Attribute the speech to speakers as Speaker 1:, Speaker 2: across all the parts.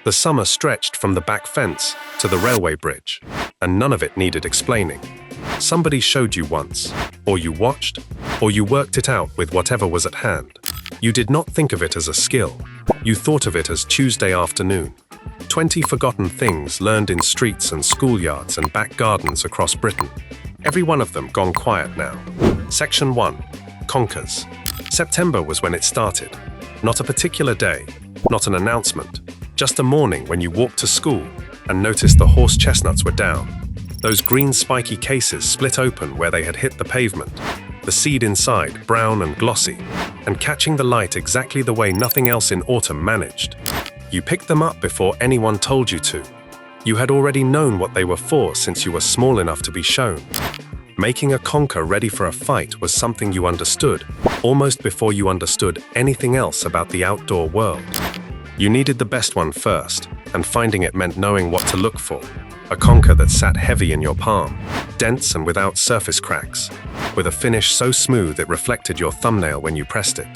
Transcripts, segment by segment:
Speaker 1: The summer stretched from the back fence to the railway bridge, and none of it needed explaining. Somebody showed you once, or you watched, or you worked it out with whatever was at hand. You did not think of it as a skill. You thought of it as Tuesday afternoon. 20 forgotten things learned in streets and schoolyards and back gardens across Britain. Every one of them gone quiet now. Section 1. Conkers. September was when it started. Not a particular day, not an announcement. Just a morning when you walked to school and noticed the horse chestnuts were down. Those green spiky cases split open where they had hit the pavement, the seed inside brown and glossy, and catching the light exactly the way nothing else in autumn managed. You picked them up before anyone told you to. You had already known what they were for since you were small enough to be shown. Making a conker ready for a fight was something you understood, almost before you understood anything else about the outdoor world. You needed the best one first, and finding it meant knowing what to look for. A conker that sat heavy in your palm, dense and without surface cracks, with a finish so smooth it reflected your thumbnail when you pressed it.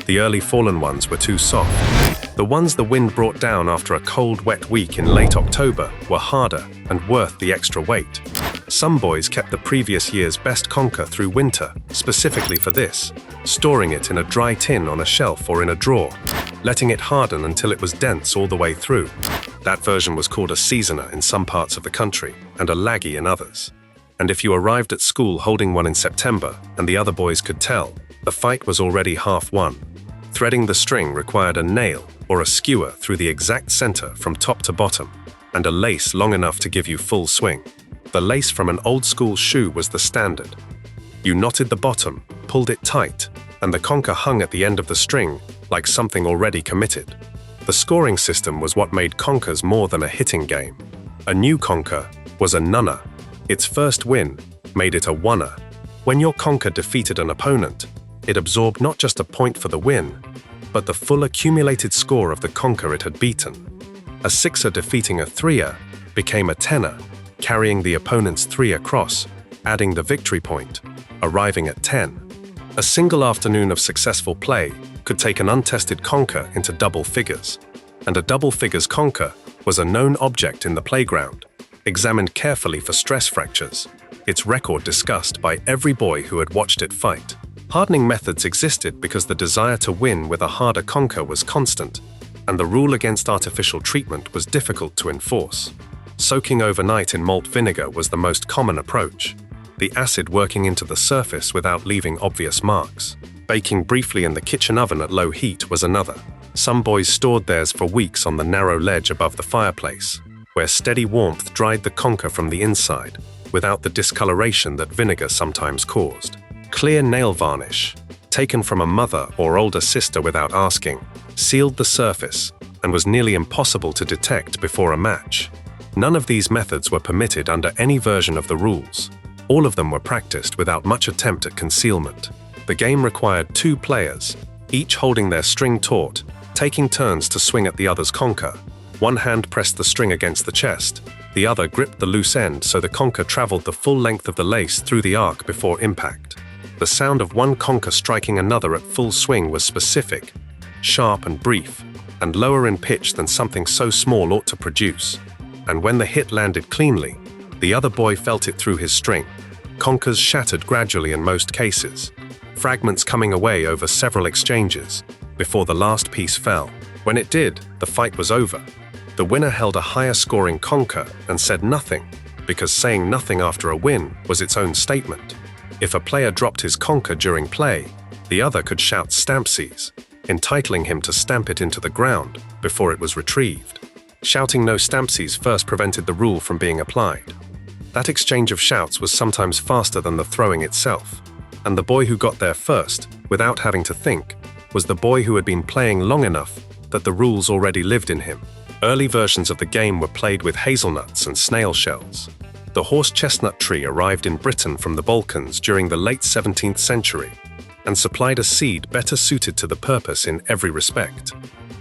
Speaker 1: The early fallen ones were too soft. The ones the wind brought down after a cold, wet week in late October were harder and worth the extra weight. Some boys kept the previous year's best conker through winter, specifically for this, storing it in a dry tin on a shelf or in a drawer, letting it harden until it was dense all the way through. That version was called a seasoner in some parts of the country and a laggy in others. And if you arrived at school holding one in September and the other boys could tell, the fight was already half won. Threading the string required a nail or a skewer through the exact center from top to bottom, and a lace long enough to give you full swing. The lace from an old-school shoe was the standard. You knotted the bottom, pulled it tight, and the conker hung at the end of the string like something already committed. The scoring system was what made conkers more than a hitting game. A new conker was a nunner. Its first win made it a oneer. When your conker defeated an opponent, it absorbed not just a point for the win, but the full accumulated score of the conker it had beaten. A sixer defeating a threer became a tenner, carrying the opponent's three across, adding the victory point, arriving at 10. A single afternoon of successful play could take an untested conker into double figures, and a double figures conker was a known object in the playground, examined carefully for stress fractures, its record discussed by every boy who had watched it fight. Hardening methods existed because the desire to win with a harder conker was constant, and the rule against artificial treatment was difficult to enforce. Soaking overnight in malt vinegar was the most common approach, the acid working into the surface without leaving obvious marks. Baking briefly in the kitchen oven at low heat was another. Some boys stored theirs for weeks on the narrow ledge above the fireplace, where steady warmth dried the conker from the inside, without the discoloration that vinegar sometimes caused. Clear nail varnish, taken from a mother or older sister without asking, sealed the surface and was nearly impossible to detect before a match. None of these methods were permitted under any version of the rules. All of them were practiced without much attempt at concealment. The game required 2 players, each holding their string taut, taking turns to swing at the other's conker. One hand pressed the string against the chest, the other gripped the loose end so the conker traveled the full length of the lace through the arc before impact. The sound of one conker striking another at full swing was specific, sharp and brief, and lower in pitch than something so small ought to produce. And when the hit landed cleanly, the other boy felt it through his string. Conkers shattered gradually in most cases, fragments coming away over several exchanges, before the last piece fell. When it did, the fight was over. The winner held a higher scoring conker and said nothing, because saying nothing after a win was its own statement. If a player dropped his conker during play, the other could shout Stampsies, entitling him to stamp it into the ground before it was retrieved. Shouting no Stampsies first prevented the rule from being applied. That exchange of shouts was sometimes faster than the throwing itself, and the boy who got there first, without having to think, was the boy who had been playing long enough that the rules already lived in him. Early versions of the game were played with hazelnuts and snail shells. The horse chestnut tree arrived in Britain from the Balkans during the late 17th century and supplied a seed better suited to the purpose in every respect.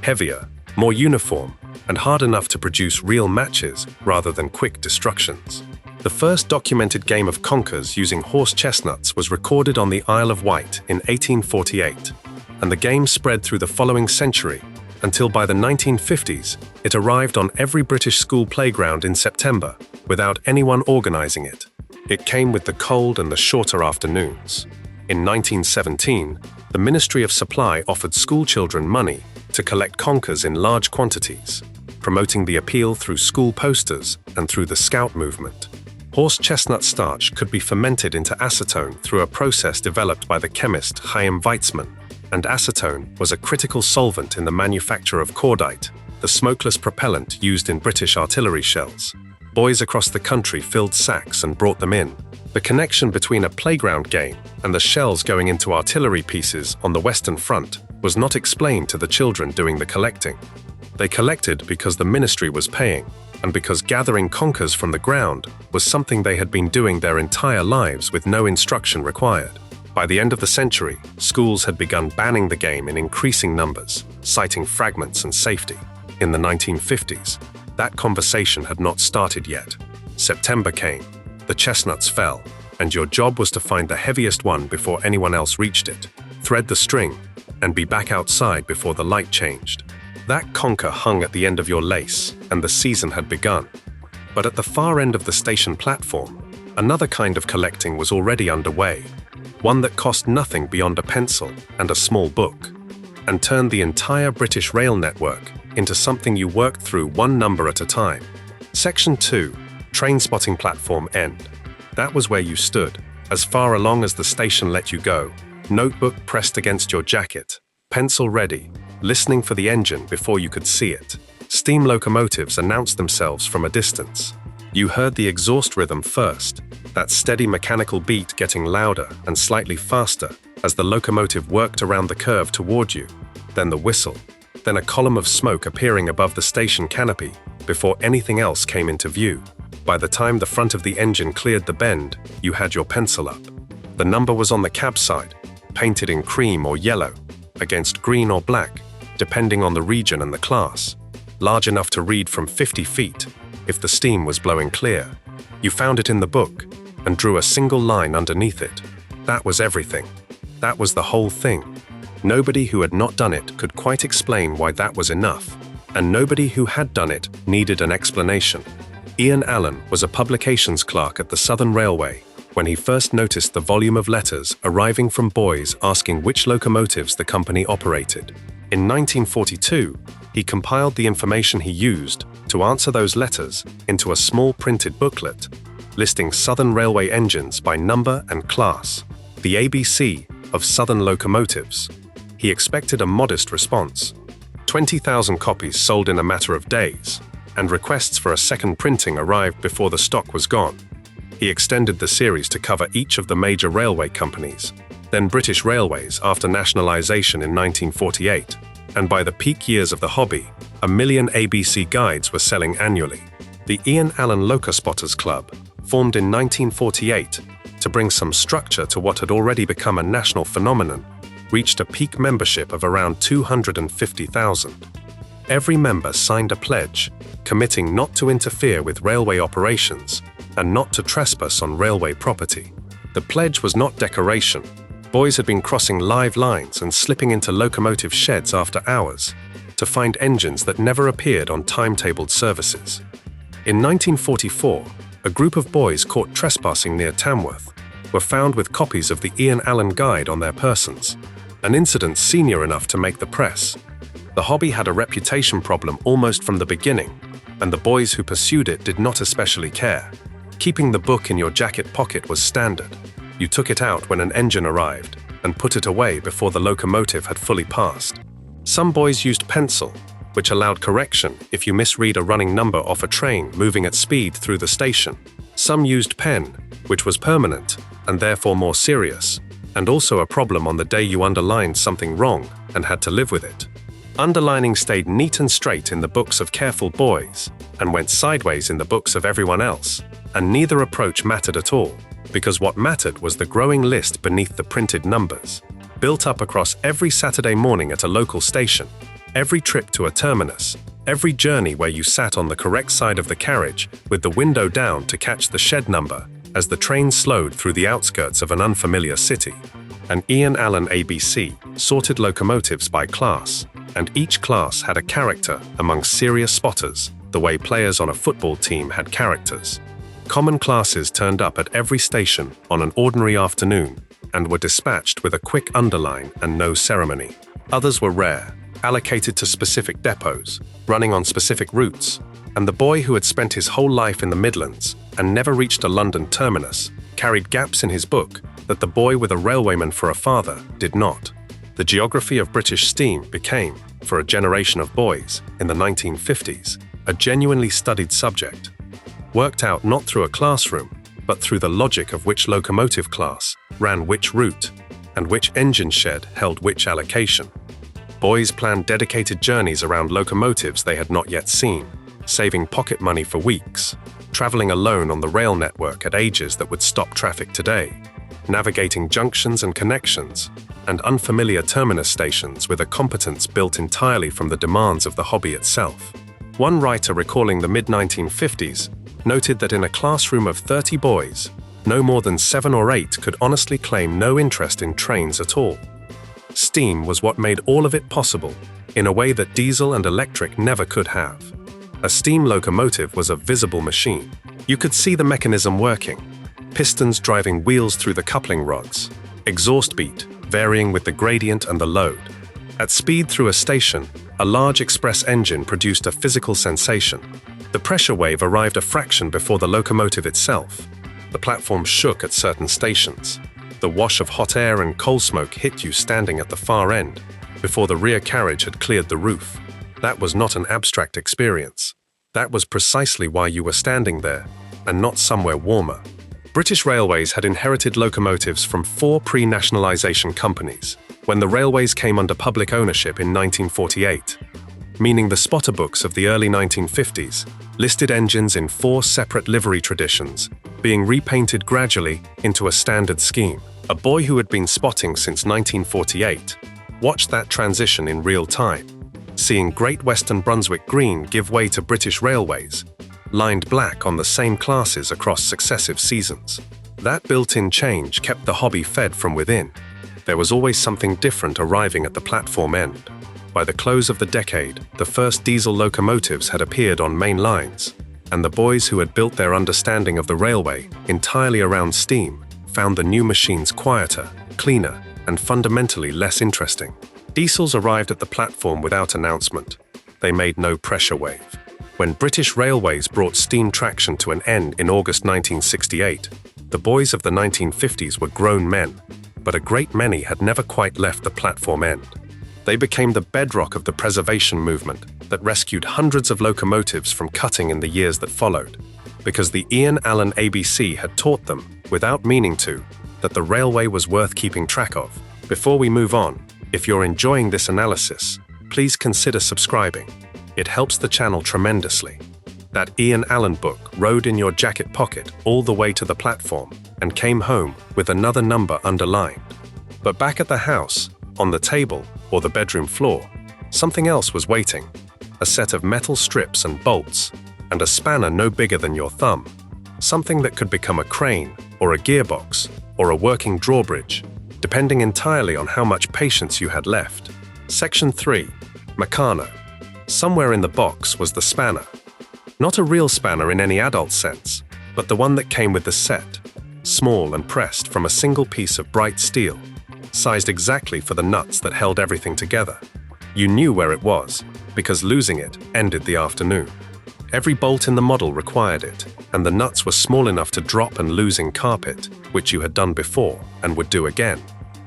Speaker 1: Heavier, more uniform, and hard enough to produce real matches rather than quick destructions. The first documented game of conkers using horse chestnuts was recorded on the Isle of Wight in 1848, and the game spread through the following century until by the 1950s, it arrived on every British school playground in September, without anyone organising it. It came with the cold and the shorter afternoons. In 1917, the Ministry of Supply offered schoolchildren money to collect conkers in large quantities, promoting the appeal through school posters and through the Scout movement. Horse chestnut starch could be fermented into acetone through a process developed by the chemist Chaim Weizmann, and acetone was a critical solvent in the manufacture of cordite, the smokeless propellant used in British artillery shells. Boys across the country filled sacks and brought them in. The connection between a playground game and the shells going into artillery pieces on the Western Front was not explained to the children doing the collecting. They collected because the ministry was paying, and because gathering conkers from the ground was something they had been doing their entire lives with no instruction required. By the end of the century, schools had begun banning the game in increasing numbers, citing fragments and safety. In the 1950s, that conversation had not started yet. September came, the chestnuts fell, and your job was to find the heaviest one before anyone else reached it, thread the string, and be back outside before the light changed. That conker hung at the end of your lace, and the season had begun. But at the far end of the station platform, another kind of collecting was already underway, one that cost nothing beyond a pencil and a small book, and turned the entire British rail network into something you worked through one number at a time. Section 2, Train Spotting Platform End. That was where you stood, as far along as the station let you go, notebook pressed against your jacket, pencil ready, listening for the engine before you could see it. Steam locomotives announced themselves from a distance. You heard the exhaust rhythm first, that steady mechanical beat getting louder and slightly faster as the locomotive worked around the curve toward you, then the whistle, then a column of smoke appearing above the station canopy before anything else came into view. By the time the front of the engine cleared the bend, you had your pencil up. The number was on the cab side, painted in cream or yellow, against green or black, depending on the region and the class, large enough to read from 50 feet if the steam was blowing clear. You found it in the book and drew a single line underneath it. That was everything. That was the whole thing. Nobody who had not done it could quite explain why that was enough, and nobody who had done it needed an explanation. Ian Allen was a publications clerk at the Southern Railway when he first noticed the volume of letters arriving from boys asking which locomotives the company operated. In 1942, he compiled the information he used to answer those letters into a small printed booklet, listing Southern Railway engines by number and class, the ABC of Southern locomotives. He expected a modest response. 20,000 copies sold in a matter of days, and requests for a second printing arrived before the stock was gone. He extended the series to cover each of the major railway companies, then British Railways after nationalisation in 1948, and by the peak years of the hobby, 1 million ABC guides were selling annually. The Ian Allen Locospotters Club, formed in 1948 to bring some structure to what had already become a national phenomenon, reached a peak membership of around 250,000. Every member signed a pledge, committing not to interfere with railway operations and not to trespass on railway property. The pledge was not decoration. Boys had been crossing live lines and slipping into locomotive sheds after hours to find engines that never appeared on timetabled services. In 1944, a group of boys caught trespassing near Tamworth were found with copies of the Ian Allen Guide on their persons, an incident senior enough to make the press. The hobby had a reputation problem almost from the beginning, and the boys who pursued it did not especially care. Keeping the book in your jacket pocket was standard. You took it out when an engine arrived and put it away before the locomotive had fully passed. Some boys used pencil, which allowed correction if you misread a running number off a train moving at speed through the station. Some used pen, which was permanent and therefore more serious, and also a problem on the day you underlined something wrong and had to live with it. Underlining stayed neat and straight in the books of careful boys and went sideways in the books of everyone else, and neither approach mattered at all, because what mattered was the growing list beneath the printed numbers, built up across every Saturday morning at a local station, every trip to a terminus, every journey where you sat on the correct side of the carriage with the window down to catch the shed number as the train slowed through the outskirts of an unfamiliar city. An Ian Allen ABC sorted locomotives by class, and each class had a character among serious spotters, the way players on a football team had characters. Common classes turned up at every station on an ordinary afternoon and were dispatched with a quick underline and no ceremony. Others were rare, allocated to specific depots, running on specific routes, and the boy who had spent his whole life in the Midlands and never reached a London terminus carried gaps in his book that the boy with a railwayman for a father did not. The geography of British steam became, for a generation of boys in the 1950s, a genuinely studied subject, worked out not through a classroom, but through the logic of which locomotive class ran which route and which engine shed held which allocation. Boys planned dedicated journeys around locomotives they had not yet seen, saving pocket money for weeks, traveling alone on the rail network at ages that would stop traffic today, navigating junctions and connections, and unfamiliar terminus stations with a competence built entirely from the demands of the hobby itself. One writer recalling the mid-1950s noted that in a classroom of 30 boys, no more than 7 or 8 could honestly claim no interest in trains at all. Steam was what made all of it possible, in a way that diesel and electric never could have. A steam locomotive was a visible machine. You could see the mechanism working, pistons driving wheels through the coupling rods, exhaust beat varying with the gradient and the load. At speed through a station, a large express engine produced a physical sensation. The pressure wave arrived a fraction before the locomotive itself. The platform shook at certain stations. The wash of hot air and coal smoke hit you standing at the far end, before the rear carriage had cleared the roof. That was not an abstract experience. That was precisely why you were standing there, and not somewhere warmer. British Railways had inherited locomotives from 4 pre-nationalisation companies, when the railways came under public ownership in 1948, meaning the spotter books of the early 1950s listed engines in 4 separate livery traditions, being repainted gradually into a standard scheme. A boy who had been spotting since 1948 watched that transition in real time, seeing Great Western Brunswick Green give way to British Railways, lined black on the same classes across successive seasons. That built-in change kept the hobby fed from within. There was always something different arriving at the platform end. By the close of the decade, the first diesel locomotives had appeared on main lines, and the boys who had built their understanding of the railway entirely around steam found the new machines quieter, cleaner, and fundamentally less interesting. Diesels arrived at the platform without announcement. They made no pressure wave. When British Railways brought steam traction to an end in August 1968, the boys of the 1950s were grown men, but a great many had never quite left the platform end. They became the bedrock of the preservation movement that rescued hundreds of locomotives from cutting in the years that followed, because the Ian Allen ABC had taught them, without meaning to, that the railway was worth keeping track of. Before we move on, if you're enjoying this analysis, please consider subscribing. It helps the channel tremendously. That Ian Allen book rode in your jacket pocket all the way to the platform and came home with another number underlined. But back at the house, on the table or the bedroom floor, something else was waiting. A set of metal strips and bolts, and a spanner no bigger than your thumb. Something that could become a crane, or a gearbox, or a working drawbridge, depending entirely on how much patience you had left. Section 3. Meccano. Somewhere in the box was the spanner. Not a real spanner in any adult sense, but the one that came with the set, small and pressed from a single piece of bright steel, sized exactly for the nuts that held everything together. You knew where it was, because losing it ended the afternoon. Every bolt in the model required it, and the nuts were small enough to drop and lose in carpet, which you had done before and would do again.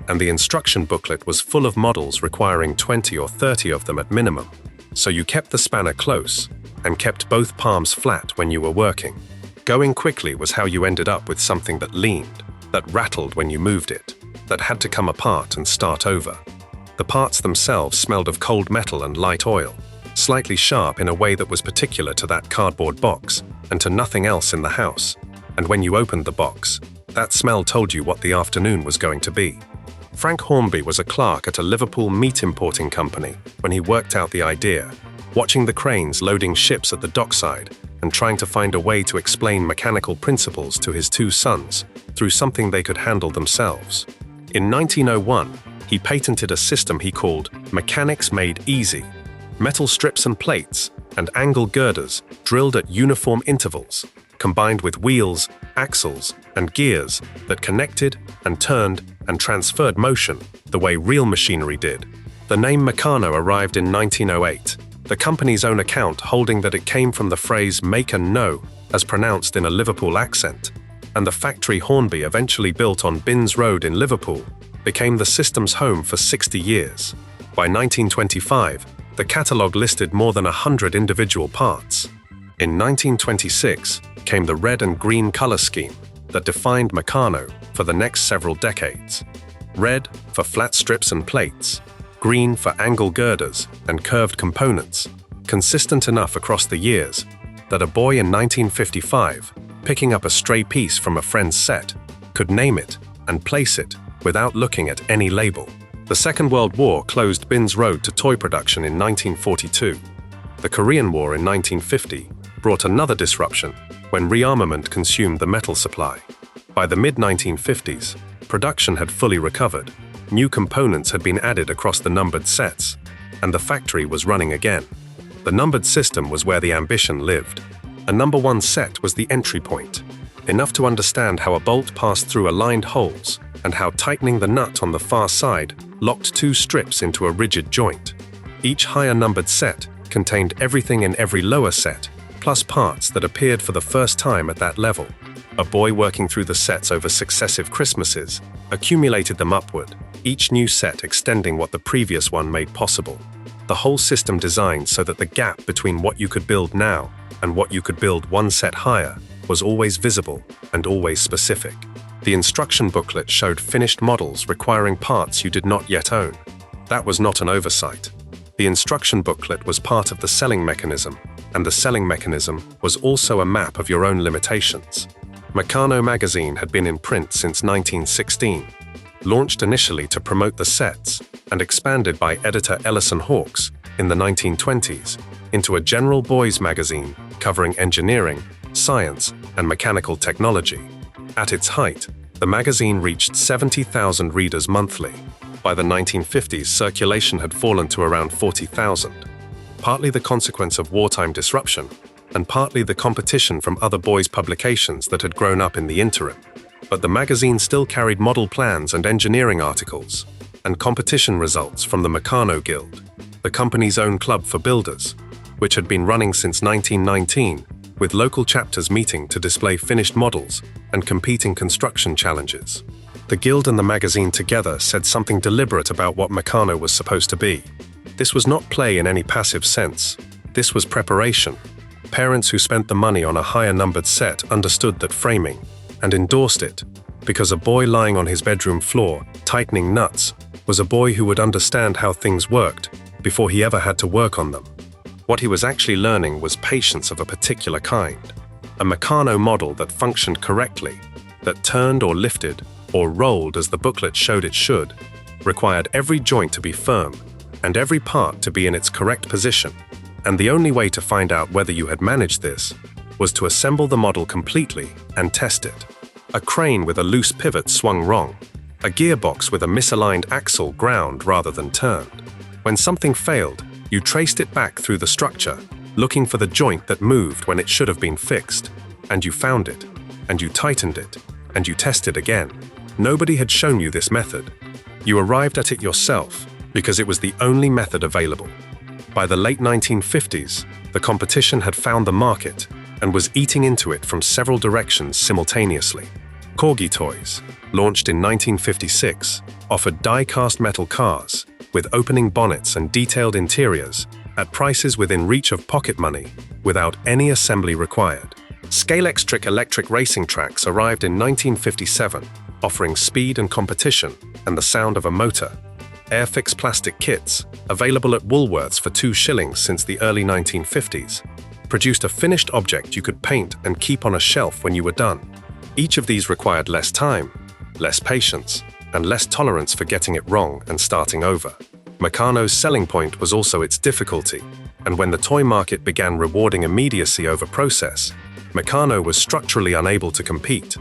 Speaker 1: And the instruction booklet was full of models requiring 20 or 30 of them at minimum. So you kept the spanner close, and kept both palms flat when you were working. Going quickly was how you ended up with something that leaned, that rattled when you moved it, that had to come apart and start over. The parts themselves smelled of cold metal and light oil, slightly sharp in a way that was particular to that cardboard box and to nothing else in the house. And when you opened the box, that smell told you what the afternoon was going to be. Frank Hornby was a clerk at a Liverpool meat importing company when he worked out the idea, watching the cranes loading ships at the dockside and trying to find a way to explain mechanical principles to his two sons through something they could handle themselves. In 1901, he patented a system he called Mechanics Made Easy. Metal strips and plates and angle girders drilled at uniform intervals, combined with wheels, axles, and gears that connected and turned and transferred motion the way real machinery did. The name Meccano arrived in 1908, the company's own account holding that it came from the phrase make and know, as pronounced in a Liverpool accent, and the factory Hornby, eventually built on Binns Road in Liverpool, became the system's home for 60 years. By 1925, the catalogue listed more than 100 individual parts. In 1926 came the red and green color scheme that defined Meccano for the next several decades. Red for flat strips and plates, green for angle girders and curved components, consistent enough across the years that a boy in 1955, picking up a stray piece from a friend's set, could name it and place it without looking at any label. The Second World War closed Binns Road to toy production in 1942. The Korean War in 1950 brought another disruption when rearmament consumed the metal supply. By the mid-1950s, production had fully recovered, new components had been added across the numbered sets, and the factory was running again. The numbered system was where the ambition lived. A number 1 set was the entry point, enough to understand how a bolt passed through aligned holes and how tightening the nut on the far side locked 2 strips into a rigid joint. Each higher numbered set contained everything in every lower set, plus parts that appeared for the first time at that level. A boy working through the sets over successive Christmases accumulated them upward, each new set extending what the previous one made possible. The whole system designed so that the gap between what you could build now and what you could build 1 set higher was always visible and always specific. The instruction booklet showed finished models requiring parts you did not yet own. That was not an oversight. The instruction booklet was part of the selling mechanism, and the selling mechanism was also a map of your own limitations. Meccano magazine had been in print since 1916, launched initially to promote the sets and expanded by editor Ellison Hawkes in the 1920s into a general boys magazine covering engineering, science, and mechanical technology. At its height, the magazine reached 70,000 readers monthly. By the 1950s, circulation had fallen to around 40,000, partly the consequence of wartime disruption, and partly the competition from other boys' publications that had grown up in the interim. But the magazine still carried model plans and engineering articles, and competition results from the Meccano Guild, the company's own club for builders, which had been running since 1919, with local chapters meeting to display finished models and competing construction challenges. The Guild and the magazine together said something deliberate about what Meccano was supposed to be. This was not play in any passive sense. This was preparation. Parents who spent the money on a higher numbered set understood that framing, and endorsed it, because a boy lying on his bedroom floor, tightening nuts, was a boy who would understand how things worked before he ever had to work on them. What he was actually learning was patience of a particular kind, a Meccano model that functioned correctly, that turned or lifted or rolled as the booklet showed it should, required every joint to be firm and every part to be in its correct position, and the only way to find out whether you had managed this was to assemble the model completely and test it. A crane with a loose pivot swung wrong, a gearbox with a misaligned axle ground rather than turned. When something failed, you traced it back through the structure, looking for the joint that moved when it should have been fixed, and you found it, and you tightened it, and you tested again. Nobody had shown you this method. You arrived at it yourself because it was the only method available. By the late 1950s, the competition had found the market and was eating into it from several directions simultaneously. Corgi Toys, launched in 1956, offered die-cast metal cars with opening bonnets and detailed interiors at prices within reach of pocket money without any assembly required. Scalextric electric racing tracks arrived in 1957, offering speed and competition and the sound of a motor. Airfix plastic kits, available at Woolworths for 2 shillings since the early 1950s, produced a finished object you could paint and keep on a shelf when you were done. Each of these required less time, less patience, and less tolerance for getting it wrong and starting over. Meccano's selling point was also its difficulty, and when the toy market began rewarding immediacy over process, Meccano was structurally unable to compete.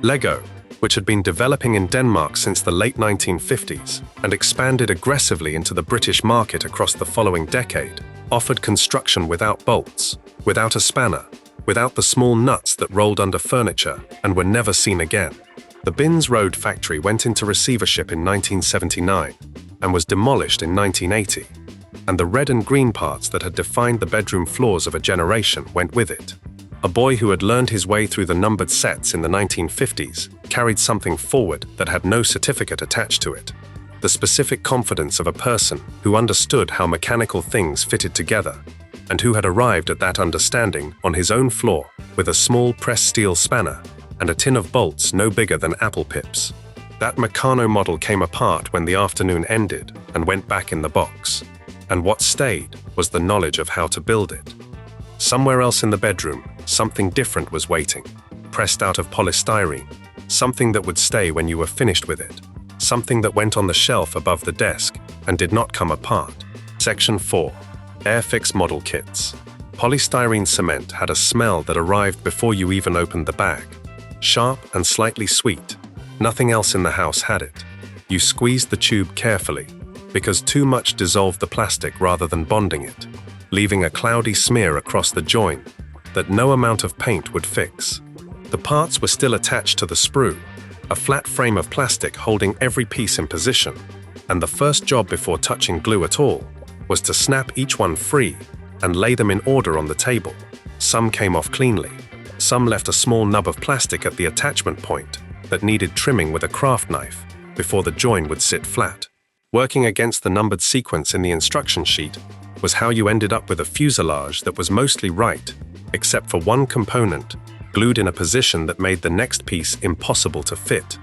Speaker 1: Lego, which had been developing in Denmark since the late 1950s and expanded aggressively into the British market across the following decade, offered construction without bolts, without a spanner, without the small nuts that rolled under furniture and were never seen again. The Binns Road factory went into receivership in 1979 and was demolished in 1980, and the red and green parts that had defined the bedroom floors of a generation went with it. A boy who had learned his way through the numbered sets in the 1950s carried something forward that had no certificate attached to it. The specific confidence of a person who understood how mechanical things fitted together and who had arrived at that understanding on his own floor with a small pressed steel spanner and a tin of bolts no bigger than apple pips. That Meccano model came apart when the afternoon ended and went back in the box. And what stayed was the knowledge of how to build it. Somewhere else in the bedroom, something different was waiting, pressed out of polystyrene, something that would stay when you were finished with it, something that went on the shelf above the desk and did not come apart. Section 4. Airfix Model Kits. Polystyrene cement had a smell that arrived before you even opened the bag. Sharp and slightly sweet. Nothing else in the house had it. You squeezed the tube carefully, because too much dissolved the plastic rather than bonding it, leaving a cloudy smear across the join that no amount of paint would fix. The parts were still attached to the sprue, a flat frame of plastic holding every piece in position, and the first job before touching glue at all was to snap each one free and lay them in order on the table. Some came off cleanly. Some left a small nub of plastic at the attachment point that needed trimming with a craft knife before the join would sit flat. Working against the numbered sequence in the instruction sheet was how you ended up with a fuselage that was mostly right, except for one component glued in a position that made the next piece impossible to fit,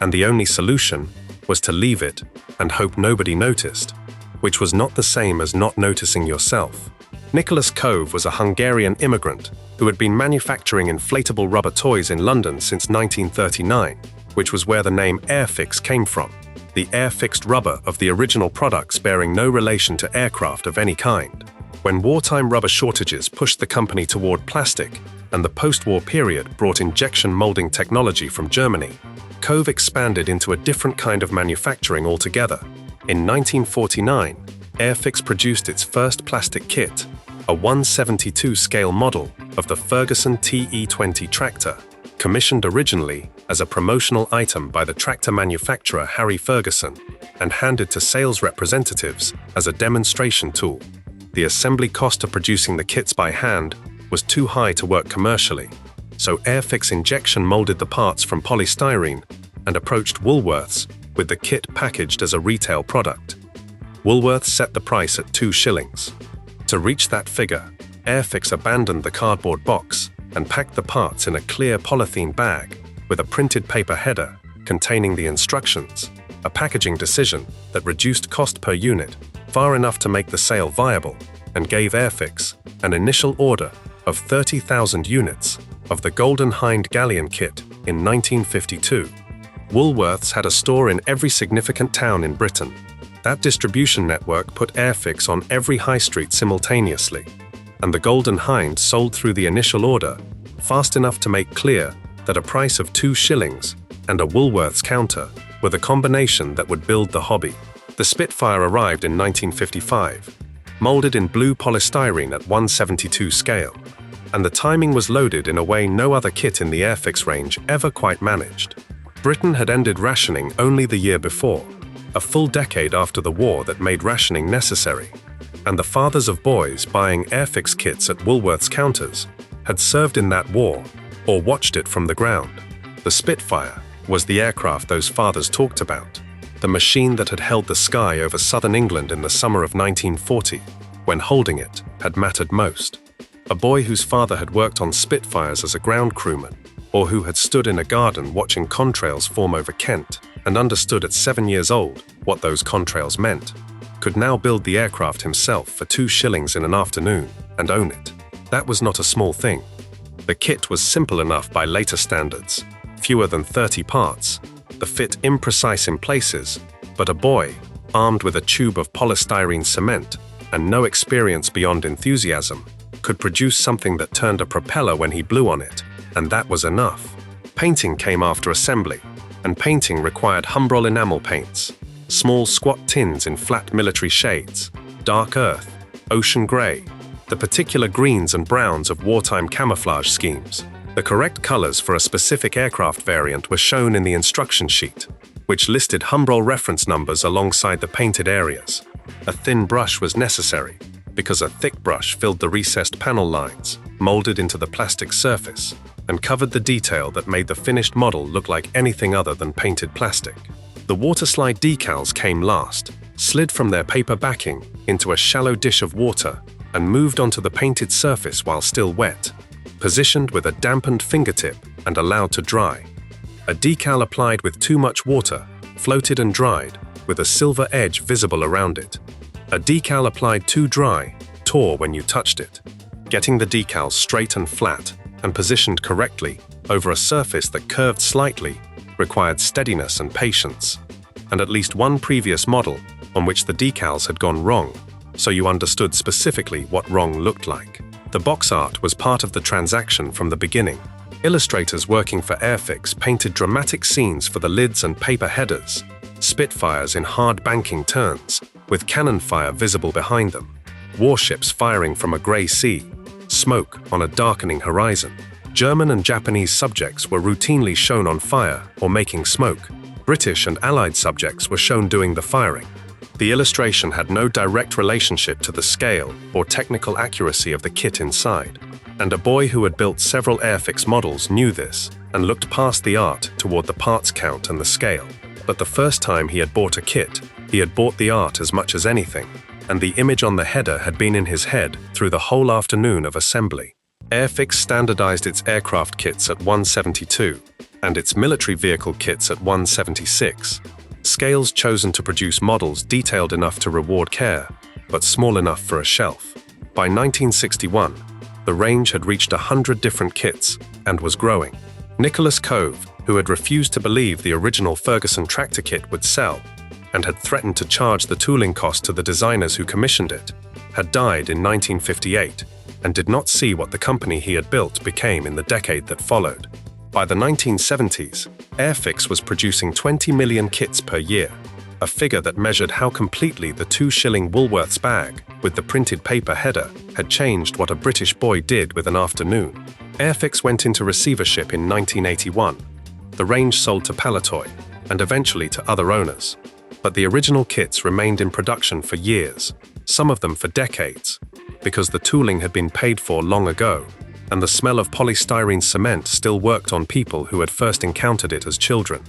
Speaker 1: and the only solution was to leave it and hope nobody noticed, which was not the same as not noticing yourself. Nicholas Cove was a Hungarian immigrant who had been manufacturing inflatable rubber toys in London since 1939, which was where the name Airfix came from, the air-fixed rubber of the original products bearing no relation to aircraft of any kind. When wartime rubber shortages pushed the company toward plastic and the post-war period brought injection molding technology from Germany, Cove expanded into a different kind of manufacturing altogether. In 1949, Airfix produced its first plastic kit, a 1/72 scale model of the Ferguson TE20 tractor, commissioned originally as a promotional item by the tractor manufacturer Harry Ferguson and handed to sales representatives as a demonstration tool. The assembly cost of producing the kits by hand was too high to work commercially, so Airfix injection molded the parts from polystyrene and approached Woolworths with the kit packaged as a retail product. Woolworths set the price at 2 shillings. To reach that figure, Airfix abandoned the cardboard box and packed the parts in a clear polythene bag with a printed paper header containing the instructions, a packaging decision that reduced cost per unit far enough to make the sale viable and gave Airfix an initial order of 30,000 units of the Golden Hind Galleon kit in 1952. Woolworths had a store in every significant town in Britain. That distribution network put Airfix on every high street simultaneously, and the Golden Hind sold through the initial order fast enough to make clear that a price of 2 shillings and a Woolworths counter were the combination that would build the hobby. The Spitfire arrived in 1955, molded in blue polystyrene at 1/72 scale, and the timing was loaded in a way no other kit in the Airfix range ever quite managed. Britain had ended rationing only the year before, a full decade after the war that made rationing necessary, and the fathers of boys buying Airfix kits at Woolworths counters had served in that war or watched it from the ground. The Spitfire was the aircraft those fathers talked about, the machine that had held the sky over southern England in the summer of 1940, when holding it had mattered most. A boy whose father had worked on Spitfires as a ground crewman, or who had stood in a garden watching contrails form over Kent and understood at 7 years old what those contrails meant, could now build the aircraft himself for 2 shillings in an afternoon and own it. That was not a small thing. The kit was simple enough by later standards, fewer than 30 parts, the fit imprecise in places, but a boy, armed with a tube of polystyrene cement and no experience beyond enthusiasm, could produce something that turned a propeller when he blew on it, and that was enough. Painting came after assembly, and painting required Humbrol enamel paints, small squat tins in flat military shades, dark earth, ocean grey, the particular greens and browns of wartime camouflage schemes. The correct colors for a specific aircraft variant were shown in the instruction sheet, which listed Humbrol reference numbers alongside the painted areas. A thin brush was necessary, because a thick brush filled the recessed panel lines, molded into the plastic surface, and covered the detail that made the finished model look like anything other than painted plastic. The waterslide decals came last, slid from their paper backing into a shallow dish of water, and moved onto the painted surface while still wet, positioned with a dampened fingertip and allowed to dry. A decal applied with too much water floated and dried, with a silver edge visible around it. A decal applied too dry tore when you touched it. Getting the decal straight and flat and positioned correctly over a surface that curved slightly required steadiness and patience, and at least one previous model on which the decals had gone wrong, so you understood specifically what wrong looked like. The box art was part of the transaction from the beginning. Illustrators working for Airfix painted dramatic scenes for the lids and paper headers, Spitfires in hard banking turns, with cannon fire visible behind them, warships firing from a grey sea, smoke on a darkening horizon. German and Japanese subjects were routinely shown on fire or making smoke. British and Allied subjects were shown doing the firing. The illustration had no direct relationship to the scale or technical accuracy of the kit inside, and a boy who had built several Airfix models knew this and looked past the art toward the parts count and the scale. But the first time he had bought a kit, he had bought the art as much as anything, and the image on the header had been in his head through the whole afternoon of assembly. Airfix standardized its aircraft kits at 172 and its military vehicle kits at 176. Scales chosen to produce models detailed enough to reward care, but small enough for a shelf. By 1961, the range had reached 100 different kits and was growing. Nicholas Cove, who had refused to believe the original Ferguson tractor kit would sell and had threatened to charge the tooling cost to the designers who commissioned it, had died in 1958 and did not see what the company he had built became in the decade that followed. By the 1970s, Airfix was producing 20 million kits per year, a figure that measured how completely the 2-shilling Woolworths bag with the printed paper header had changed what a British boy did with an afternoon. Airfix went into receivership in 1981. The range sold to Palitoy and eventually to other owners, but the original kits remained in production for years, some of them for decades, because the tooling had been paid for long ago, and the smell of polystyrene cement still worked on people who had first encountered it as children.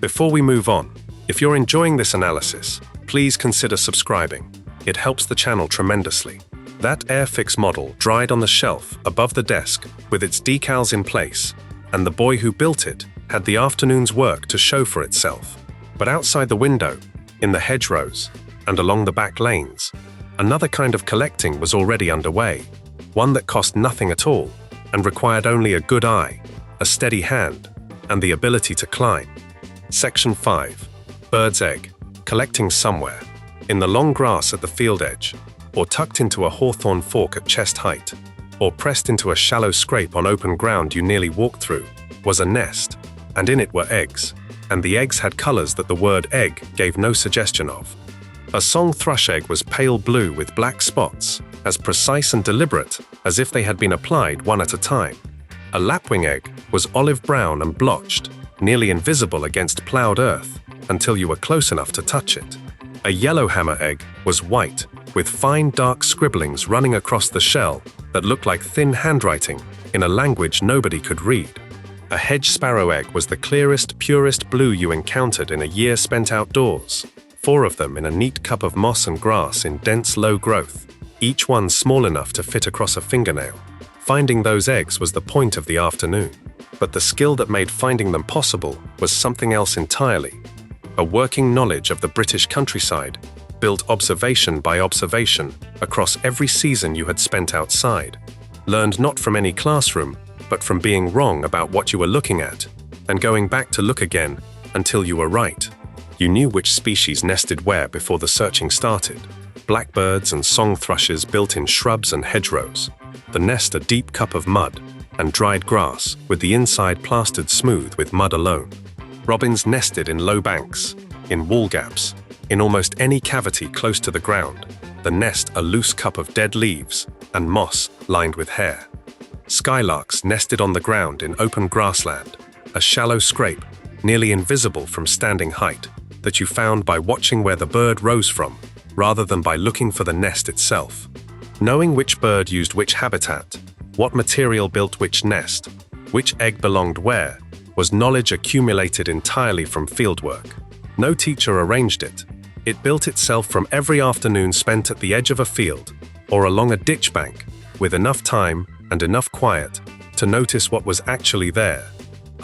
Speaker 1: Before we move on, if you're enjoying this analysis, please consider subscribing. It helps the channel tremendously. That Airfix model dried on the shelf above the desk with its decals in place, and the boy who built it had the afternoon's work to show for itself. But outside the window, in the hedgerows, and along the back lanes, another kind of collecting was already underway, one that cost nothing at all and required only a good eye, a steady hand, and the ability to climb. Section 5. Bird's egg. Collecting somewhere, in the long grass at the field edge, or tucked into a hawthorn fork at chest height, or pressed into a shallow scrape on open ground you nearly walked through, was a nest, and in it were eggs, and the eggs had colors that the word egg gave no suggestion of. A song thrush egg was pale blue with black spots, as precise and deliberate as if they had been applied one at a time. A lapwing egg was olive brown and blotched, nearly invisible against plowed earth until you were close enough to touch it. A yellowhammer egg was white, with fine dark scribblings running across the shell that looked like thin handwriting in a language nobody could read. A hedge sparrow egg was the clearest, purest blue you encountered in a year spent outdoors, 4 of them in a neat cup of moss and grass in dense low growth, each one small enough to fit across a fingernail. Finding those eggs was the point of the afternoon, but the skill that made finding them possible was something else entirely. A working knowledge of the British countryside, built observation by observation across every season you had spent outside, learned not from any classroom, but from being wrong about what you were looking at, and going back to look again until you were right. You knew which species nested where before the searching started. Blackbirds and song thrushes built in shrubs and hedgerows, the nest a deep cup of mud and dried grass with the inside plastered smooth with mud alone. Robins nested in low banks, in wall gaps, in almost any cavity close to the ground, the nest a loose cup of dead leaves and moss lined with hair. Skylarks nested on the ground in open grassland, a shallow scrape, nearly invisible from standing height, that you found by watching where the bird rose from, rather than by looking for the nest itself. Knowing which bird used which habitat, what material built which nest, which egg belonged where, was knowledge accumulated entirely from fieldwork. No teacher arranged it. It built itself from every afternoon spent at the edge of a field or along a ditch bank, with enough time and enough quiet to notice what was actually there.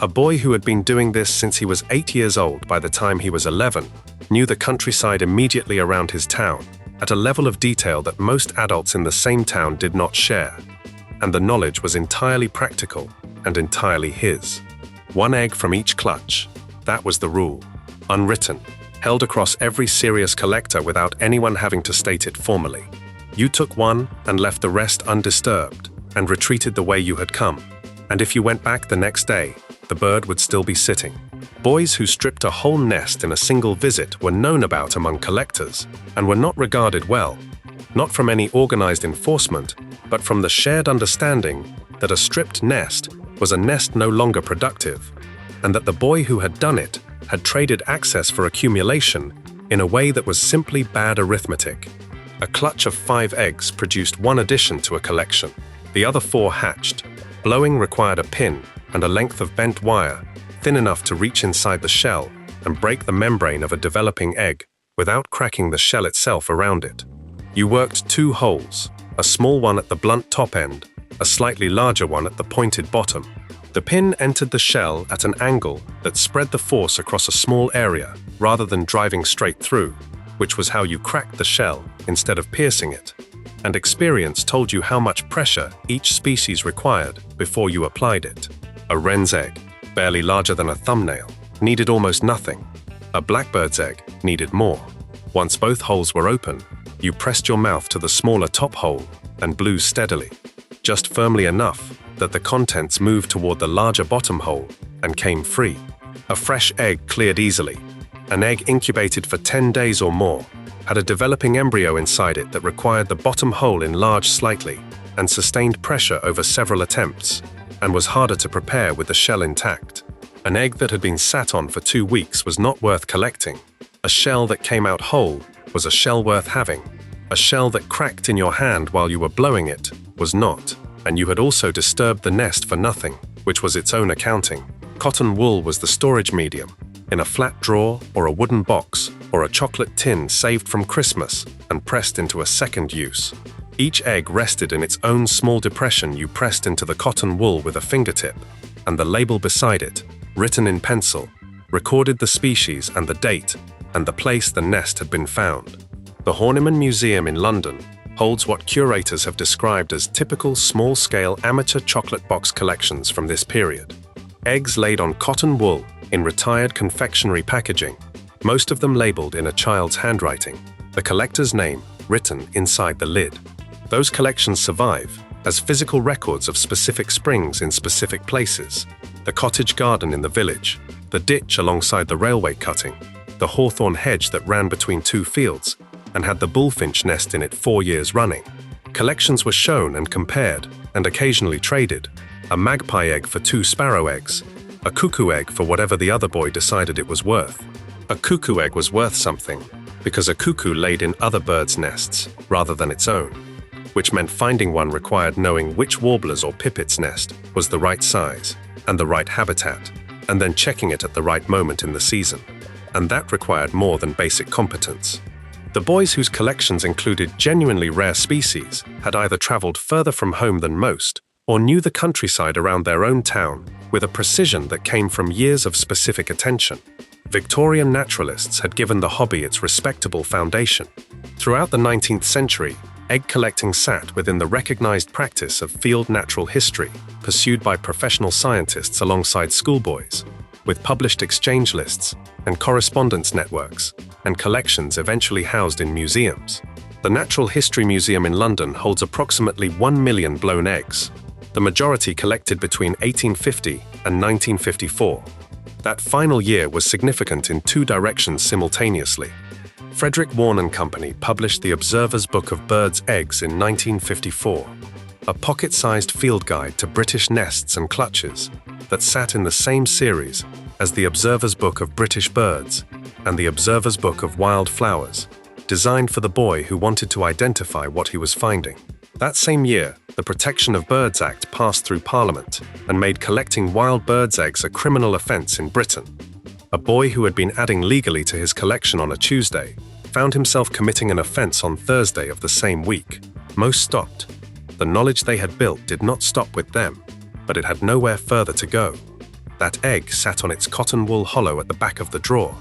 Speaker 1: A boy who had been doing this since he was 8 years old by the time he was 11 knew the countryside immediately around his town, at a level of detail that most adults in the same town did not share. And the knowledge was entirely practical and entirely his. One egg from each clutch, that was the rule. Unwritten, held across every serious collector without anyone having to state it formally. You took one and left the rest undisturbed, and retreated the way you had come. And if you went back the next day, the bird would still be sitting. Boys who stripped a whole nest in a single visit were known about among collectors, and were not regarded well, not from any organized enforcement, but from the shared understanding that a stripped nest was a nest no longer productive, and that the boy who had done it had traded access for accumulation in a way that was simply bad arithmetic. A clutch of 5 eggs produced 1 addition to a collection. The other 4 hatched. Blowing required a pin and a length of bent wire thin enough to reach inside the shell and break the membrane of a developing egg without cracking the shell itself around it. You worked 2 holes, a small one at the blunt top end, a slightly larger one at the pointed bottom. The pin entered the shell at an angle that spread the force across a small area rather than driving straight through, which was how you cracked the shell instead of piercing it. And experience told you how much pressure each species required before you applied it. A wren's egg, barely larger than a thumbnail, needed almost nothing. A blackbird's egg needed more. Once both holes were open, you pressed your mouth to the smaller top hole and blew steadily, just firmly enough that the contents moved toward the larger bottom hole and came free. A fresh egg cleared easily. An egg incubated for 10 days or more had a developing embryo inside it that required the bottom hole enlarged slightly and sustained pressure over several attempts, and was harder to prepare with the shell intact. An egg that had been sat on for 2 weeks was not worth collecting. A shell that came out whole was a shell worth having. A shell that cracked in your hand while you were blowing it was not, and you had also disturbed the nest for nothing, which was its own accounting. Cotton wool was the storage medium, in a flat drawer or a wooden box or a chocolate tin saved from Christmas and pressed into a second use. Each egg rested in its own small depression you pressed into the cotton wool with a fingertip, and the label beside it, written in pencil, recorded the species and the date and the place the nest had been found. The Horniman Museum in London holds what curators have described as typical small-scale amateur chocolate box collections from this period. Eggs laid on cotton wool in retired confectionery packaging, most of them labeled in a child's handwriting, the collector's name written inside the lid. Those collections survive as physical records of specific springs in specific places, the cottage garden in the village, the ditch alongside the railway cutting, the hawthorn hedge that ran between 2 fields and had the bullfinch nest in it 4 years running. Collections were shown and compared and occasionally traded, a magpie egg for 2 sparrow eggs, a cuckoo egg for whatever the other boy decided it was worth. A cuckoo egg was worth something because a cuckoo laid in other birds' nests rather than its own, which meant finding one required knowing which warbler's or pipit's nest was the right size and the right habitat, and then checking it at the right moment in the season. And that required more than basic competence. The boys whose collections included genuinely rare species had either traveled further from home than most, or knew the countryside around their own town with a precision that came from years of specific attention. Victorian naturalists had given the hobby its respectable foundation. Throughout the 19th century, egg collecting sat within the recognized practice of field natural history, pursued by professional scientists alongside schoolboys, with published exchange lists and correspondence networks, and collections eventually housed in museums. The Natural History Museum in London holds approximately 1 million blown eggs, the majority collected between 1850 and 1954. That final year was significant in two directions simultaneously. Frederick Warne and Company published the Observer's Book of Birds' Eggs in 1954, a pocket-sized field guide to British nests and clutches that sat in the same series as the Observer's Book of British Birds and the Observer's Book of Wild Flowers, designed for the boy who wanted to identify what he was finding. That same year, the Protection of Birds Act passed through Parliament and made collecting wild birds' eggs a criminal offence in Britain. A boy who had been adding legally to his collection on a Tuesday found himself committing an offence on Thursday of the same week. Most stopped. The knowledge they had built did not stop with them, but it had nowhere further to go. That egg sat on its cotton wool hollow at the back of the drawer,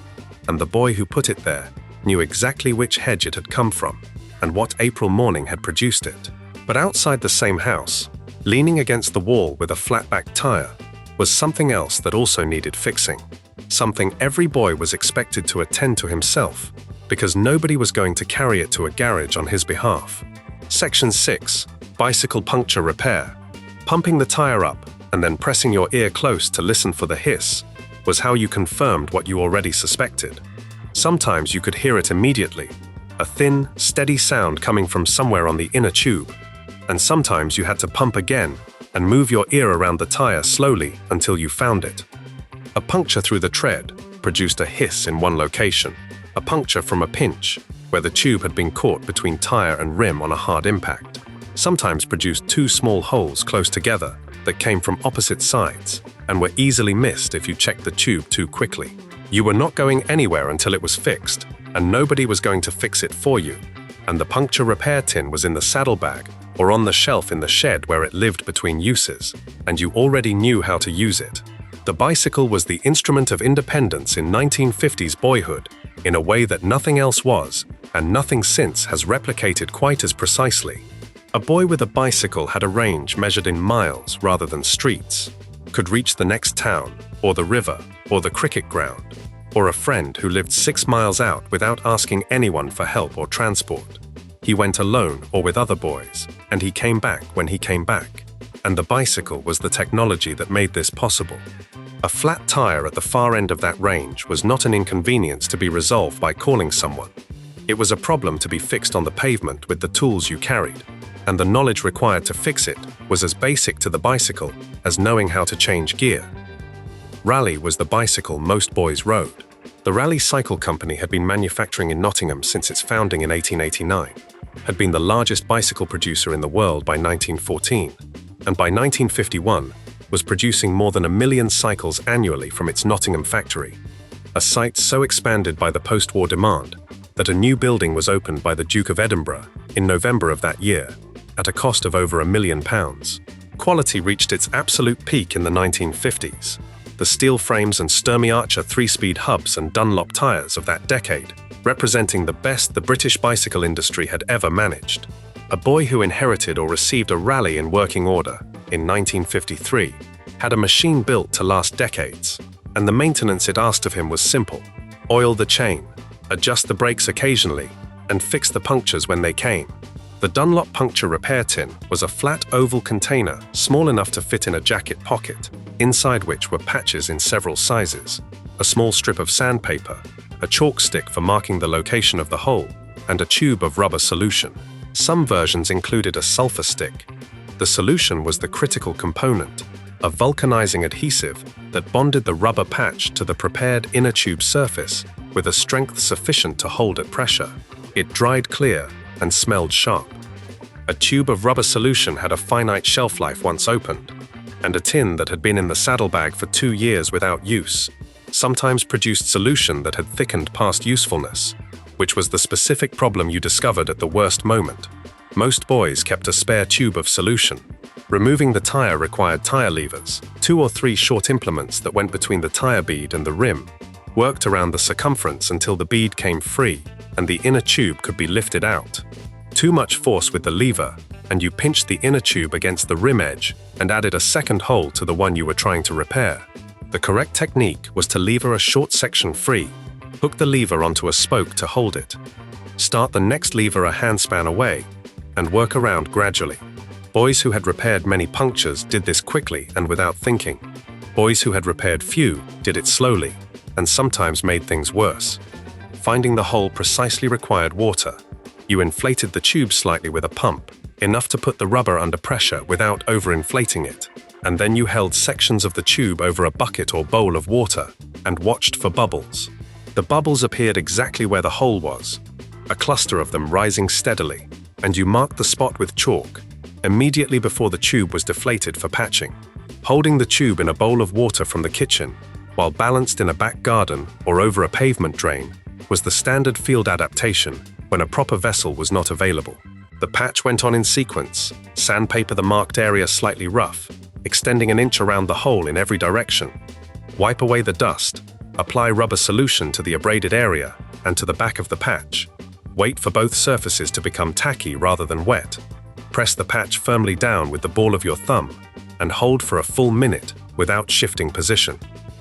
Speaker 1: and the boy who put it there knew exactly which hedge it had come from and what April morning had produced it. But outside the same house, leaning against the wall with a flat-back tire, was something else that also needed fixing. Something every boy was expected to attend to himself, because nobody was going to carry it to a garage on his behalf. Section 6. Bicycle puncture repair. Pumping the tire up and then pressing your ear close to listen for the hiss was how you confirmed what you already suspected. Sometimes you could hear it immediately, a thin, steady sound coming from somewhere on the inner tube, and sometimes you had to pump again and move your ear around the tire slowly until you found it. A puncture through the tread produced a hiss in one location, a puncture from a pinch, where the tube had been caught between tire and rim on a hard impact, sometimes produced two small holes close together that came from opposite sides and were easily missed if you checked the tube too quickly. You were not going anywhere until it was fixed, and nobody was going to fix it for you, and the puncture repair tin was in the saddlebag or on the shelf in the shed where it lived between uses, and you already knew how to use it. The bicycle was the instrument of independence in 1950s boyhood, in a way that nothing else was, and nothing since has replicated quite as precisely. A boy with a bicycle had a range measured in miles rather than streets, could reach the next town, or the river, or the cricket ground, or a friend who lived 6 miles out without asking anyone for help or transport. He went alone or with other boys, and he came back when he came back, and the bicycle was the technology that made this possible. A flat tire at the far end of that range was not an inconvenience to be resolved by calling someone. It was a problem to be fixed on the pavement with the tools you carried, and the knowledge required to fix it was as basic to the bicycle as knowing how to change gear. Raleigh was the bicycle most boys rode. The Raleigh Cycle Company had been manufacturing in Nottingham since its founding in 1889, had been the largest bicycle producer in the world by 1914, and by 1951 was producing more than 1 million cycles annually from its Nottingham factory, a site so expanded by the post-war demand that a new building was opened by the Duke of Edinburgh in November of that year, at a cost of over £1 million. Quality reached its absolute peak in the 1950s. The steel frames and Sturmey Archer 3-speed hubs and Dunlop tyres of that decade, representing the best the British bicycle industry had ever managed. A boy who inherited or received a Raleigh in working order in 1953 had a machine built to last decades, and the maintenance it asked of him was simple: oil the chain, adjust the brakes occasionally, and fix the punctures when they came. The Dunlop puncture repair tin was a flat oval container small enough to fit in a jacket pocket, inside which were patches in several sizes, a small strip of sandpaper, a chalk stick for marking the location of the hole, and a tube of rubber solution. Some versions included a sulfur stick. The solution was the critical component, a vulcanizing adhesive that bonded the rubber patch to the prepared inner tube surface with a strength sufficient to hold at pressure. It dried clear and smelled sharp. A tube of rubber solution had a finite shelf life once opened, and a tin that had been in the saddlebag for 2 years without use sometimes produced solution that had thickened past usefulness, which was the specific problem you discovered at the worst moment. Most boys kept a spare tube of solution. Removing the tire required tire levers, 2 or 3 short implements that went between the tire bead and the rim, worked around the circumference until the bead came free and the inner tube could be lifted out. Too much force with the lever, and you pinched the inner tube against the rim edge and added a second hole to the one you were trying to repair. The correct technique was to lever a short section free, hook the lever onto a spoke to hold it, start the next lever a handspan away, and work around gradually. Boys who had repaired many punctures did this quickly and without thinking. Boys who had repaired few did it slowly, and sometimes made things worse. Finding the hole precisely required water. You inflated the tube slightly with a pump, enough to put the rubber under pressure without overinflating it, and then you held sections of the tube over a bucket or bowl of water and watched for bubbles. The bubbles appeared exactly where the hole was, a cluster of them rising steadily, and you marked the spot with chalk, immediately before the tube was deflated for patching. Holding the tube in a bowl of water from the kitchen, while balanced in a back garden or over a pavement drain, was the standard field adaptation when a proper vessel was not available. The patch went on in sequence, sandpaper the marked area slightly rough, extending an inch around the hole in every direction. Wipe away the dust, apply rubber solution to the abraded area and to the back of the patch. Wait for both surfaces to become tacky rather than wet. Press the patch firmly down with the ball of your thumb and hold for a full minute without shifting position.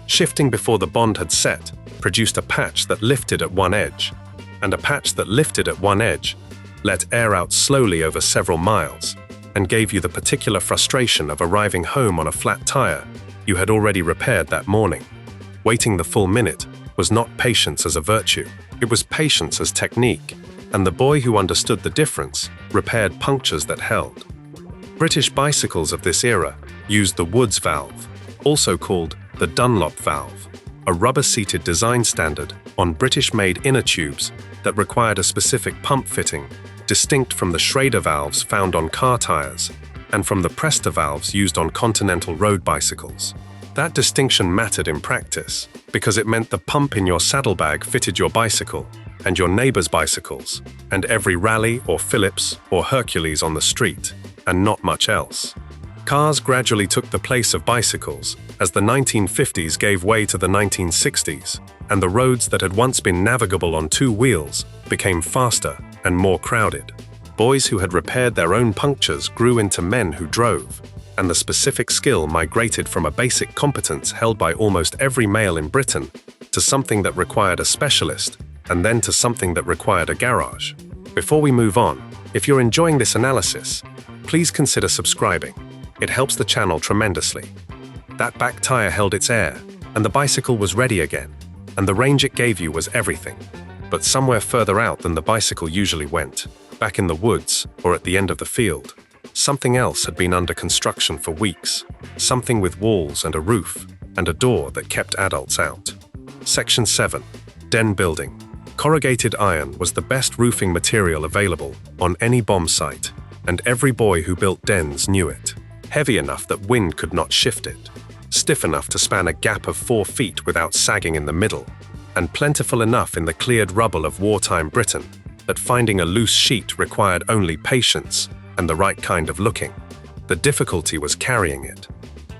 Speaker 1: Shifting before the bond had set produced a patch that lifted at one edge, and a patch that lifted at one edge let air out slowly over several miles and gave you the particular frustration of arriving home on a flat tire you had already repaired that morning. Waiting the full minute was not patience as a virtue, it was patience as technique, and the boy who understood the difference repaired punctures that held. British bicycles of this era used the Woods valve, also called the Dunlop valve, a rubber-seated design standard on British-made inner tubes that required a specific pump fitting, distinct from the Schrader valves found on car tires and from the Presta valves used on continental road bicycles. That distinction mattered in practice because it meant the pump in your saddlebag fitted your bicycle and your neighbor's bicycles and every Raleigh or Phillips or Hercules on the street, and not much else. Cars gradually took the place of bicycles as the 1950s gave way to the 1960s, and the roads that had once been navigable on two wheels became faster and more crowded. Boys who had repaired their own punctures grew into men who drove, and the specific skill migrated from a basic competence held by almost every male in Britain to something that required a specialist, and then to something that required a garage. Before we move on, if you're enjoying this analysis, please consider subscribing. It helps the channel tremendously. That back tire held its air, and the bicycle was ready again, and the range it gave you was everything. But somewhere further out than the bicycle usually went, back in the woods or at the end of the field, something else had been under construction for weeks, something with walls and a roof, and a door that kept adults out. Section 7. Den building. Corrugated iron was the best roofing material available on any bomb site, and every boy who built dens knew it. Heavy enough that wind could not shift it, stiff enough to span a gap of 4 feet without sagging in the middle, and plentiful enough in the cleared rubble of wartime Britain that finding a loose sheet required only patience and the right kind of looking. The difficulty was carrying it.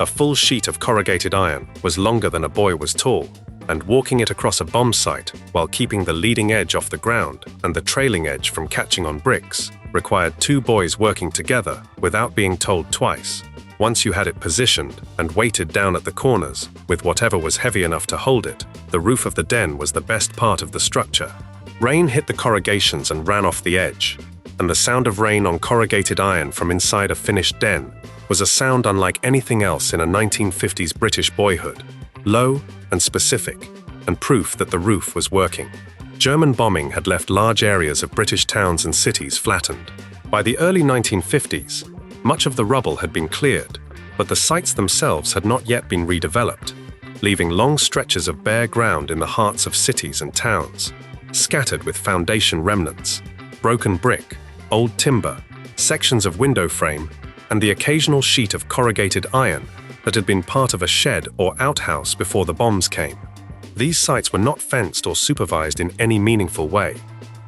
Speaker 1: A full sheet of corrugated iron was longer than a boy was tall, and walking it across a bomb site while keeping the leading edge off the ground and the trailing edge from catching on bricks required 2 boys working together without being told twice. Once you had it positioned and weighted down at the corners with whatever was heavy enough to hold it, the roof of the den was the best part of the structure. Rain hit the corrugations and ran off the edge, and the sound of rain on corrugated iron from inside a finished den was a sound unlike anything else in a 1950s British boyhood, low and specific, and proof that the roof was working. German bombing had left large areas of British towns and cities flattened. By the early 1950s, much of the rubble had been cleared, but the sites themselves had not yet been redeveloped, leaving long stretches of bare ground in the hearts of cities and towns, scattered with foundation remnants, broken brick, old timber, sections of window frame, and the occasional sheet of corrugated iron that had been part of a shed or outhouse before the bombs came. These sites were not fenced or supervised in any meaningful way.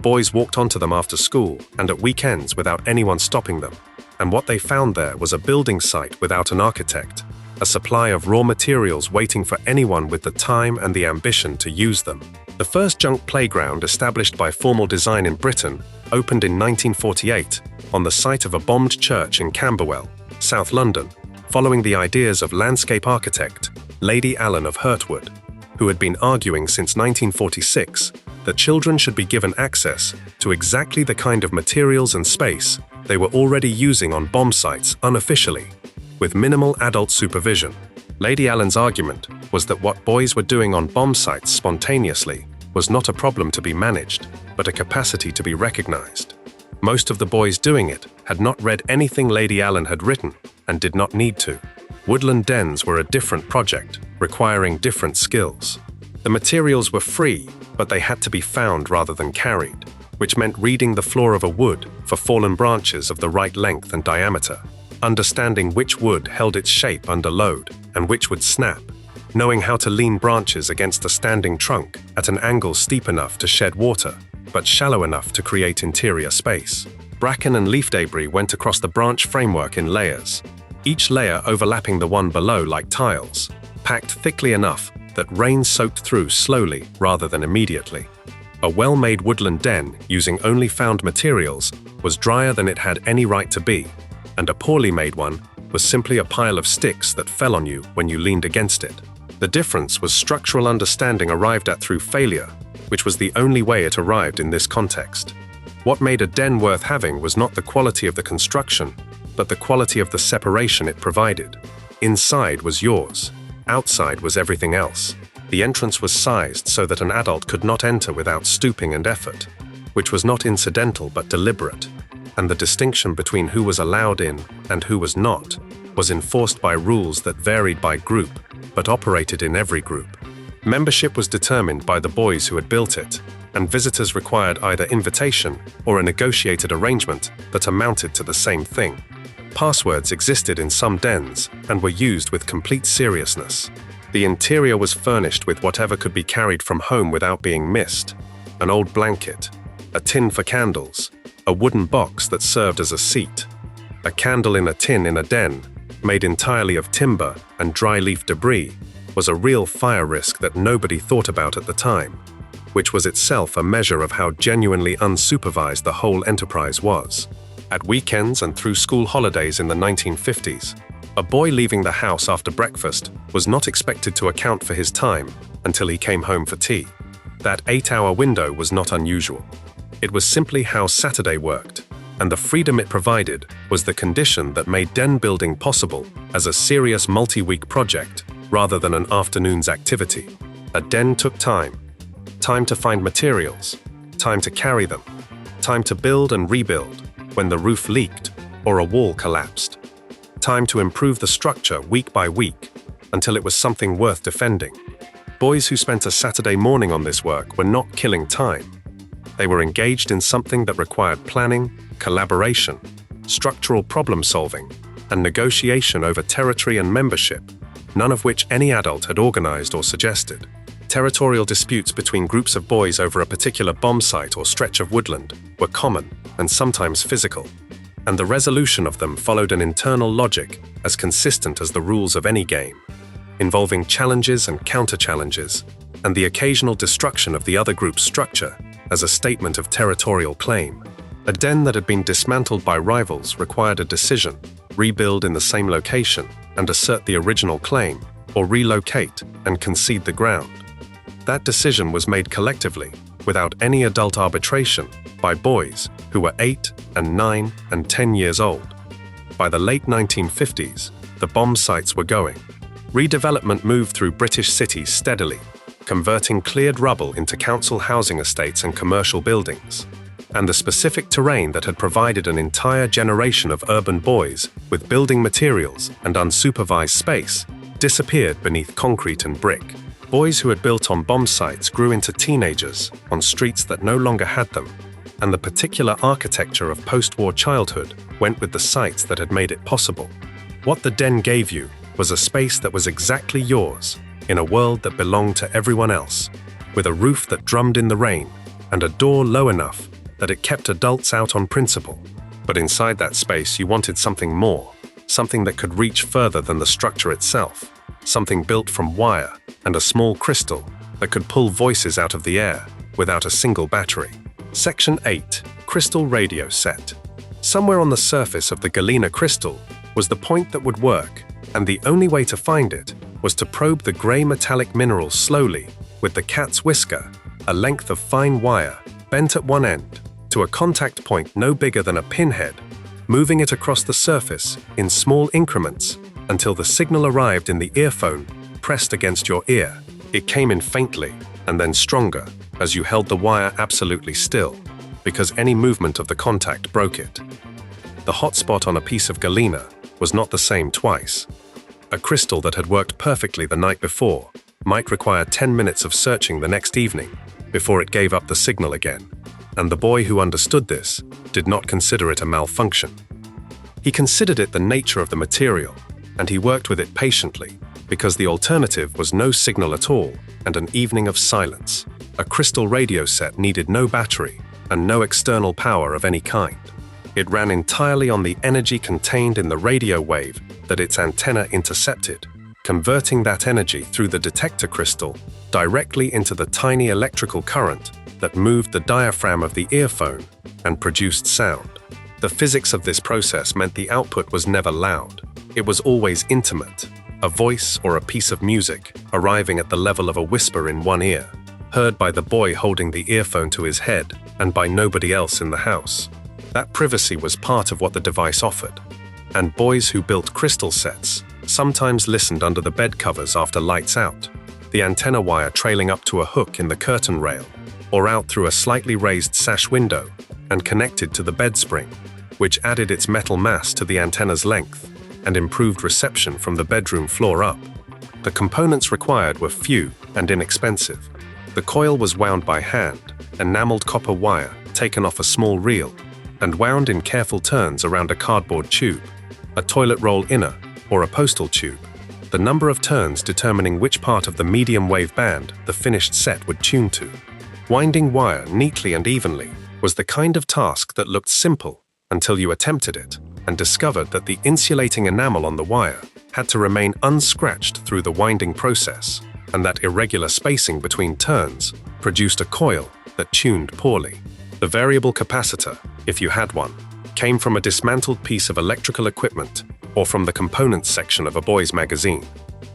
Speaker 1: Boys walked onto them after school and at weekends without anyone stopping them, and what they found there was a building site without an architect, a supply of raw materials waiting for anyone with the time and the ambition to use them. The first junk playground established by Formal Design in Britain opened in 1948 on the site of a bombed church in Camberwell, South London, following the ideas of landscape architect Lady Allen of Hurtwood, who had been arguing since 1946 that children should be given access to exactly the kind of materials and space they were already using on bomb sites unofficially, with minimal adult supervision. Lady Allen's argument was that what boys were doing on bomb sites spontaneously was not a problem to be managed, but a capacity to be recognized. Most of the boys doing it had not read anything Lady Allen had written and did not need to. Woodland dens were a different project, requiring different skills. The materials were free, but they had to be found rather than carried, which meant reading the floor of a wood for fallen branches of the right length and diameter, understanding which wood held its shape under load and which would snap, knowing how to lean branches against a standing trunk at an angle steep enough to shed water, but shallow enough to create interior space. Bracken and leaf debris went across the branch framework in layers, each layer overlapping the one below like tiles, packed thickly enough that rain soaked through slowly rather than immediately. A well-made woodland den, using only found materials, was drier than it had any right to be, and a poorly made one was simply a pile of sticks that fell on you when you leaned against it. The difference was structural understanding arrived at through failure, which was the only way it arrived in this context. What made a den worth having was not the quality of the construction, but the quality of the separation it provided. Inside was yours. Outside was everything else. The entrance was sized so that an adult could not enter without stooping and effort, which was not incidental but deliberate, and the distinction between who was allowed in and who was not was enforced by rules that varied by group but operated in every group. Membership was determined by the boys who had built it, and visitors required either invitation or a negotiated arrangement that amounted to the same thing. Passwords existed in some dens and were used with complete seriousness. The interior was furnished with whatever could be carried from home without being missed: an old blanket, a tin for candles, a wooden box that served as a seat. A candle in a tin in a den, made entirely of timber and dry leaf debris, was a real fire risk that nobody thought about at the time, which was itself a measure of how genuinely unsupervised the whole enterprise was. At weekends and through school holidays in the 1950s, a boy leaving the house after breakfast was not expected to account for his time until he came home for tea. That 8-hour window was not unusual. It was simply how Saturday worked, and the freedom it provided was the condition that made den building possible as a serious multi-week project rather than an afternoon's activity. A den took time. Time to find materials, time to carry them, time to build and rebuild when the roof leaked or a wall collapsed, time to improve the structure week by week until it was something worth defending. Boys who spent a Saturday morning on this work were not killing time. They were engaged in something that required planning, collaboration, structural problem solving, and negotiation over territory and membership, none of which any adult had organized or suggested. Territorial disputes between groups of boys over a particular bomb site or stretch of woodland were common and sometimes physical, and the resolution of them followed an internal logic as consistent as the rules of any game, involving challenges and counter-challenges, and the occasional destruction of the other group's structure as a statement of territorial claim. A den that had been dismantled by rivals required a decision: rebuild in the same location and assert the original claim, or relocate and concede the ground. That decision was made collectively, without any adult arbitration, by boys who were 8 and 9 and 10 years old. By the late 1950s, the bomb sites were going. Redevelopment moved through British cities steadily, converting cleared rubble into council housing estates and commercial buildings. And the specific terrain that had provided an entire generation of urban boys with building materials and unsupervised space disappeared beneath concrete and brick. Boys who had built on bomb sites grew into teenagers on streets that no longer had them, and the particular architecture of post-war childhood went with the sites that had made it possible. What the den gave you was a space that was exactly yours, in a world that belonged to everyone else, with a roof that drummed in the rain and a door low enough that it kept adults out on principle. But inside that space you wanted something more, something that could reach further than the structure itself, something built from wire and a small crystal that could pull voices out of the air without a single battery. Section 8. Crystal Radio Set. Somewhere on the surface of the Galena crystal was the point that would work, and the only way to find it was to probe the grey metallic mineral slowly with the cat's whisker, a length of fine wire bent at one end, to a contact point no bigger than a pinhead, moving it across the surface in small increments until the signal arrived in the earphone, pressed against your ear. It came in faintly and then stronger as you held the wire absolutely still, because any movement of the contact broke it. The hotspot on a piece of galena was not the same twice. A crystal that had worked perfectly the night before might require 10 minutes of searching the next evening before it gave up the signal again, and the boy who understood this did not consider it a malfunction. He considered it the nature of the material, and he worked with it patiently, because the alternative was no signal at all and an evening of silence. A crystal radio set needed no battery and no external power of any kind. It ran entirely on the energy contained in the radio wave that its antenna intercepted, converting that energy through the detector crystal directly into the tiny electrical current that moved the diaphragm of the earphone and produced sound. The physics of this process meant the output was never loud. It was always intimate, a voice or a piece of music arriving at the level of a whisper in one ear, heard by the boy holding the earphone to his head and by nobody else in the house. That privacy was part of what the device offered, and boys who built crystal sets sometimes listened under the bed covers after lights out, the antenna wire trailing up to a hook in the curtain rail, or out through a slightly raised sash window and connected to the bed spring, which added its metal mass to the antenna's length and improved reception from the bedroom floor up. The components required were few and inexpensive. The coil was wound by hand, enameled copper wire taken off a small reel, and wound in careful turns around a cardboard tube, a toilet roll inner, or a postal tube, the number of turns determining which part of the medium wave band the finished set would tune to. Winding wire neatly and evenly was the kind of task that looked simple until you attempted it and discovered that the insulating enamel on the wire had to remain unscratched through the winding process, and that irregular spacing between turns produced a coil that tuned poorly. The variable capacitor, if you had one, came from a dismantled piece of electrical equipment or from the components section of a boy's magazine.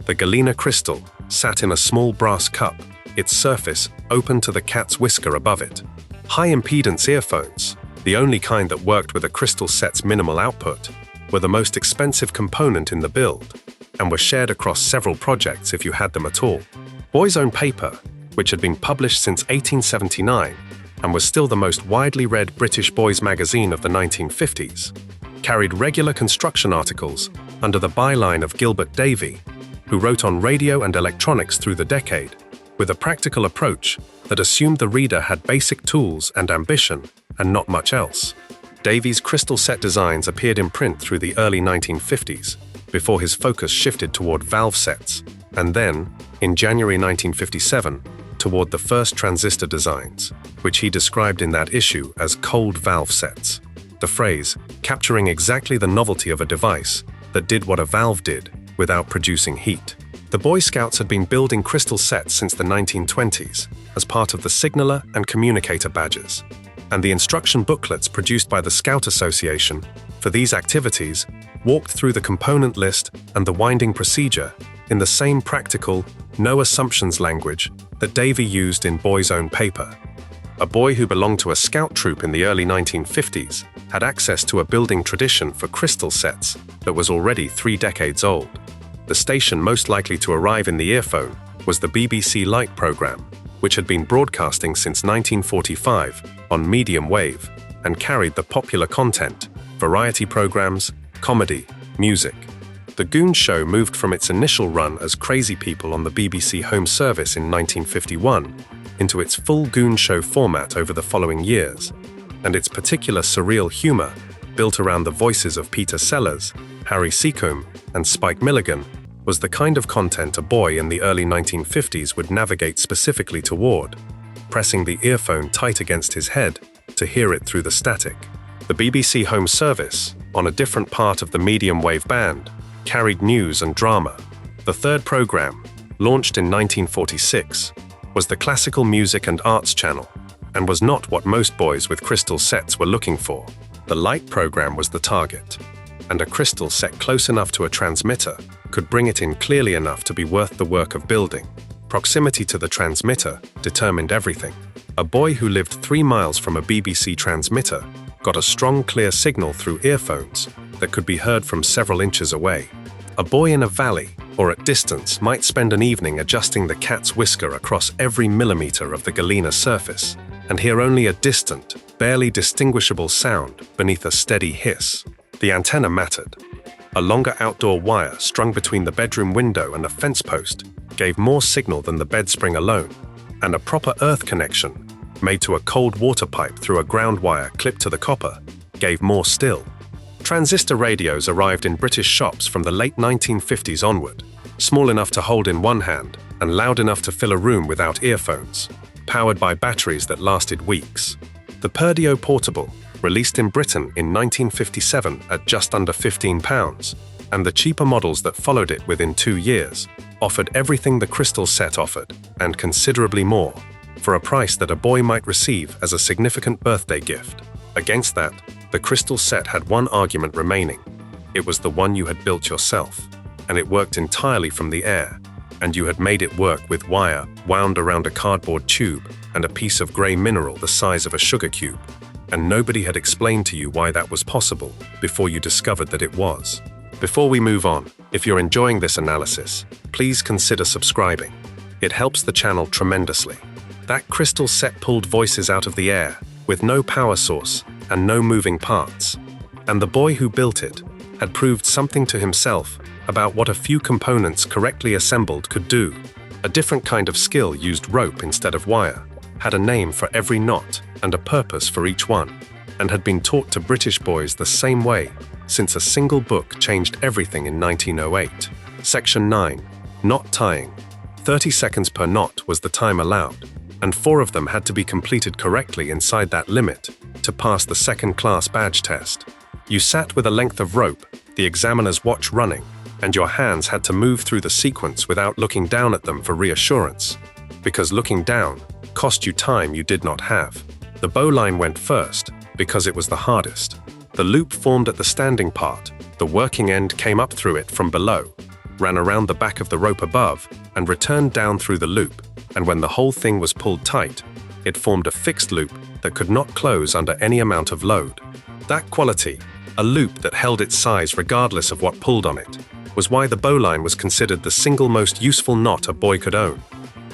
Speaker 1: The galena crystal sat in a small brass cup, its surface open to the cat's whisker above it. High-impedance earphones, the only kind that worked with a crystal set's minimal output, were the most expensive component in the build and were shared across several projects if you had them at all. Boy's Own Paper, which had been published since 1879 and was still the most widely read British boys' magazine of the 1950s, carried regular construction articles under the byline of Gilbert Davy, who wrote on radio and electronics through the decade, with a practical approach that assumed the reader had basic tools and ambition and not much else. Davy's crystal set designs appeared in print through the early 1950s, before his focus shifted toward valve sets, and then, in January 1957, toward the first transistor designs, which he described in that issue as cold valve sets. The phrase, capturing exactly the novelty of a device that did what a valve did without producing heat. The Boy Scouts had been building crystal sets since the 1920s as part of the signaler and communicator badges, and the instruction booklets produced by the Scout Association for these activities walked through the component list and the winding procedure in the same practical, no assumptions language that Davy used in Boy's Own Paper. A boy who belonged to a scout troop in the early 1950s had access to a building tradition for crystal sets that was already 3 decades old. The station most likely to arrive in the earphone was the BBC Light programme, which had been broadcasting since 1945 on medium wave and carried the popular content, variety programmes, comedy, music. The Goon Show moved from its initial run as Crazy People on the BBC Home Service in 1951 into its full Goon Show format over the following years, and its particular surreal humour, built around the voices of Peter Sellers, Harry Seacombe, and Spike Milligan, was the kind of content a boy in the early 1950s would navigate specifically toward, pressing the earphone tight against his head to hear it through the static. The BBC Home Service, on a different part of the medium wave band, carried news and drama. The third programme, launched in 1946, was the Classical Music and Arts channel, and was not what most boys with crystal sets were looking for. The Light programme was the target, and a crystal set close enough to a transmitter could bring it in clearly enough to be worth the work of building. Proximity to the transmitter determined everything. A boy who lived 3 miles from a BBC transmitter got a strong, clear signal through earphones that could be heard from several inches away. A boy in a valley or at distance might spend an evening adjusting the cat's whisker across every millimeter of the galena surface and hear only a distant, barely distinguishable sound beneath a steady hiss. The antenna mattered. A longer outdoor wire strung between the bedroom window and a fence post gave more signal than the bed spring alone, and a proper earth connection, made to a cold water pipe through a ground wire clipped to the copper, gave more still. Transistor radios arrived in British shops from the late 1950s onward, small enough to hold in one hand and loud enough to fill a room without earphones, powered by batteries that lasted weeks. The Perdio Portable, released in Britain in 1957 at just under £15, and the cheaper models that followed it within 2 years, offered everything the Crystal Set offered, and considerably more, for a price that a boy might receive as a significant birthday gift. Against that, the Crystal Set had one argument remaining. It was the one you had built yourself, and it worked entirely from the air, and you had made it work with wire wound around a cardboard tube and a piece of grey mineral the size of a sugar cube. And nobody had explained to you why that was possible before you discovered that it was. Before we move on, if you're enjoying this analysis, please consider subscribing. It helps the channel tremendously. That Crystal Set pulled voices out of the air, with no power source and no moving parts. And the boy who built it had proved something to himself about what a few components correctly assembled could do. A different kind of skill used rope instead of wire, had a name for every knot and a purpose for each one, and had been taught to British boys the same way since a single book changed everything in 1908. Section 9. Knot tying. 30 seconds per knot was the time allowed, and 4 of them had to be completed correctly inside that limit to pass the second-class badge test. You sat with a length of rope, the examiner's watch running, and your hands had to move through the sequence without looking down at them for reassurance, because looking down cost you time you did not have. The bowline went first, because it was the hardest. The loop formed at the standing part, the working end came up through it from below, ran around the back of the rope above, and returned down through the loop, and when the whole thing was pulled tight, it formed a fixed loop that could not close under any amount of load. That quality, a loop that held its size regardless of what pulled on it, was why the bowline was considered the single most useful knot a boy could own.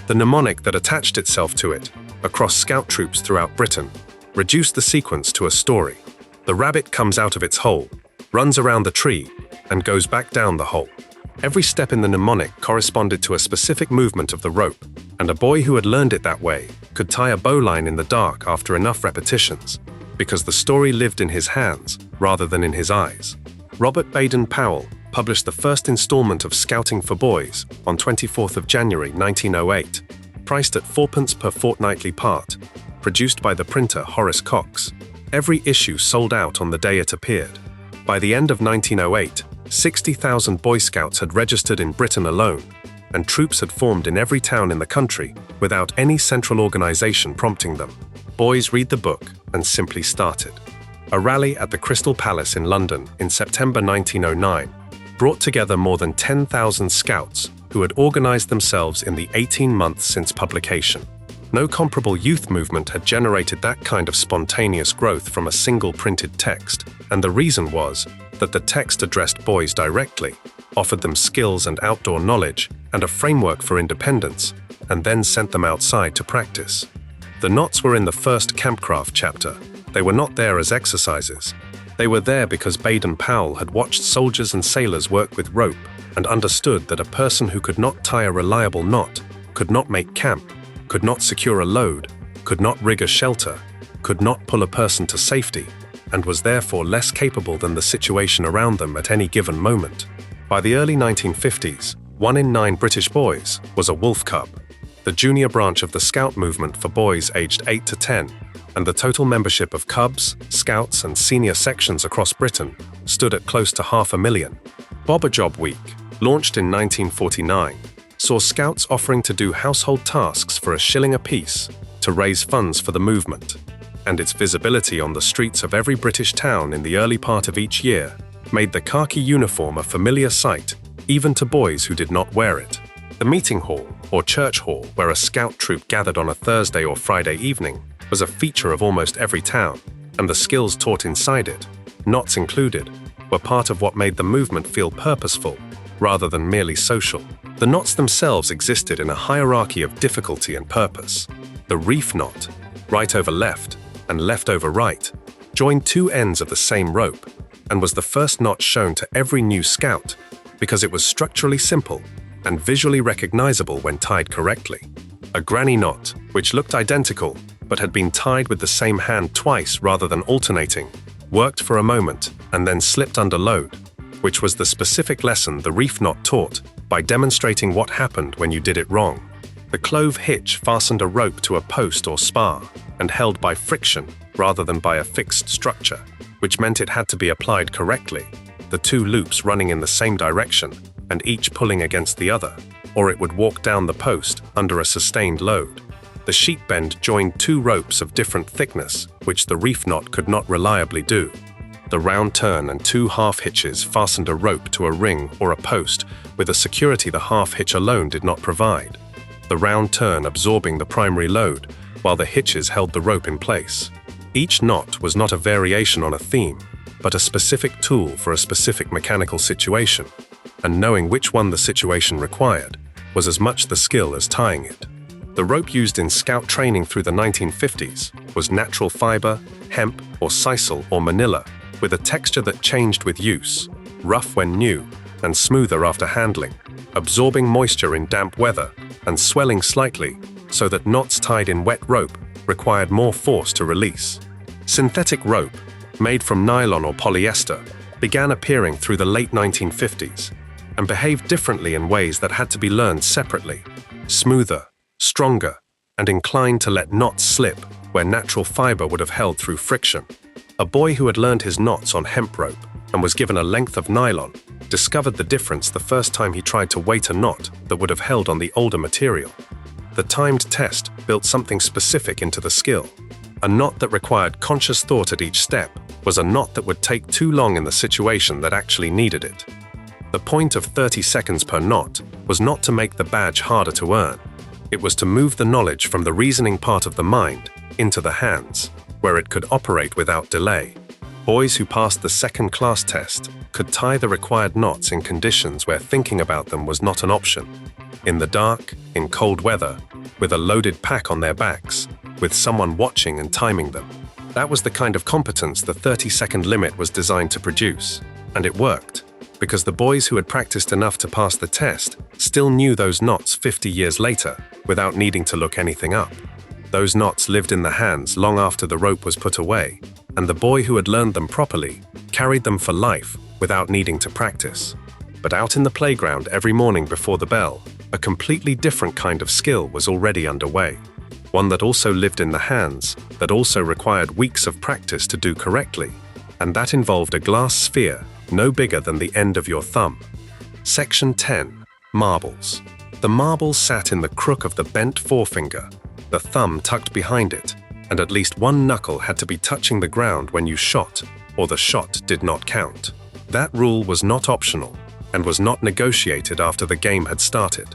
Speaker 1: The mnemonic that attached itself to it, across scout troops throughout Britain, reduced the sequence to a story. The rabbit comes out of its hole, runs around the tree, and goes back down the hole. Every step in the mnemonic corresponded to a specific movement of the rope, and a boy who had learned it that way could tie a bowline in the dark after enough repetitions, because the story lived in his hands rather than in his eyes. Robert Baden-Powell published the first installment of Scouting for Boys on 24th of January 1908, priced at 4p per fortnightly part, produced by the printer Horace Cox. Every issue sold out on the day it appeared. By the end of 1908, 60,000 Boy Scouts had registered in Britain alone, and troops had formed in every town in the country without any central organization prompting them. Boys read the book and simply started. A rally at the Crystal Palace in London in September 1909 brought together more than 10,000 scouts who had organized themselves in the 18 months since publication. No comparable youth movement had generated that kind of spontaneous growth from a single printed text, and the reason was that the text addressed boys directly, offered them skills and outdoor knowledge and a framework for independence, and then sent them outside to practice. The knots were in the first Campcraft chapter. They were not there as exercises. They were there because Baden-Powell had watched soldiers and sailors work with rope and understood that a person who could not tie a reliable knot, could not make camp, could not secure a load, could not rig a shelter, could not pull a person to safety, and was therefore less capable than the situation around them at any given moment. By the early 1950s, 1 in 9 British boys was a wolf cub, the junior branch of the Scout movement for boys aged 8 to 10, and the total membership of Cubs, Scouts and senior sections across Britain stood at close to 500,000. Bob-a-Job Week, launched in 1949, saw Scouts offering to do household tasks for £1 apiece to raise funds for the movement, and its visibility on the streets of every British town in the early part of each year made the khaki uniform a familiar sight even to boys who did not wear it. The meeting hall, or church hall, where a scout troop gathered on a Thursday or Friday evening, was a feature of almost every town, and the skills taught inside it, knots included, were part of what made the movement feel purposeful, rather than merely social. The knots themselves existed in a hierarchy of difficulty and purpose. The reef knot, right over left and left over right, joined two ends of the same rope and was the first knot shown to every new scout because it was structurally simple and visually recognizable when tied correctly. A granny knot, which looked identical but had been tied with the same hand twice rather than alternating, worked for a moment and then slipped under load, which was the specific lesson the reef knot taught by demonstrating what happened when you did it wrong. The clove hitch fastened a rope to a post or spar and held by friction rather than by a fixed structure, which meant it had to be applied correctly, the two loops running in the same direction and each pulling against the other, or it would walk down the post under a sustained load. The sheet bend joined two ropes of different thickness, which the reef knot could not reliably do. The round turn and two half hitches fastened a rope to a ring or a post with a security the half hitch alone did not provide, the round turn absorbing the primary load while the hitches held the rope in place. Each knot was not a variation on a theme, but a specific tool for a specific mechanical situation, and knowing which one the situation required was as much the skill as tying it. The rope used in scout training through the 1950s was natural fiber, hemp or sisal or manila, with a texture that changed with use, rough when new and smoother after handling, absorbing moisture in damp weather and swelling slightly so that knots tied in wet rope required more force to release. Synthetic rope, made from nylon or polyester, began appearing through the late 1950s and behaved differently in ways that had to be learned separately, smoother, stronger, and inclined to let knots slip where natural fiber would have held through friction. A boy who had learned his knots on hemp rope and was given a length of nylon discovered the difference the first time he tried to weight a knot that would have held on the older material. The timed test built something specific into the skill. A knot that required conscious thought at each step was a knot that would take too long in the situation that actually needed it. The point of 30 seconds per knot was not to make the badge harder to earn. It was to move the knowledge from the reasoning part of the mind into the hands, where it could operate without delay. Boys who passed the second class test could tie the required knots in conditions where thinking about them was not an option. In the dark, in cold weather, with a loaded pack on their backs, with someone watching and timing them. That was the kind of competence the 30-second limit was designed to produce. And it worked, because the boys who had practiced enough to pass the test still knew those knots 50 years later without needing to look anything up. Those knots lived in the hands long after the rope was put away, and the boy who had learned them properly carried them for life without needing to practice. But out in the playground every morning before the bell, a completely different kind of skill was already underway. One that also lived in the hands, that also required weeks of practice to do correctly, and that involved a glass sphere no bigger than the end of your thumb. Section 10. Marbles. The marble sat in the crook of the bent forefinger, the thumb tucked behind it, and at least one knuckle had to be touching the ground when you shot, or the shot did not count. That rule was not optional, and was not negotiated after the game had started.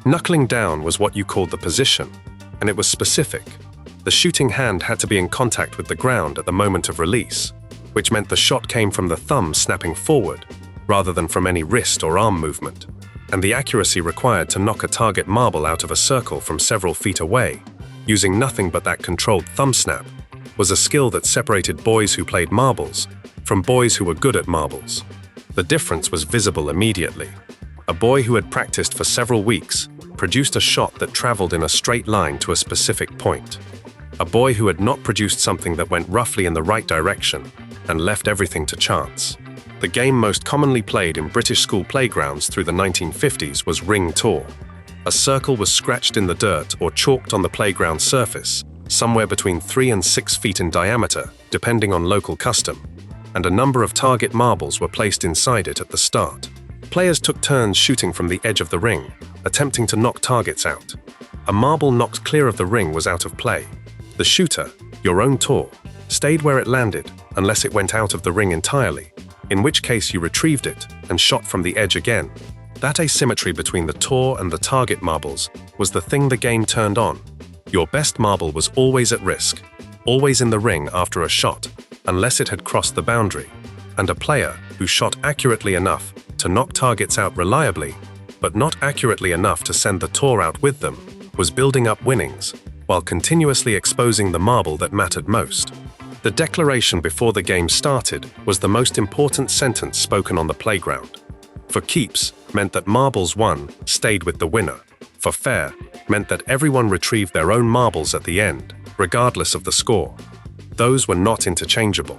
Speaker 1: Knuckling down was what you called the position, and it was specific. The shooting hand had to be in contact with the ground at the moment of release, which meant the shot came from the thumb snapping forward, rather than from any wrist or arm movement. And the accuracy required to knock a target marble out of a circle from several feet away, using nothing but that controlled thumb snap, was a skill that separated boys who played marbles from boys who were good at marbles. The difference was visible immediately. A boy who had practiced for several weeks produced a shot that traveled in a straight line to a specific point. A boy who had not produced something that went roughly in the right direction and left everything to chance. The game most commonly played in British school playgrounds through the 1950s was ring tour. A circle was scratched in the dirt or chalked on the playground surface, somewhere between 3 and 6 feet in diameter, depending on local custom, and a number of target marbles were placed inside it at the start. Players took turns shooting from the edge of the ring, attempting to knock targets out. A marble knocked clear of the ring was out of play. The shooter, your own tour, stayed where it landed unless it went out of the ring entirely, in which case you retrieved it and shot from the edge again. That asymmetry between the tour and the target marbles was the thing the game turned on. Your best marble was always at risk, always in the ring after a shot, unless it had crossed the boundary, and a player who shot accurately enough to knock targets out reliably, but not accurately enough to send the tour out with them, was building up winnings, while continuously exposing the marble that mattered most. The declaration before the game started was the most important sentence spoken on the playground. For keeps meant that marbles won stayed with the winner. For fair meant that everyone retrieved their own marbles at the end, regardless of the score. Those were not interchangeable.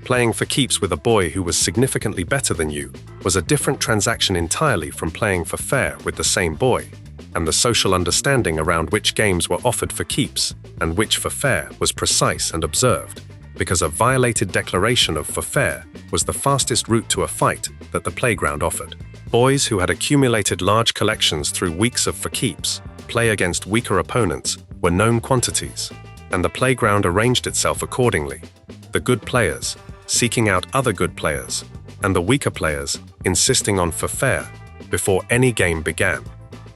Speaker 1: Playing for keeps with a boy who was significantly better than you was a different transaction entirely from playing for fair with the same boy, and the social understanding around which games were offered for keeps and which for fair was precise and observed, because a violated declaration of for fair was the fastest route to a fight that the playground offered. Boys who had accumulated large collections through weeks of for keeps play against weaker opponents were known quantities, and the playground arranged itself accordingly. The good players seeking out other good players, and the weaker players insisting on for fair before any game began.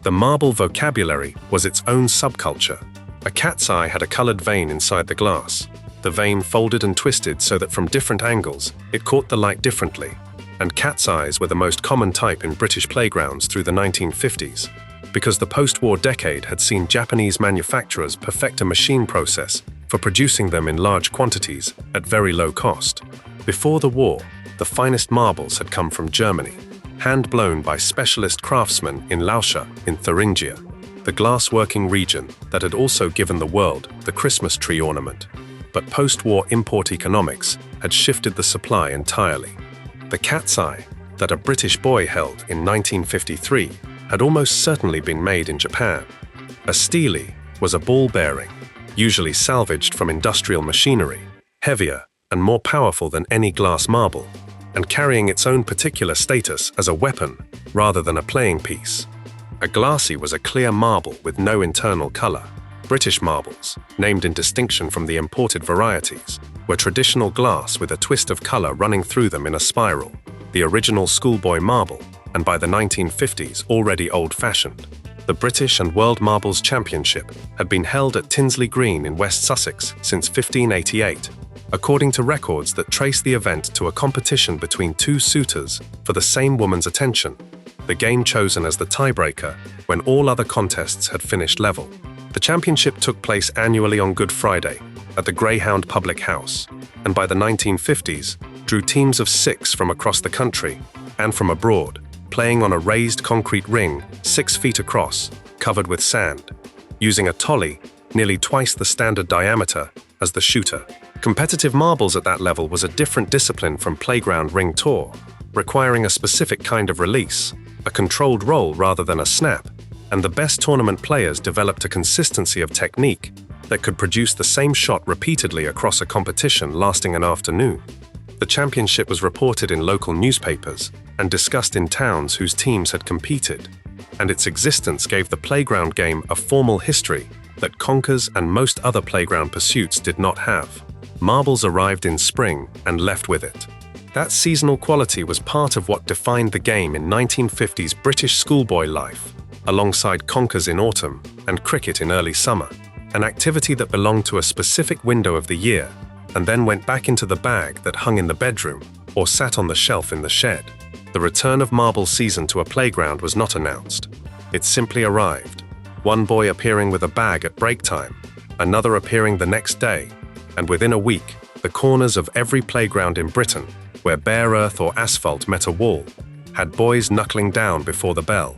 Speaker 1: The marble vocabulary was its own subculture. A cat's eye had a colored vein inside the glass. The vein folded and twisted so that from different angles it caught the light differently, and cat's eyes were the most common type in British playgrounds through the 1950s, because the post-war decade had seen Japanese manufacturers perfect a machine process for producing them in large quantities at very low cost. Before the war, the finest marbles had come from Germany, hand-blown by specialist craftsmen in Lauscha in Thuringia, the glass-working region that had also given the world the Christmas tree ornament. But post-war import economics had shifted the supply entirely. The cat's eye that a British boy held in 1953 had almost certainly been made in Japan. A Stele was a ball bearing, usually salvaged from industrial machinery, heavier and more powerful than any glass marble, and carrying its own particular status as a weapon rather than a playing piece. A glassy was a clear marble with no internal color. British marbles, named in distinction from the imported varieties, were traditional glass with a twist of color running through them in a spiral, the original schoolboy marble, and by the 1950s already old-fashioned. The British and World Marbles Championship had been held at Tinsley Green in West Sussex since 1588, according to records that trace the event to a competition between two suitors for the same woman's attention, the game chosen as the tiebreaker when all other contests had finished level. The championship took place annually on Good Friday at the Greyhound Public House, and by the 1950s drew teams of 6 from across the country and from abroad, playing on a raised concrete ring 6 feet across, covered with sand, using a tolly nearly twice the standard diameter as the shooter. Competitive marbles at that level was a different discipline from playground ring tour, requiring a specific kind of release, a controlled roll rather than a snap, and the best tournament players developed a consistency of technique that could produce the same shot repeatedly across a competition lasting an afternoon. The championship was reported in local newspapers and discussed in towns whose teams had competed, and its existence gave the playground game a formal history that conkers and most other playground pursuits did not have. Marbles arrived in spring and left with it. That seasonal quality was part of what defined the game in 1950s British schoolboy life, alongside conkers in autumn and cricket in early summer, an activity that belonged to a specific window of the year and then went back into the bag that hung in the bedroom or sat on the shelf in the shed. The return of marble season to a playground was not announced. It simply arrived, one boy appearing with a bag at break time, another appearing the next day, and within a week, the corners of every playground in Britain, where bare earth or asphalt met a wall, had boys knuckling down before the bell.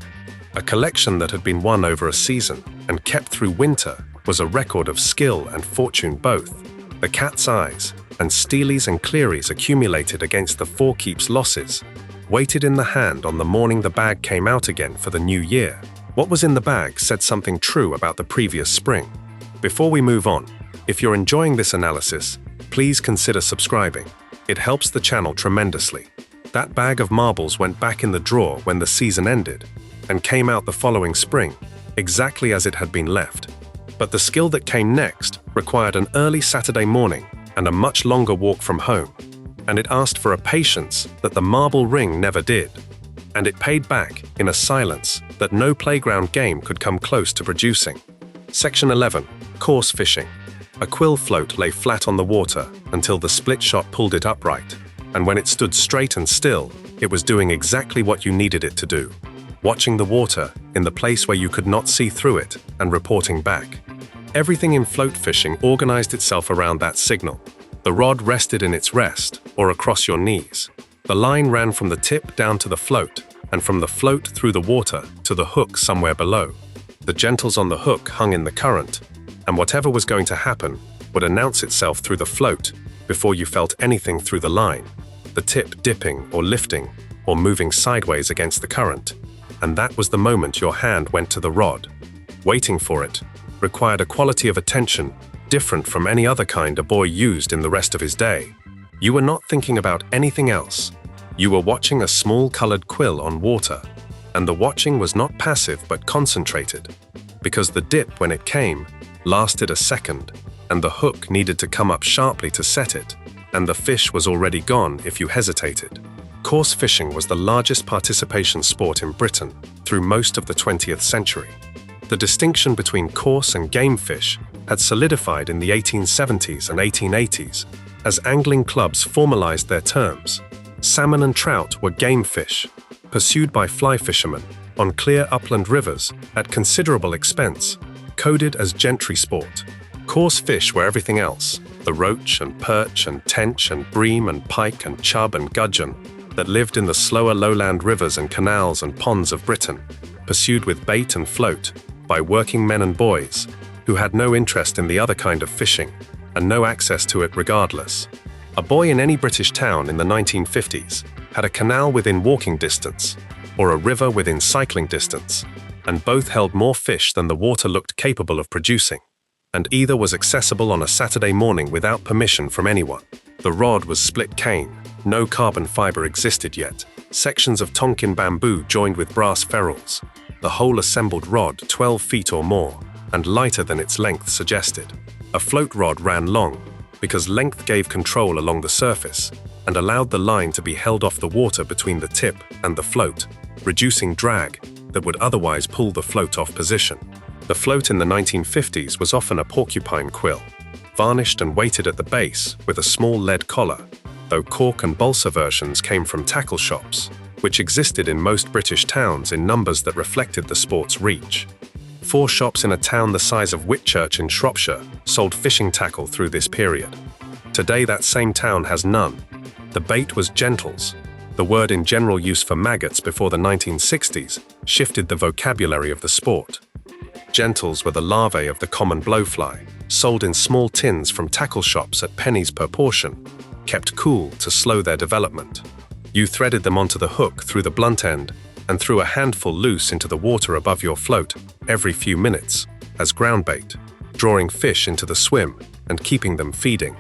Speaker 1: A collection that had been won over a season and kept through winter was a record of skill and fortune both. The cat's eyes and Steles and Clearys accumulated against the four keeps losses, weighted in the hand on the morning the bag came out again for the new year. What was in the bag said something true about the previous spring. Before we move on, if you're enjoying this analysis, please consider subscribing. It helps the channel tremendously. That bag of marbles went back in the drawer when the season ended and came out the following spring, exactly as it had been left. But the skill that came next required an early Saturday morning and a much longer walk from home, and it asked for a patience that the marble ring never did, and it paid back in a silence that no playground game could come close to producing. Section 11. Course fishing. A quill float lay flat on the water until the split shot pulled it upright, and when it stood straight and still, It was doing exactly what you needed it to do, watching the water in the place where you could not see through it and reporting back. Everything in float fishing organized itself around that signal. The rod rested in its rest or across your knees. The line ran from the tip down to the float, and from the float through the water to the hook somewhere below. The gentles on the hook hung in the current, and whatever was going to happen would announce itself through the float before you felt anything through the line, the tip dipping or lifting or moving sideways against the current. And that was the moment your hand went to the rod. Waiting for it required a quality of attention different from any other kind a boy used in the rest of his day. You were not thinking about anything else. You were watching a small colored quill on water, and the watching was not passive but concentrated, because the dip, when it came, lasted a second, and the hook needed to come up sharply to set it, and the fish was already gone if you hesitated. Coarse fishing was the largest participation sport in Britain through most of the 20th century. The distinction between coarse and game fish had solidified in the 1870s and 1880s as angling clubs formalized their terms. Salmon and trout were game fish, pursued by fly fishermen on clear upland rivers at considerable expense, coded as gentry sport. Coarse fish were everything else, the roach and perch and tench and bream and pike and chub and gudgeon that lived in the slower lowland rivers and canals and ponds of Britain, pursued with bait and float by working men and boys who had no interest in the other kind of fishing and no access to it regardless. A boy in any British town in the 1950s had a canal within walking distance or a river within cycling distance, and both held more fish than the water looked capable of producing, and either was accessible on a Saturday morning without permission from anyone. The rod was split cane, no carbon fiber existed yet, sections of Tonkin bamboo joined with brass ferrules, the whole assembled rod 12 feet or more, and lighter than its length suggested. A float rod ran long, because length gave control along the surface and allowed the line to be held off the water between the tip and the float, reducing drag that would otherwise pull the float off position. The float in the 1950s was often a porcupine quill, varnished and weighted at the base with a small lead collar, though cork and balsa versions came from tackle shops, which existed in most British towns in numbers that reflected the sport's reach. 4 shops in a town the size of Whitchurch in Shropshire sold fishing tackle through this period. Today that same town has none. The bait was gentles. The word in general use for maggots before the 1960s shifted the vocabulary of the sport. Gentles were the larvae of the common blowfly, sold in small tins from tackle shops at pennies per portion, kept cool to slow their development. You threaded them onto the hook through the blunt end and threw a handful loose into the water above your float every few minutes as ground bait, drawing fish into the swim and keeping them feeding.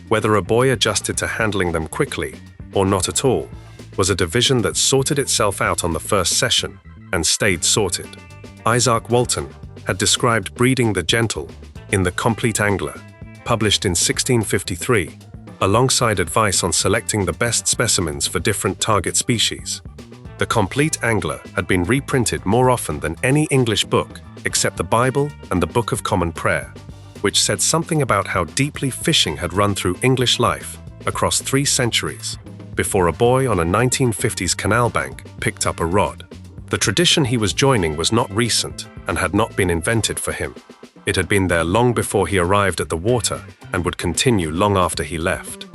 Speaker 1: Whether a boy adjusted to handling them quickly or not at all was a division that sorted itself out on the first session and stayed sorted. Isaac Walton had described breeding the gentle in The Complete Angler, published in 1653, alongside advice on selecting the best specimens for different target species. The Complete Angler had been reprinted more often than any English book except the Bible and the Book of Common Prayer, which said something about how deeply fishing had run through English life across 3 centuries before a boy on a 1950s canal bank picked up a rod. The tradition he was joining was not recent and had not been invented for him. It had been there long before he arrived at the water and would continue long after he left.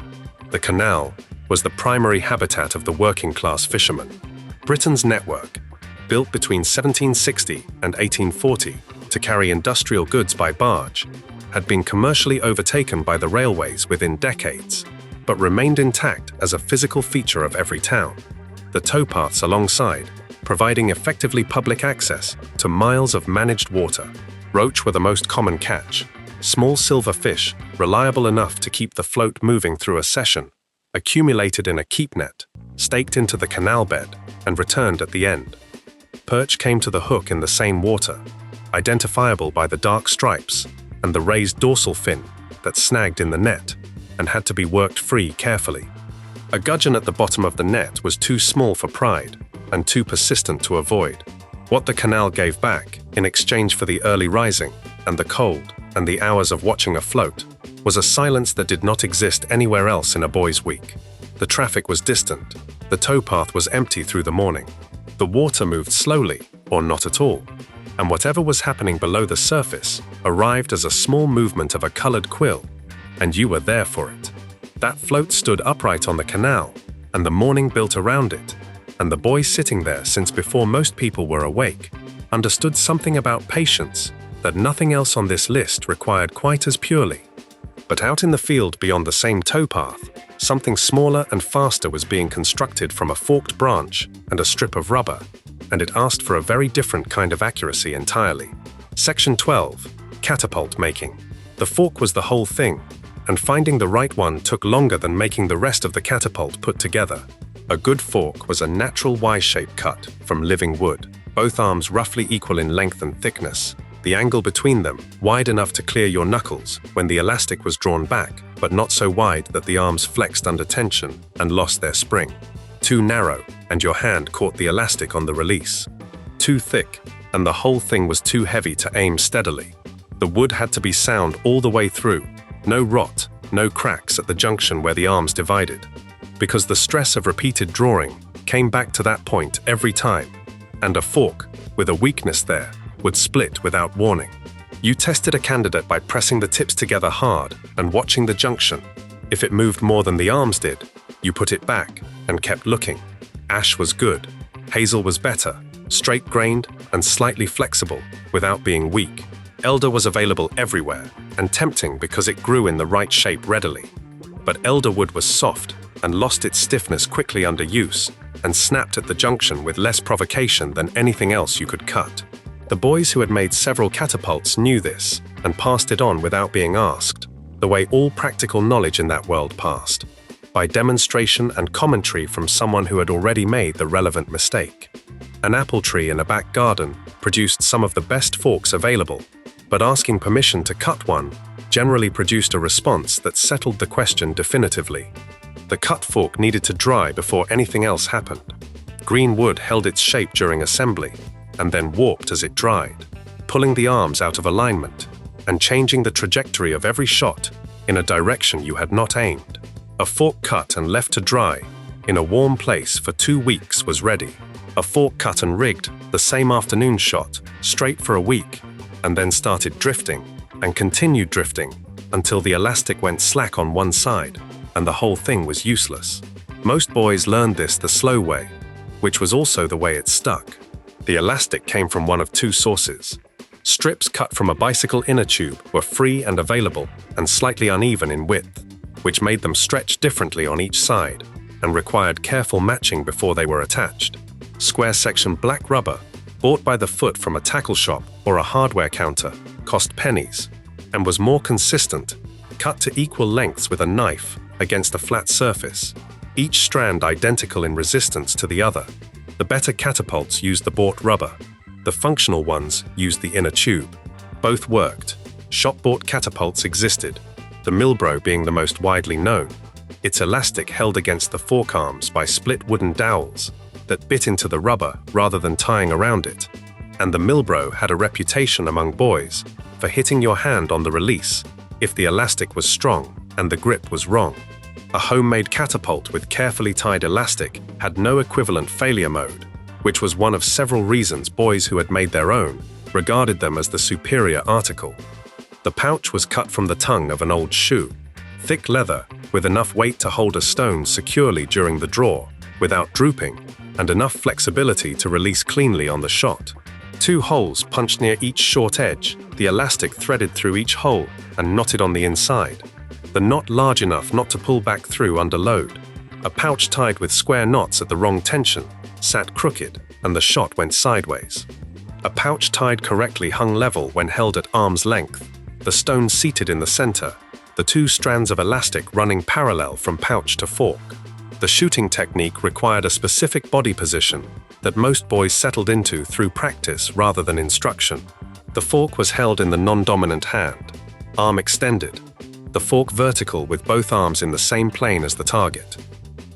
Speaker 1: The canal was the primary habitat of the working-class fisherman. Britain's network, built between 1760 and 1840 to carry industrial goods by barge, had been commercially overtaken by the railways within decades, but remained intact as a physical feature of every town. The towpaths alongside, providing effectively public access to miles of managed water. Roach were the most common catch, small silver fish reliable enough to keep the float moving through a session, accumulated in a keep net, staked into the canal bed, and returned at the end. Perch came to the hook in the same water, identifiable by the dark stripes and the raised dorsal fin that snagged in the net and had to be worked free carefully. A gudgeon at the bottom of the net was too small for pride and too persistent to avoid. What the canal gave back, in exchange for the early rising and the cold and the hours of watching a float, was a silence that did not exist anywhere else in a boy's week. The traffic was distant. The towpath was empty through the morning. The water moved slowly, or not at all, and whatever was happening below the surface arrived as a small movement of a colored quill, and you were there for it. That float stood upright on the canal, and the morning built around it, and the boy sitting there since before most people were awake understood something about patience that nothing else on this list required quite as purely. But out in the field beyond the same towpath, something smaller and faster was being constructed from a forked branch and a strip of rubber, and it asked for a very different kind of accuracy entirely. Section 12. Catapult making. The fork was the whole thing, and finding the right one took longer than making the rest of the catapult put together. A good fork was a natural Y-shape cut from living wood, both arms roughly equal in length and thickness, the angle between them wide enough to clear your knuckles when the elastic was drawn back, but not so wide that the arms flexed under tension and lost their spring. Too narrow, and your hand caught the elastic on the release. Too thick, and the whole thing was too heavy to aim steadily. The wood had to be sound all the way through, no rot, no cracks at the junction where the arms divided, because the stress of repeated drawing came back to that point every time, and a fork, with a weakness there, would split without warning. You tested a candidate by pressing the tips together hard and watching the junction. If it moved more than the arms did, you put it back and kept looking. Ash was good. Hazel was better, straight-grained and slightly flexible without being weak. Elder was available everywhere and tempting because it grew in the right shape readily. But elder wood was soft and lost its stiffness quickly under use and snapped at the junction with less provocation than anything else you could cut. The boys who had made several catapults knew this and passed it on without being asked, the way all practical knowledge in that world passed, by demonstration and commentary from someone who had already made the relevant mistake. An apple tree in a back garden produced some of the best forks available, but asking permission to cut one generally produced a response that settled the question definitively. The cut fork needed to dry before anything else happened. Green wood held its shape during assembly, and then warped as it dried, pulling the arms out of alignment and changing the trajectory of every shot in a direction you had not aimed. A fork cut and left to dry in a warm place for 2 weeks was ready. A fork cut and rigged the same afternoon shot straight for a week, and then started drifting and continued drifting until the elastic went slack on one side and the whole thing was useless. Most boys learned this the slow way, which was also the way it stuck. The elastic came from one of 2 sources. Strips cut from a bicycle inner tube were free and available and slightly uneven in width, which made them stretch differently on each side and required careful matching before they were attached. Square section black rubber, bought by the foot from a tackle shop or a hardware counter, cost pennies and was more consistent, cut to equal lengths with a knife against a flat surface, each strand identical in resistance to the other. The better catapults used the bought rubber. The functional ones used the inner tube. Both worked. Shop-bought catapults existed, the Milbro being the most widely known. Its elastic held against the fork arms by split wooden dowels that bit into the rubber rather than tying around it. And the Milbro had a reputation among boys for hitting your hand on the release if the elastic was strong and the grip was wrong. A homemade catapult with carefully tied elastic had no equivalent failure mode, which was one of several reasons boys who had made their own regarded them as the superior article. The pouch was cut from the tongue of an old shoe, thick leather with enough weight to hold a stone securely during the draw without drooping, and enough flexibility to release cleanly on the shot. 2 holes punched near each short edge, the elastic threaded through each hole and knotted on the inside. The knot large enough not to pull back through under load. A pouch tied with square knots at the wrong tension sat crooked and the shot went sideways. A pouch tied correctly hung level when held at arm's length, the stone seated in the center, the 2 strands of elastic running parallel from pouch to fork. The shooting technique required a specific body position that most boys settled into through practice rather than instruction. The fork was held in the non-dominant hand, arm extended, the fork vertical with both arms in the same plane as the target.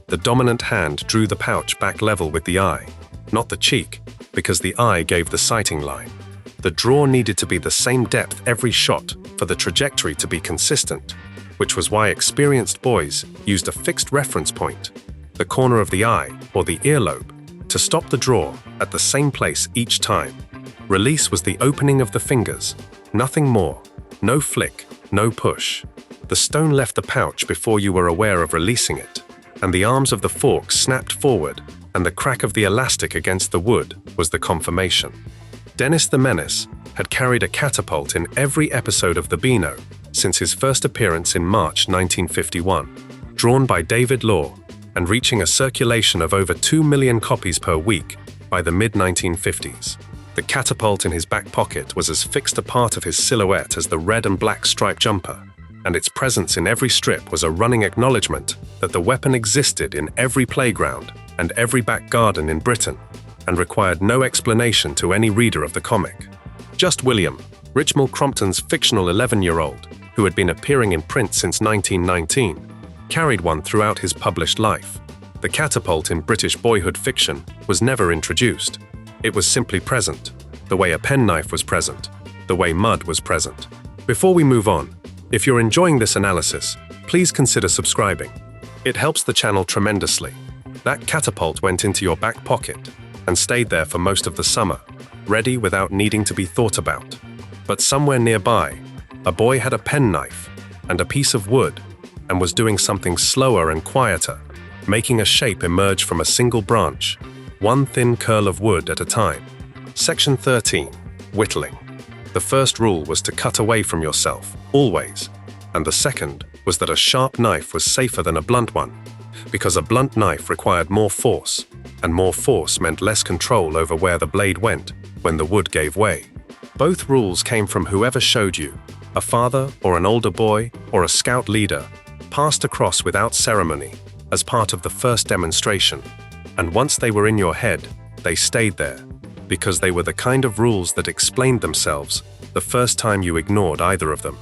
Speaker 1: The dominant hand drew the pouch back level with the eye, not the cheek, because the eye gave the sighting line. The draw needed to be the same depth every shot for the trajectory to be consistent, which was why experienced boys used a fixed reference point, the corner of the eye or the earlobe, to stop the draw at the same place each time. Release was the opening of the fingers, nothing more, no flick, no push. The stone left the pouch before you were aware of releasing it, and the arms of the fork snapped forward, and the crack of the elastic against the wood was the confirmation. Dennis the Menace had carried a catapult in every episode of the Beano since his first appearance in March 1951, drawn by David Law and reaching a circulation of over 2 million copies per week by the mid-1950s. The catapult in his back pocket was as fixed a part of his silhouette as the red and black striped jumper, and its presence in every strip was a running acknowledgement that the weapon existed in every playground and every back garden in Britain, and required no explanation to any reader of the comic. Just William, Richmal Crompton's fictional 11-year-old, who had been appearing in print since 1919, carried one throughout his published life. The catapult in British boyhood fiction was never introduced. It was simply present, the way a penknife was present, the way mud was present. Before we move on, if you're enjoying this analysis, please consider subscribing. It helps the channel tremendously. That catapult went into your back pocket and stayed there for most of the summer, ready without needing to be thought about. But somewhere nearby, a boy had a penknife and a piece of wood and was doing something slower and quieter, making a shape emerge from a single branch, one thin curl of wood at a time. Section 13. Whittling. The first rule was to cut away from yourself, always, and the second was that a sharp knife was safer than a blunt one, because a blunt knife required more force, and more force meant less control over where the blade went when the wood gave way. Both rules came from whoever showed you, a father or an older boy or a scout leader, passed across without ceremony as part of the first demonstration, and once they were in your head, they stayed there, because they were the kind of rules that explained themselves the first time you ignored either of them.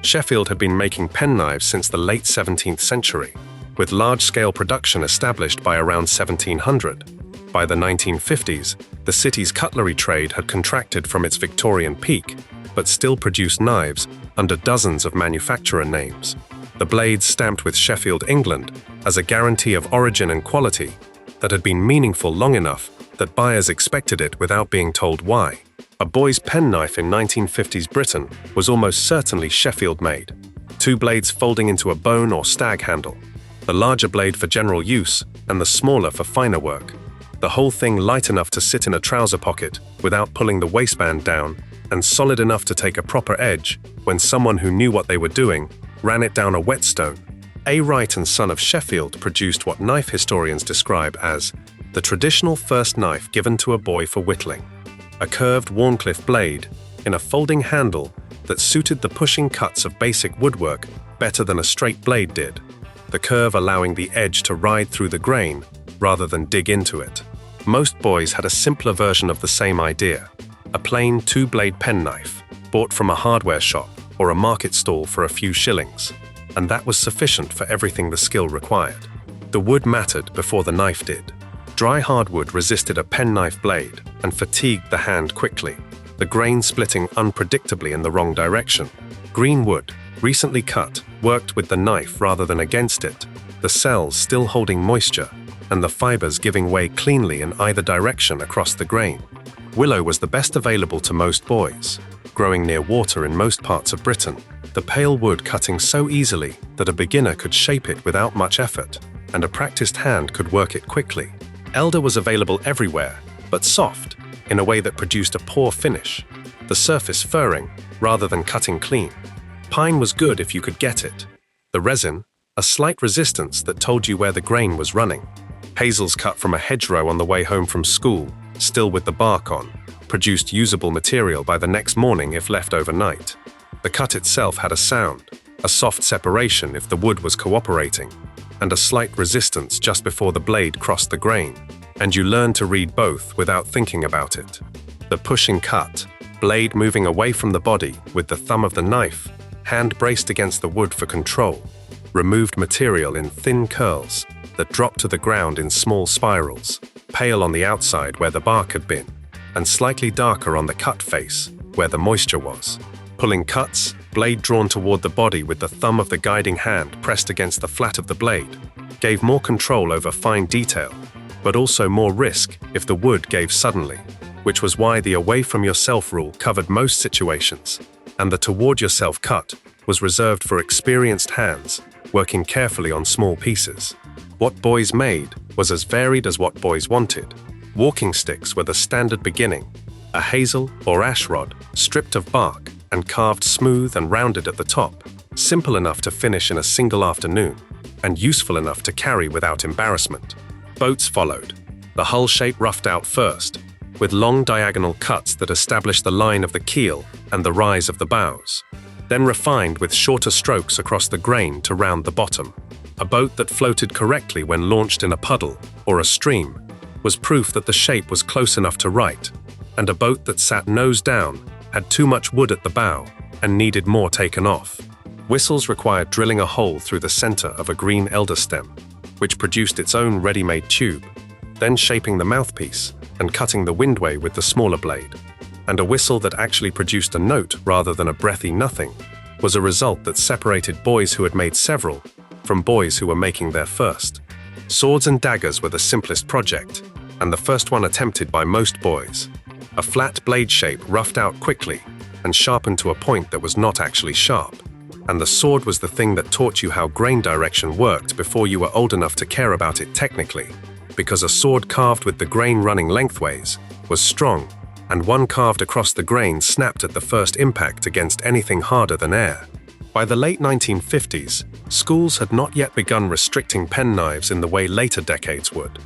Speaker 1: Sheffield had been making penknives since the late 17th century, with large-scale production established by around 1700. By the 1950s, the city's cutlery trade had contracted from its Victorian peak, but still produced knives under dozens of manufacturer names. The blades stamped with Sheffield, England, as a guarantee of origin and quality that had been meaningful long enough that buyers expected it without being told why. A boy's penknife in 1950s Britain was almost certainly Sheffield-made, 2 blades folding into a bone or stag handle, the larger blade for general use and the smaller for finer work. The whole thing light enough to sit in a trouser pocket without pulling the waistband down, and solid enough to take a proper edge when someone who knew what they were doing ran it down a whetstone. A. Wright and Son of Sheffield produced what knife historians describe as the traditional first knife given to a boy for whittling, a curved Wharncliffe blade in a folding handle that suited the pushing cuts of basic woodwork better than a straight blade did, the curve allowing the edge to ride through the grain rather than dig into it. Most boys had a simpler version of the same idea, a plain 2-blade penknife, bought from a hardware shop or a market stall for a few shillings, and that was sufficient for everything the skill required. The wood mattered before the knife did. Dry hardwood resisted a penknife blade and fatigued the hand quickly, the grain splitting unpredictably in the wrong direction. Green wood, recently cut, worked with the knife rather than against it, the cells still holding moisture, and the fibers giving way cleanly in either direction across the grain. Willow was the best available to most boys, growing near water in most parts of Britain, the pale wood cutting so easily that a beginner could shape it without much effort, and a practiced hand could work it quickly. Elder was available everywhere, but soft, in a way that produced a poor finish, the surface furring rather than cutting clean. Pine was good if you could get it. The resin, a slight resistance that told you where the grain was running. Hazels cut from a hedgerow on the way home from school, still with the bark on, produced usable material by the next morning if left overnight. The cut itself had a sound, a soft separation if the wood was cooperating, and a slight resistance just before the blade crossed the grain, and you learned to read both without thinking about it. The pushing cut, blade moving away from the body with the thumb of the knife, hand braced against the wood for control, removed material in thin curls that dropped to the ground in small spirals, pale on the outside where the bark had been, and slightly darker on the cut face where the moisture was. Pulling cuts, blade drawn toward the body with the thumb of the guiding hand pressed against the flat of the blade, gave more control over fine detail, but also more risk if the wood gave suddenly, which was why the away-from-yourself rule covered most situations, and the toward-yourself cut was reserved for experienced hands working carefully on small pieces. What boys made was as varied as what boys wanted. Walking sticks were the standard beginning, a hazel or ash rod stripped of bark and carved smooth and rounded at the top, simple enough to finish in a single afternoon, and useful enough to carry without embarrassment. Boats followed, the hull shape roughed out first, with long diagonal cuts that established the line of the keel and the rise of the bows, then refined with shorter strokes across the grain to round the bottom. A boat that floated correctly when launched in a puddle or a stream was proof that the shape was close enough to right, and a boat that sat nose down had too much wood at the bow and needed more taken off. Whistles required drilling a hole through the center of a green elder stem, which produced its own ready-made tube, then shaping the mouthpiece and cutting the windway with the smaller blade. And a whistle that actually produced a note rather than a breathy nothing was a result that separated boys who had made several from boys who were making their first. Swords and daggers were the simplest project, and the first one attempted by most boys. A flat blade shape roughed out quickly and sharpened to a point that was not actually sharp. And the sword was the thing that taught you how grain direction worked before you were old enough to care about it technically, because a sword carved with the grain running lengthways was strong, and one carved across the grain snapped at the first impact against anything harder than air. By the late 1950s, schools had not yet begun restricting penknives in the way later decades would.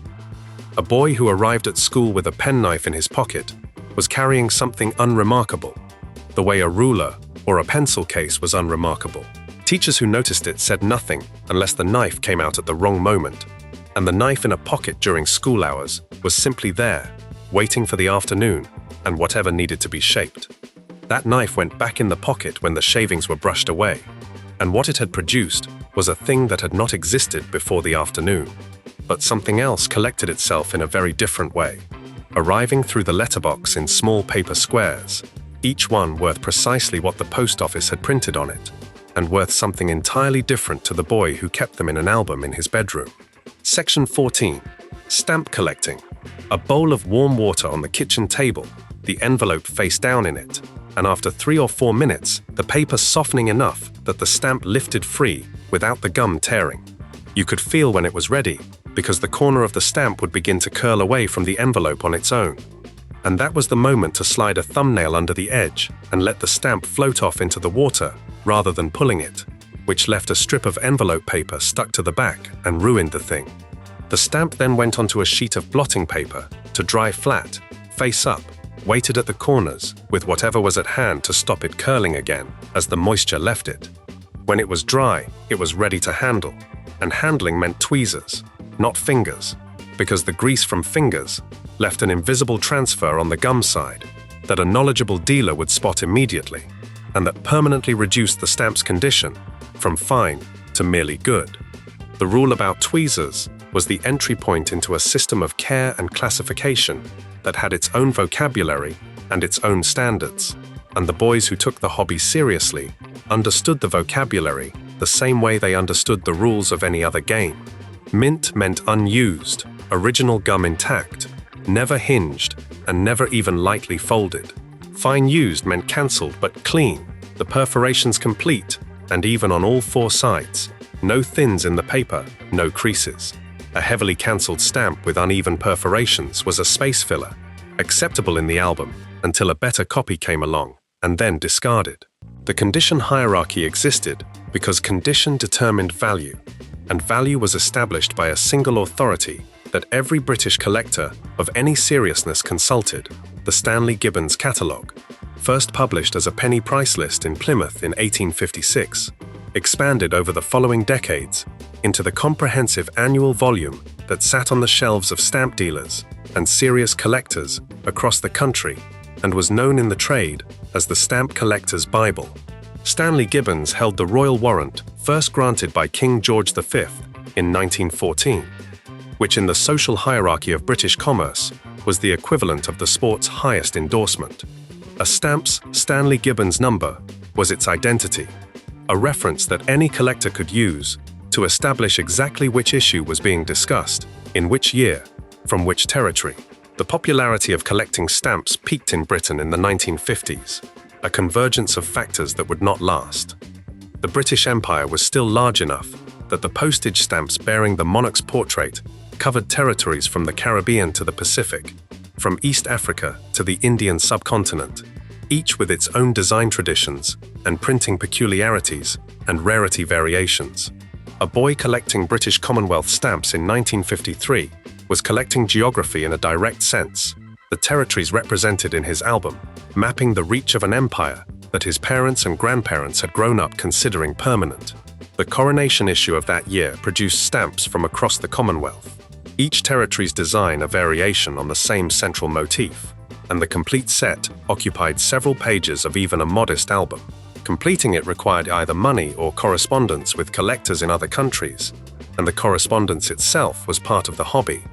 Speaker 1: A boy who arrived at school with a penknife in his pocket was carrying something unremarkable, the way a ruler or a pencil case was unremarkable. Teachers who noticed it said nothing unless the knife came out at the wrong moment, and the knife in a pocket during school hours was simply there, waiting for the afternoon and whatever needed to be shaped. That knife went back in the pocket when the shavings were brushed away, and what it had produced was a thing that had not existed before the afternoon. But something else collected itself in a very different way, arriving through the letterbox in small paper squares, each one worth precisely what the post office had printed on it, and worth something entirely different to the boy who kept them in an album in his bedroom. Section 14. Stamp collecting. A bowl of warm water on the kitchen table, the envelope face down in it, and after 3 or 4 minutes, the paper softening enough that the stamp lifted free without the gum tearing. You could feel when it was ready, because the corner of the stamp would begin to curl away from the envelope on its own. And that was the moment to slide a thumbnail under the edge and let the stamp float off into the water rather than pulling it, which left a strip of envelope paper stuck to the back and ruined the thing. The stamp then went onto a sheet of blotting paper to dry flat, face up, waited at the corners with whatever was at hand to stop it curling again as the moisture left it. When it was dry, it was ready to handle, and handling meant tweezers, not fingers, because the grease from fingers left an invisible transfer on the gum side that a knowledgeable dealer would spot immediately, and that permanently reduced the stamp's condition from fine to merely good. The rule about tweezers was the entry point into a system of care and classification that had its own vocabulary and its own standards, and the boys who took the hobby seriously understood the vocabulary the same way they understood the rules of any other game. Mint meant unused, original gum intact, never hinged, and never even lightly folded. Fine used meant cancelled but clean, the perforations complete, and even on all 4 sides. No thins in the paper, no creases. A heavily cancelled stamp with uneven perforations was a space filler, acceptable in the album until a better copy came along, and then discarded. The condition hierarchy existed because condition determined value, and value was established by a single authority that every British collector of any seriousness consulted, the Stanley Gibbons Catalogue, first published as a penny price list in Plymouth in 1856, expanded over the following decades into the comprehensive annual volume that sat on the shelves of stamp dealers and serious collectors across the country and was known in the trade as the Stamp Collector's Bible. Stanley Gibbons held the royal warrant first granted by King George V in 1914, which in the social hierarchy of British commerce was the equivalent of the sport's highest endorsement. A stamp's Stanley Gibbons number was its identity, a reference that any collector could use to establish exactly which issue was being discussed, in which year, from which territory. The popularity of collecting stamps peaked in Britain in the 1950s, a convergence of factors that would not last. The British Empire was still large enough that the postage stamps bearing the monarch's portrait covered territories from the Caribbean to the Pacific, from East Africa to the Indian subcontinent, each with its own design traditions and printing peculiarities and rarity variations. A boy collecting British Commonwealth stamps in 1953 was collecting geography in a direct sense, the territories represented in his album, mapping the reach of an empire that his parents and grandparents had grown up considering permanent. The coronation issue of that year produced stamps from across the Commonwealth, each territory's design a variation on the same central motif, and the complete set occupied several pages of even a modest album. Completing it required either money or correspondence with collectors in other countries, and the correspondence itself was part of the hobby.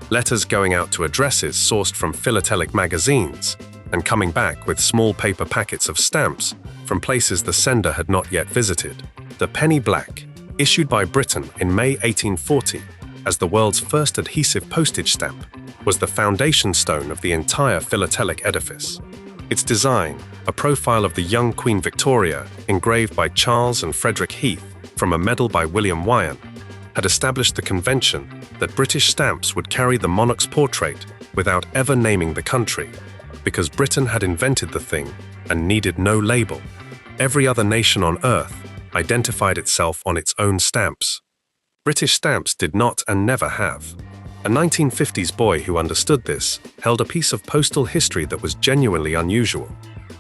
Speaker 1: Letters going out to addresses sourced from philatelic magazines, and coming back with small paper packets of stamps from places the sender had not yet visited. The penny black, issued by Britain in May 1840 as the world's first adhesive postage stamp, was the foundation stone of the entire philatelic edifice. Its design, a profile of the young Queen Victoria engraved by Charles and Frederick Heath from a medal by William Wyon, had established the convention that British stamps would carry the monarch's portrait without ever naming the country, because Britain had invented the thing and needed no label. Every other nation on Earth identified itself on its own stamps. British stamps did not and never have. A 1950s boy who understood this held a piece of postal history that was genuinely unusual.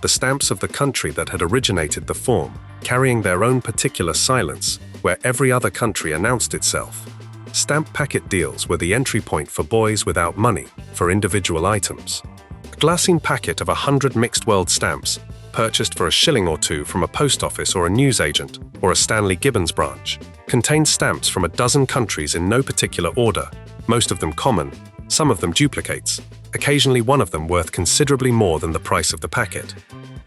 Speaker 1: The stamps of the country that had originated the form, carrying their own particular silence, where every other country announced itself. Stamp packet deals were the entry point for boys without money for individual items. A glassine packet of 100 mixed world stamps, purchased for a shilling or two from a post office or a newsagent or a Stanley Gibbons branch, contained stamps from a dozen countries in no particular order, most of them common, some of them duplicates, occasionally one of them worth considerably more than the price of the packet.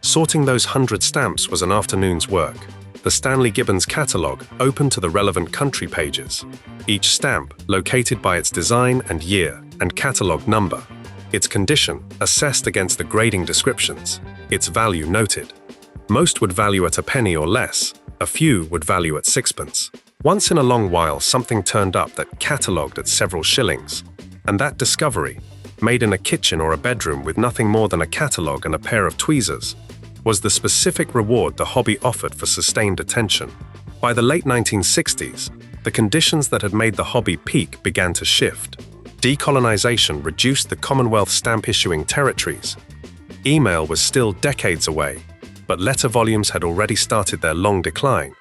Speaker 1: Sorting those 100 stamps was an afternoon's work. The Stanley Gibbons catalogue opened to the relevant country pages, each stamp located by its design and year and catalogue number, its condition assessed against the grading descriptions, its value noted. Most would value at a penny or less, a few would value at sixpence. Once in a long while something turned up that catalogued at several shillings, and that discovery, made in a kitchen or a bedroom with nothing more than a catalogue and a pair of tweezers, was the specific reward the hobby offered for sustained attention. By the late 1960s, the conditions that had made the hobby peak began to shift. Decolonization reduced the Commonwealth stamp-issuing territories. Email was still decades away, but letter volumes had already started their long decline,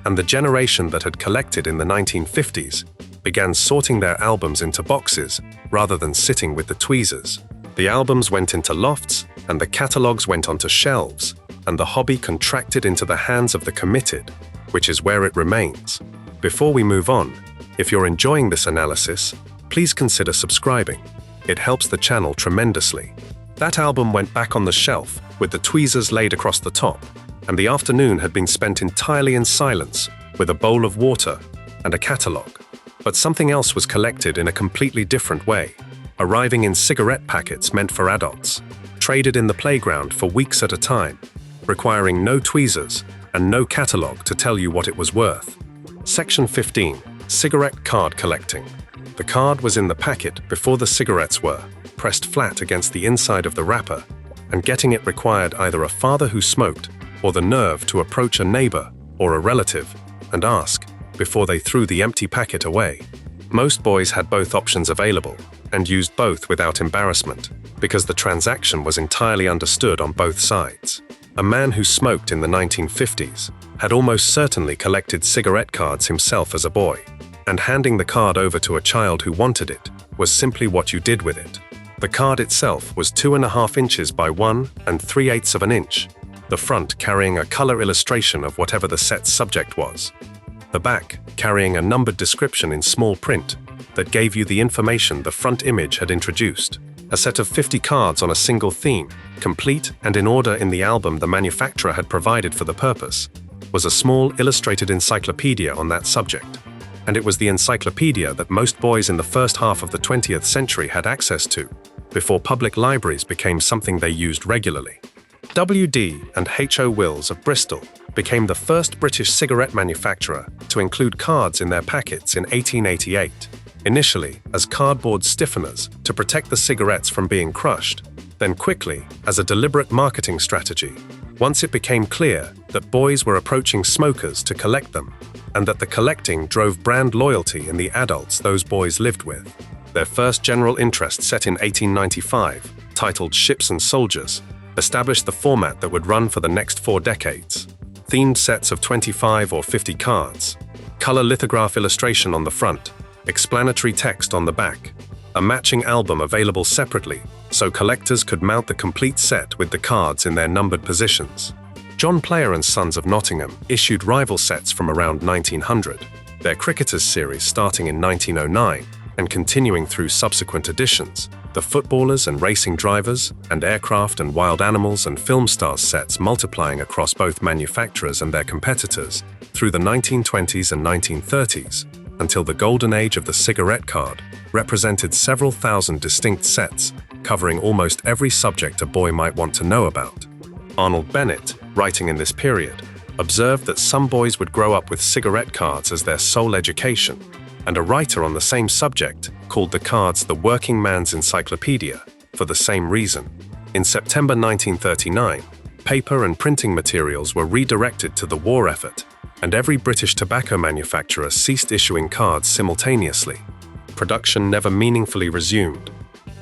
Speaker 1: and the generation that had collected in the 1950s began sorting their albums into boxes rather than sitting with the tweezers. The albums went into lofts, and the catalogues went onto shelves, and the hobby contracted into the hands of the committed, which is where it remains. Before we move on, if you're enjoying this analysis, please consider subscribing. It helps the channel tremendously. That album went back on the shelf with the tweezers laid across the top, and the afternoon had been spent entirely in silence with a bowl of water and a catalogue. But something else was collected in a completely different way, arriving in cigarette packets meant for adults, traded in the playground for weeks at a time, requiring no tweezers and no catalogue to tell you what it was worth. Section 15. Cigarette card collecting. The card was in the packet before the cigarettes were, pressed flat against the inside of the wrapper, and getting it required either a father who smoked or the nerve to approach a neighbor or a relative and ask before they threw the empty packet away. Most boys had both options available and used both without embarrassment because the transaction was entirely understood on both sides. A man who smoked in the 1950s had almost certainly collected cigarette cards himself as a boy, and handing the card over to a child who wanted it was simply what you did with it. The card itself was 2.5 inches by 1 3/8 of an inch, the front carrying a color illustration of whatever the set's subject was, the back carrying a numbered description in small print that gave you the information the front image had introduced. A set of 50 cards on a single theme, complete and in order in the album the manufacturer had provided for the purpose, was a small illustrated encyclopedia on that subject. And it was the encyclopedia that most boys in the first half of the 20th century had access to, before public libraries became something they used regularly. W.D. and H.O. Wills of Bristol became the first British cigarette manufacturer to include cards in their packets in 1888, initially as cardboard stiffeners to protect the cigarettes from being crushed, then quickly as a deliberate marketing strategy, once it became clear that boys were approaching smokers to collect them, and that the collecting drove brand loyalty in the adults those boys lived with. Their first general interest, set in 1895, titled Ships and Soldiers, established the format that would run for the next 4 decades. Themed sets of 25 or 50 cards, color lithograph illustration on the front, explanatory text on the back, a matching album available separately so collectors could mount the complete set with the cards in their numbered positions. John Player and Sons of Nottingham issued rival sets from around 1900, their Cricketers series starting in 1909 and continuing through subsequent editions, the Footballers and Racing Drivers, and Aircraft and Wild Animals and Film Stars sets multiplying across both manufacturers and their competitors through the 1920s and 1930s, until the golden age of the cigarette card represented several thousand distinct sets, covering almost every subject a boy might want to know about. Arnold Bennett, writing in this period, observed that some boys would grow up with cigarette cards as their sole education, and a writer on the same subject called the cards the working man's encyclopedia for the same reason. In September 1939, paper and printing materials were redirected to the war effort, and every British tobacco manufacturer ceased issuing cards simultaneously. Production never meaningfully resumed.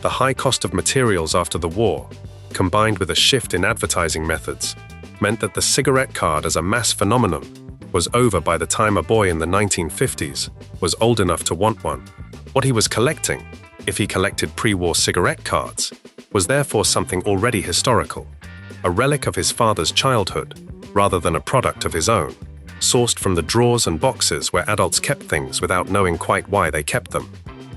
Speaker 1: The high cost of materials after the war, combined with a shift in advertising methods, meant that the cigarette card as a mass phenomenon was over by the time a boy in the 1950s was old enough to want one. What he was collecting, if he collected pre-war cigarette cards, was therefore something already historical, a relic of his father's childhood, rather than a product of his own, sourced from the drawers and boxes where adults kept things without knowing quite why they kept them.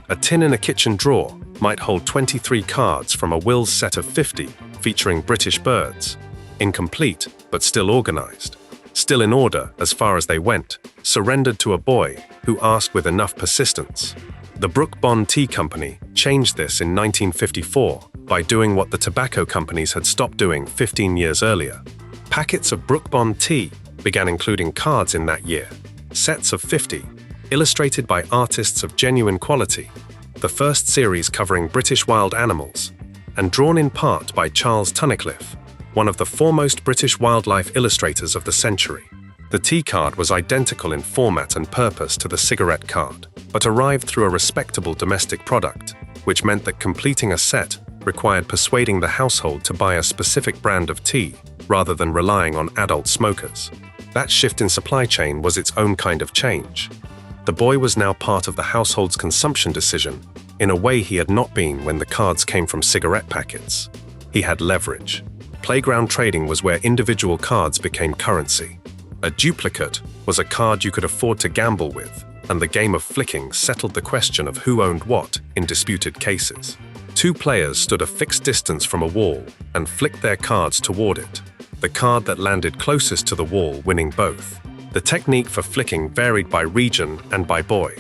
Speaker 1: A tin in a kitchen drawer might hold 23 cards from a Wills set of 50 featuring British birds, incomplete but still organized, still in order as far as they went, surrendered to a boy who asked with enough persistence. The Brooke Bond Tea Company changed this in 1954 by doing what the tobacco companies had stopped doing 15 years earlier. Packets of Brooke Bond tea began including cards in that year, sets of 50, illustrated by artists of genuine quality, the first series covering British wild animals, and drawn in part by Charles Tunnicliffe, one of the foremost British wildlife illustrators of the century. The tea card was identical in format and purpose to the cigarette card, but arrived through a respectable domestic product, which meant that completing a set required persuading the household to buy a specific brand of tea rather than relying on adult smokers. That shift in supply chain was its own kind of change. The boy was now part of the household's consumption decision in a way he had not been when the cards came from cigarette packets. He had leverage. Playground trading was where individual cards became currency. A duplicate was a card you could afford to gamble with, and the game of flicking settled the question of who owned what in disputed cases. 2 players stood a fixed distance from a wall and flicked their cards toward it, the card that landed closest to the wall winning both. The technique for flicking varied by region and by boy.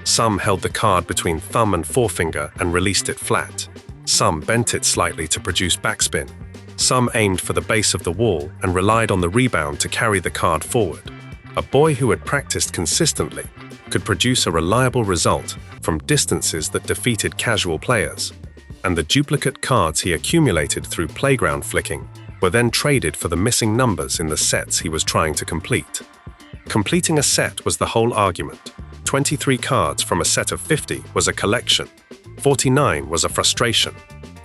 Speaker 1: Some held the card between thumb and forefinger and released it flat. Some bent it slightly to produce backspin. Some aimed for the base of the wall and relied on the rebound to carry the card forward. A boy who had practiced consistently could produce a reliable result from distances that defeated casual players, and the duplicate cards he accumulated through playground flicking were then traded for the missing numbers in the sets he was trying to complete. Completing a set was the whole argument. 23 cards from a set of 50 was a collection. 49 was a frustration.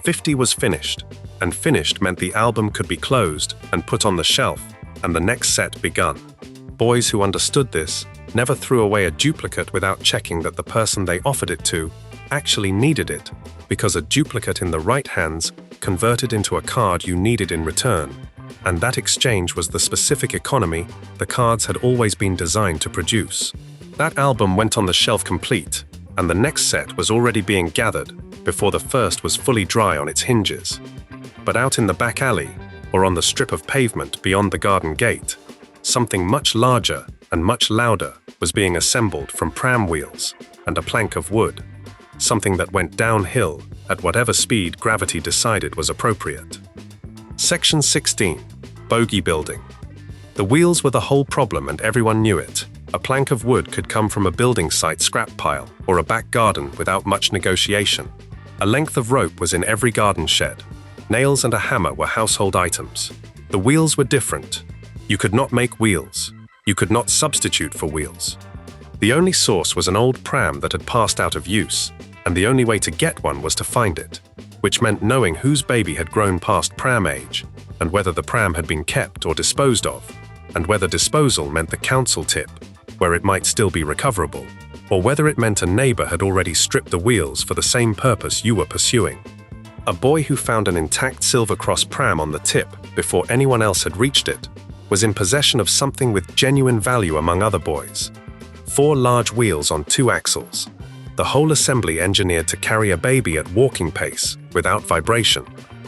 Speaker 1: 50 was finished, and finished meant the album could be closed and put on the shelf, and the next set begun. Boys who understood this never threw away a duplicate without checking that the person they offered it to actually needed it, because a duplicate in the right hands converted into a card you needed in return, and that exchange was the specific economy the cards had always been designed to produce. That album went on the shelf complete, and the next set was already being gathered, before the first was fully dry on its hinges. But out in the back alley, or on the strip of pavement beyond the garden gate, something much larger and much louder was being assembled from pram wheels and a plank of wood, something that went downhill at whatever speed gravity decided was appropriate. Section 16. Bogie building. The wheels were the whole problem and everyone knew it. A plank of wood could come from a building site scrap pile or a back garden without much negotiation. A length of rope was in every garden shed. Nails and a hammer were household items. The wheels were different. You could not make wheels. You could not substitute for wheels. The only source was an old pram that had passed out of use, and the only way to get one was to find it, which meant knowing whose baby had grown past pram age, and whether the pram had been kept or disposed of, and whether disposal meant the council tip, where it might still be recoverable, or whether it meant a neighbor had already stripped the wheels for the same purpose you were pursuing. A boy who found an intact Silver Cross pram on the tip before anyone else had reached it was in possession of something with genuine value among other boys. 4 large wheels on 2 axles, the whole assembly engineered to carry a baby at walking pace without vibration,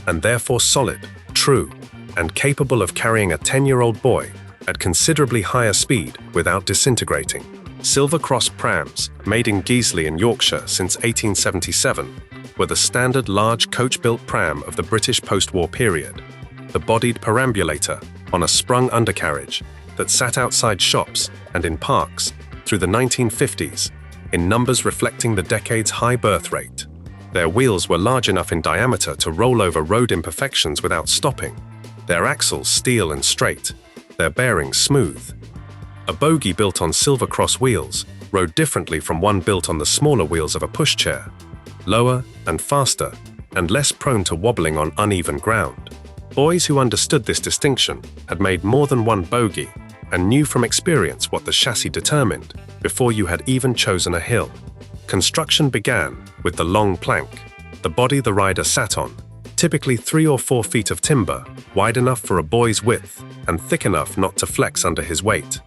Speaker 1: and therefore solid, true, and capable of carrying a 10-year-old boy at considerably higher speed without disintegrating. Silver Cross prams, made in Guiseley in Yorkshire since 1877, were the standard large coach-built pram of the British post-war period, the bodied perambulator on a sprung undercarriage that sat outside shops and in parks through the 1950s, in numbers reflecting the decade's high birth rate. Their wheels were large enough in diameter to roll over road imperfections without stopping, their axles steel and straight, their bearings smooth. A bogie built on Silver Cross wheels rode differently from one built on the smaller wheels of a pushchair, lower and faster, and less prone to wobbling on uneven ground. Boys who understood this distinction had made more than one bogie and knew from experience what the chassis determined before you had even chosen a hill. Construction began with the long plank, the body the rider sat on, typically 3 or 4 feet of timber, wide enough for a boy's width and thick enough not to flex under his weight.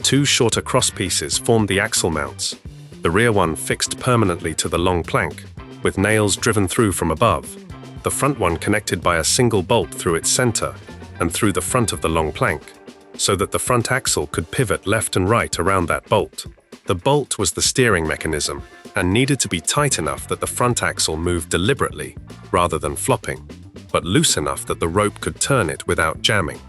Speaker 1: 2 shorter crosspieces formed the axle mounts, the rear one fixed permanently to the long plank, with nails driven through from above, the front one connected by a single bolt through its center and through the front of the long plank, so that the front axle could pivot left and right around that bolt. The bolt was the steering mechanism and needed to be tight enough that the front axle moved deliberately rather than flopping, but loose enough that the rope could turn it without jamming.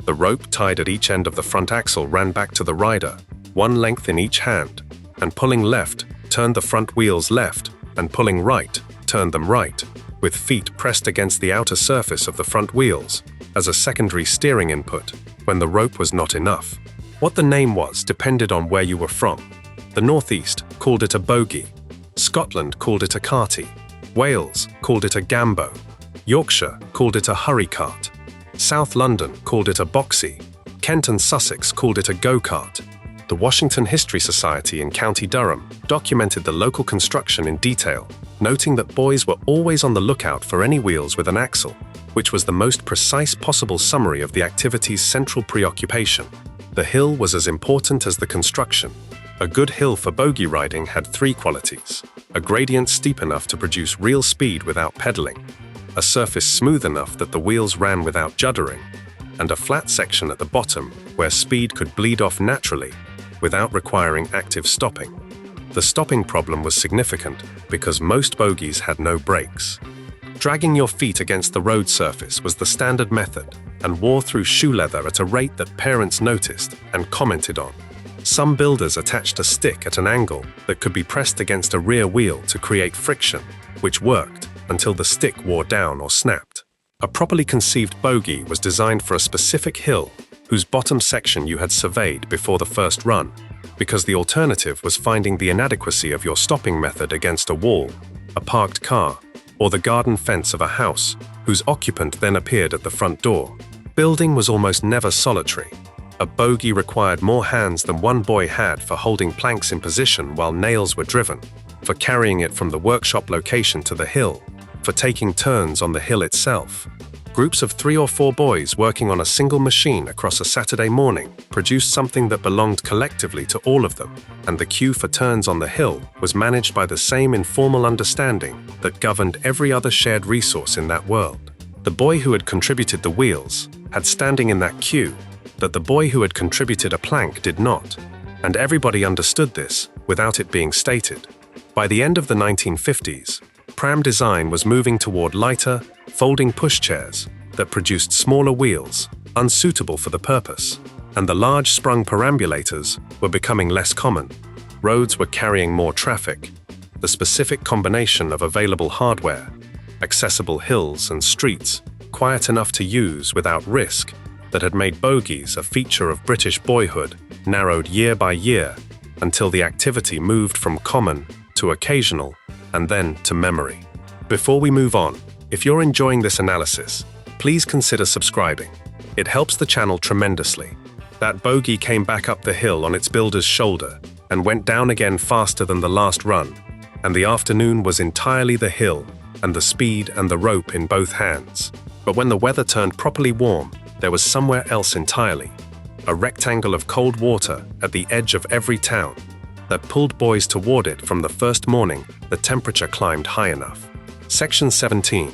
Speaker 1: The rope tied at each end of the front axle ran back to the rider, one length in each hand, and pulling left turned the front wheels left, and pulling right turned them right, with feet pressed against the outer surface of the front wheels as a secondary steering input when the rope was not enough. What the name was depended on where you were from. The Northeast called it a bogie, Scotland called it a carty, Wales called it a gambo, Yorkshire called it a hurry cart, South London called it a boxy, Kent and Sussex called it a go-kart. The Washington History Society in County Durham documented the local construction in detail, noting that boys were always on the lookout for any wheels with an axle, which was the most precise possible summary of the activity's central preoccupation. The hill was as important as the construction. A good hill for bogie riding had 3 qualities: a gradient steep enough to produce real speed without pedaling, a surface smooth enough that the wheels ran without juddering, and a flat section at the bottom where speed could bleed off naturally without requiring active stopping. The stopping problem was significant because most bogies had no brakes. Dragging your feet against the road surface was the standard method and wore through shoe leather at a rate that parents noticed and commented on. Some builders attached a stick at an angle that could be pressed against a rear wheel to create friction, which worked until the stick wore down or snapped. A properly conceived bogie was designed for a specific hill whose bottom section you had surveyed before the first run, because the alternative was finding the inadequacy of your stopping method against a wall, a parked car, or the garden fence of a house, whose occupant then appeared at the front door. Building was almost never solitary. A bogie required more hands than one boy had for holding planks in position while nails were driven, for carrying it from the workshop location to the hill, for taking turns on the hill itself. Groups of 3 or 4 boys working on a single machine across a Saturday morning produced something that belonged collectively to all of them, and the queue for turns on the hill was managed by the same informal understanding that governed every other shared resource in that world. The boy who had contributed the wheels had standing in that queue that the boy who had contributed a plank did not, and everybody understood this without it being stated. By the end of the 1950s, pram design was moving toward lighter, folding pushchairs that produced smaller wheels, unsuitable for the purpose, and the large sprung perambulators were becoming less common. Roads were carrying more traffic. The specific combination of available hardware, accessible hills and streets, quiet enough to use without risk, that had made bogies a feature of British boyhood, narrowed year by year until the activity moved from common to occasional and then to memory. Before we move on, if you're enjoying this analysis, please consider subscribing. It helps the channel tremendously. That bogie came back up the hill on its builder's shoulder and went down again faster than the last run, and the afternoon was entirely the hill and the speed and the rope in both hands. But when the weather turned properly warm, there was somewhere else entirely, a rectangle of cold water at the edge of every town that pulled boys toward it from the first morning the temperature climbed high enough. Section 17.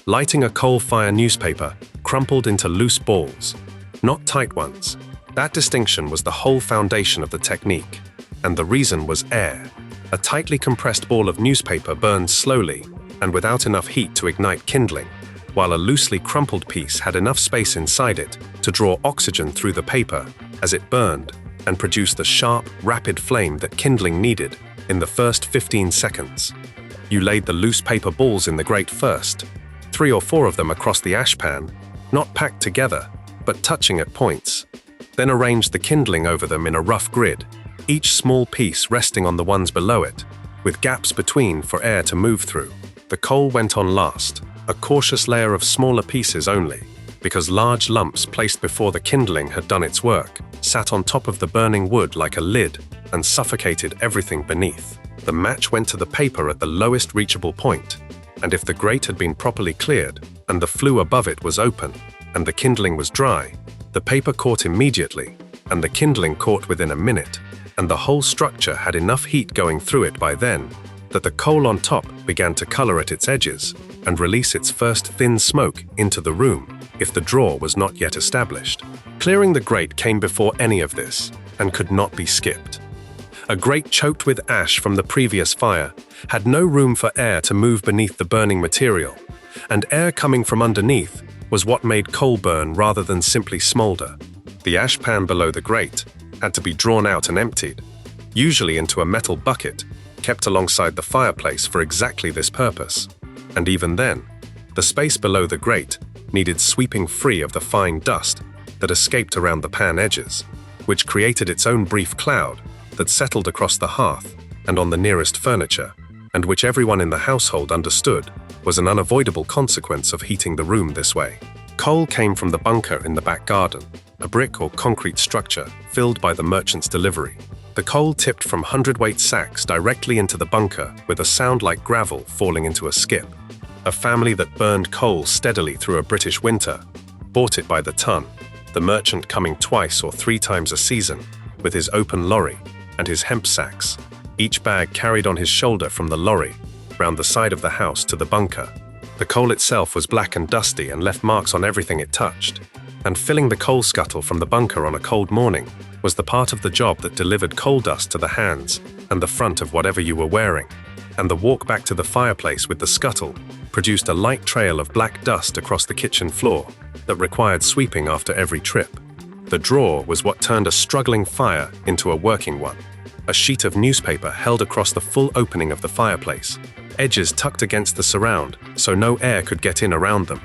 Speaker 1: Lighting a coal fire newspaper crumpled into loose balls, not tight ones. That distinction was the whole foundation of the technique, and the reason was air. A tightly compressed ball of newspaper burned slowly and without enough heat to ignite kindling, while a loosely crumpled piece had enough space inside it to draw oxygen through the paper as it burned and produce the sharp, rapid flame that kindling needed in the first 15 seconds. You laid the loose paper balls in the grate first, 3 or 4 of them across the ashpan, not packed together, but touching at points. Then arranged the kindling over them in a rough grid, each small piece resting on the ones below it, with gaps between for air to move through. The coal went on last, a cautious layer of smaller pieces only, because large lumps placed before the kindling had done its work, sat on top of the burning wood like a lid and suffocated everything beneath. The match went to the paper at the lowest reachable point, and if the grate had been properly cleared, and the flue above it was open, and the kindling was dry, the paper caught immediately, and the kindling caught within a minute, and the whole structure had enough heat going through it by then that the coal on top began to color at its edges and release its first thin smoke into the room if the drawer was not yet established. Clearing the grate came before any of this and could not be skipped. A grate choked with ash from the previous fire had no room for air to move beneath the burning material, and air coming from underneath was what made coal burn rather than simply smolder. The ashpan below the grate had to be drawn out and emptied, usually into a metal bucket kept alongside the fireplace for exactly this purpose. And even then, the space below the grate needed sweeping free of the fine dust that escaped around the pan edges, which created its own brief cloud that settled across the hearth and on the nearest furniture, and which everyone in the household understood was an unavoidable consequence of heating the room this way. Coal came from the bunker in the back garden, a brick or concrete structure filled by the merchant's delivery. The coal tipped from hundredweight sacks directly into the bunker with a sound like gravel falling into a skip. A family that burned coal steadily through a British winter bought it by the ton, the merchant coming 2 or 3 times a season with his open lorry and his hemp sacks, each bag carried on his shoulder from the lorry round the side of the house to the bunker. The coal itself was black and dusty and left marks on everything it touched, and filling the coal scuttle from the bunker on a cold morning was the part of the job that delivered coal dust to the hands and the front of whatever you were wearing, and the walk back to the fireplace with the scuttle produced a light trail of black dust across the kitchen floor that required sweeping after every trip. The drawer was what turned a struggling fire into a working one, a sheet of newspaper held across the full opening of the fireplace, edges tucked against the surround so no air could get in around them,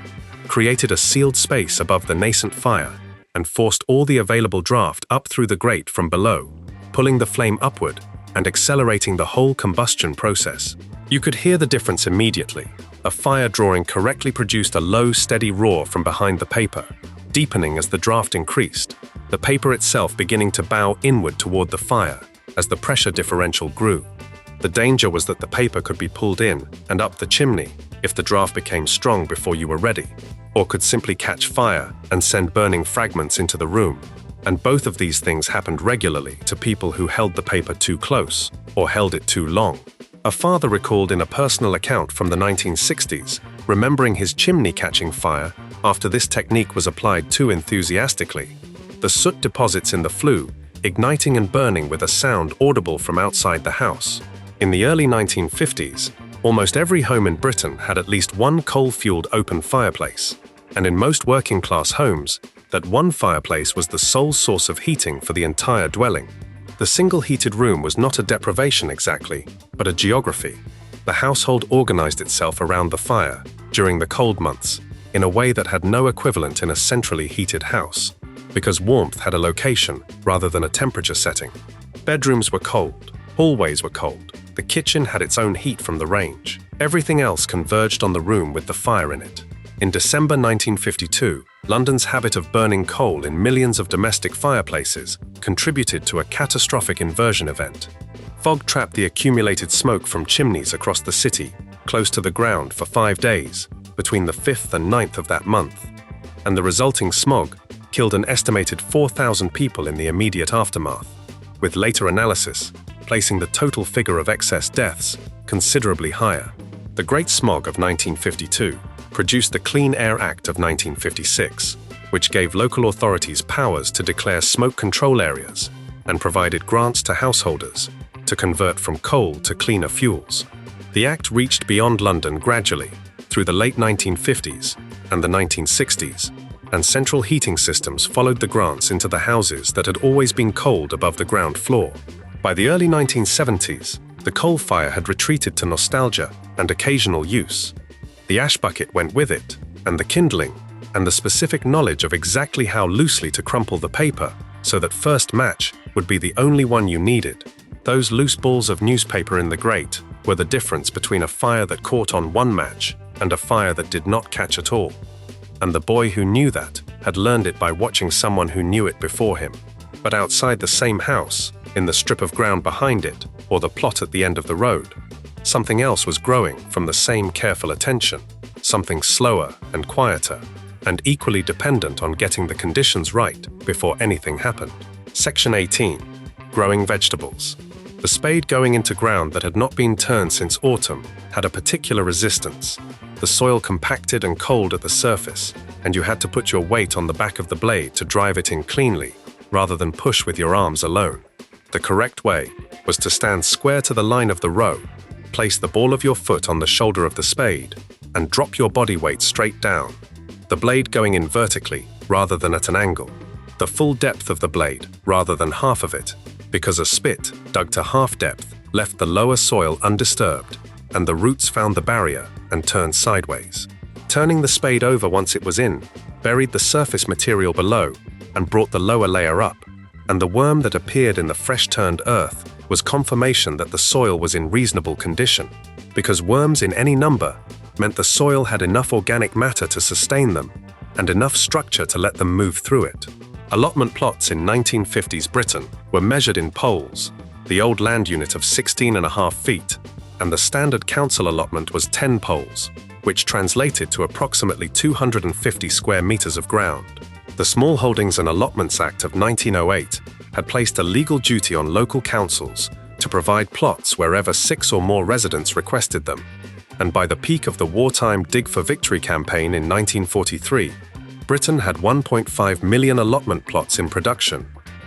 Speaker 1: created a sealed space above the nascent fire and forced all the available draft up through the grate from below, pulling the flame upward and accelerating the whole combustion process. You could hear the difference immediately. A fire drawing correctly produced a low, steady roar from behind the paper, deepening as the draft increased, the paper itself beginning to bow inward toward the fire as the pressure differential grew. The danger was that the paper could be pulled in and up the chimney, if the draft became strong before you were ready, or could simply catch fire and send burning fragments into the room. And both of these things happened regularly to people who held the paper too close or held it too long. A father recalled in a personal account from the 1960s, remembering his chimney catching fire after this technique was applied too enthusiastically. The soot deposits in the flue, igniting and burning with a sound audible from outside the house. In the early 1950s, almost every home in Britain had at least one coal-fueled open fireplace, and in most working-class homes, that one fireplace was the sole source of heating for the entire dwelling. The single heated room was not a deprivation exactly, but a geography. The household organized itself around the fire during the cold months in a way that had no equivalent in a centrally heated house, because warmth had a location rather than a temperature setting. Bedrooms were cold, hallways were cold, the kitchen had its own heat from the range. Everything else converged on the room with the fire in it. In December 1952, London's habit of burning coal in millions of domestic fireplaces contributed to a catastrophic inversion event. Fog trapped the accumulated smoke from chimneys across the city, close to the ground for 5 days, between the 5th and 9th of that month, and the resulting smog killed an estimated 4,000 people in the immediate aftermath, with later analysis placing the total figure of excess deaths considerably higher. The Great Smog of 1952 produced the Clean Air Act of 1956, which gave local authorities powers to declare smoke control areas and provided grants to householders to convert from coal to cleaner fuels. The act reached beyond London gradually through the late 1950s and the 1960s, and central heating systems followed the grants into the houses that had always been cold above the ground floor. By the early 1970s, the coal fire had retreated to nostalgia and occasional use. The ash bucket went with it, and the kindling, and the specific knowledge of exactly how loosely to crumple the paper so that first match would be the only one you needed. Those loose balls of newspaper in the grate were the difference between a fire that caught on one match and a fire that did not catch at all. And the boy who knew that had learned it by watching someone who knew it before him. But outside the same house, in the strip of ground behind it, or the plot at the end of the road, something else was growing from the same careful attention, something slower and quieter, and equally dependent on getting the conditions right before anything happened. Section 18. Growing vegetables. The spade going into ground that had not been turned since autumn had a particular resistance. The soil compacted and cold at the surface, and you had to put your weight on the back of the blade to drive it in cleanly, rather than push with your arms alone. The correct way was to stand square to the line of the row, place the ball of your foot on the shoulder of the spade, and drop your body weight straight down, the blade going in vertically rather than at an angle, the full depth of the blade rather than half of it, because a spit dug to half depth left the lower soil undisturbed, and the roots found the barrier and turned sideways. Turning the spade over once it was in, buried the surface material below and brought the lower layer up, and the worm that appeared in the fresh-turned earth was confirmation that the soil was in reasonable condition, because worms in any number meant the soil had enough organic matter to sustain them and enough structure to let them move through it. Allotment plots in 1950s Britain were measured in poles, the old land unit of 16.5 feet, and the standard council allotment was 10 poles, which translated to approximately 250 square meters of ground. The Small Holdings and Allotments Act of 1908 had placed a legal duty on local councils to provide plots wherever 6 or more residents requested them, and by the peak of the wartime Dig for Victory campaign in 1943, Britain had 1.5 million allotment plots in production,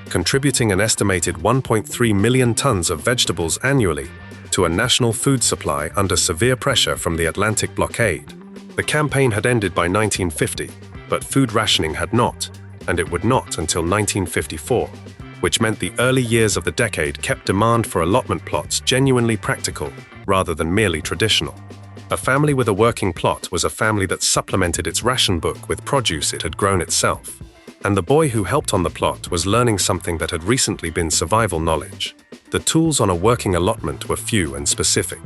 Speaker 1: contributing an estimated 1.3 million tons of vegetables annually to a national food supply under severe pressure from the Atlantic blockade. The campaign had ended by 1950, but food rationing had not, and it would not until 1954, which meant the early years of the decade kept demand for allotment plots genuinely practical rather than merely traditional. A family with a working plot was a family that supplemented its ration book with produce it had grown itself, and the boy who helped on the plot was learning something that had recently been survival knowledge. The tools on a working allotment were few and specific: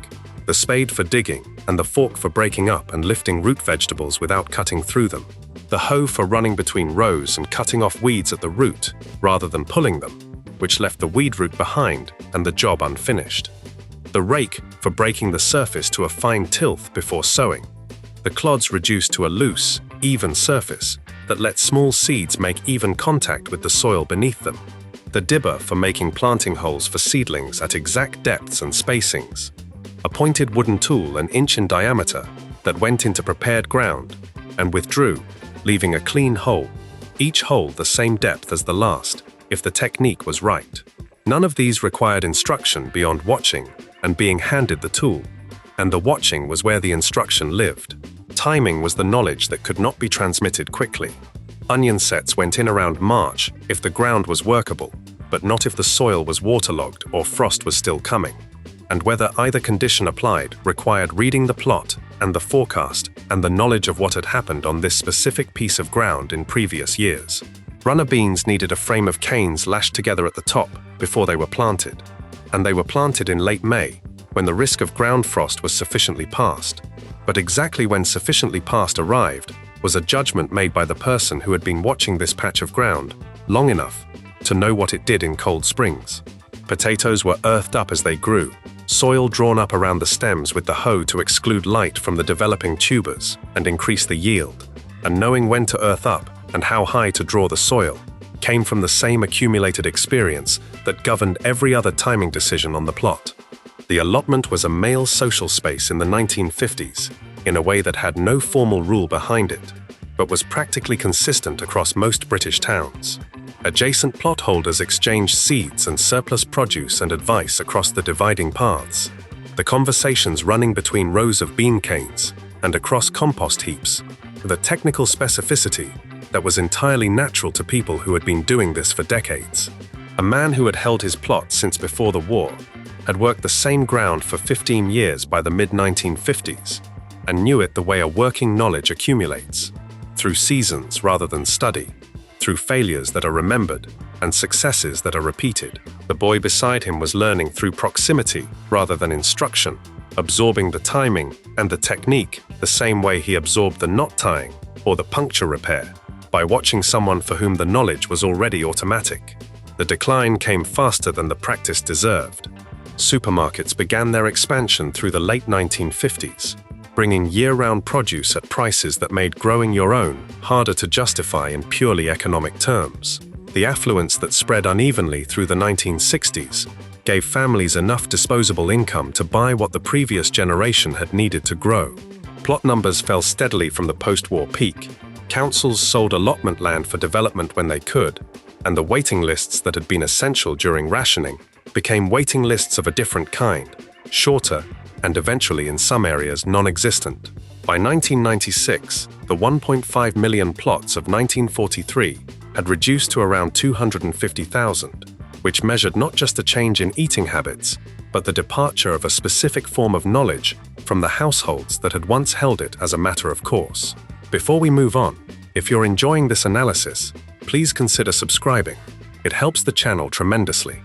Speaker 1: the spade for digging and the fork for breaking up and lifting root vegetables without cutting through them, the hoe for running between rows and cutting off weeds at the root rather than pulling them, which left the weed root behind and the job unfinished, the rake for breaking the surface to a fine tilth before sowing, The clods reduced to a loose, even surface that let small seeds make even contact with the soil beneath them. The dibber for making planting holes for seedlings at exact depths and spacings. A pointed wooden tool an inch in diameter that went into prepared ground and withdrew, leaving a clean hole, each hole the same depth as the last, if the technique was right. None of these required instruction beyond watching and being handed the tool, and the watching was where the instruction lived. Timing was the knowledge that could not be transmitted quickly. Onion sets went in around March if the ground was workable, but not if the soil was waterlogged or frost was still coming. And whether either condition applied required reading the plot and the forecast and the knowledge of what had happened on this specific piece of ground in previous years. Runner beans needed a frame of canes lashed together at the top before they were planted, and they were planted in late May when the risk of ground frost was sufficiently past. But exactly when sufficiently past arrived was a judgment made by the person who had been watching this patch of ground long enough to know what it did in cold springs. Potatoes were earthed up as they grew, soil drawn up around the stems with the hoe to exclude light from the developing tubers and increase the yield, and knowing when to earth up and how high to draw the soil came from the same accumulated experience that governed every other timing decision on the plot. The allotment was a male social space in the 1950s in a way that had no formal rule behind it, but was practically consistent across most British towns. Adjacent plot holders exchanged seeds and surplus produce and advice across the dividing paths. The conversations running between rows of bean canes and across compost heaps, with a technical specificity that was entirely natural to people who had been doing this for decades. A man who had held his plot since before the war had worked the same ground for 15 years by the mid-1950s and knew it the way a working knowledge accumulates, through seasons rather than study, through failures that are remembered and successes that are repeated. The boy beside him was learning through proximity rather than instruction, absorbing the timing and the technique the same way he absorbed the knot tying or the puncture repair, by watching someone for whom the knowledge was already automatic. The decline came faster than the practice deserved. Supermarkets began their expansion through the late 1950s, bringing year-round produce at prices that made growing your own harder to justify in purely economic terms. The affluence that spread unevenly through the 1960s gave families enough disposable income to buy what the previous generation had needed to grow. Plot numbers fell steadily from the post-war peak. Councils sold allotment land for development when they could, and the waiting lists that had been essential during rationing became waiting lists of a different kind, shorter, and eventually in some areas non-existent. By 1996, the 1.5 million plots of 1943 had reduced to around 250,000, which measured not just a change in eating habits, but the departure of a specific form of knowledge from the households that had once held it as a matter of course. Before we move on, if you're enjoying this analysis, please consider subscribing. It helps the channel tremendously.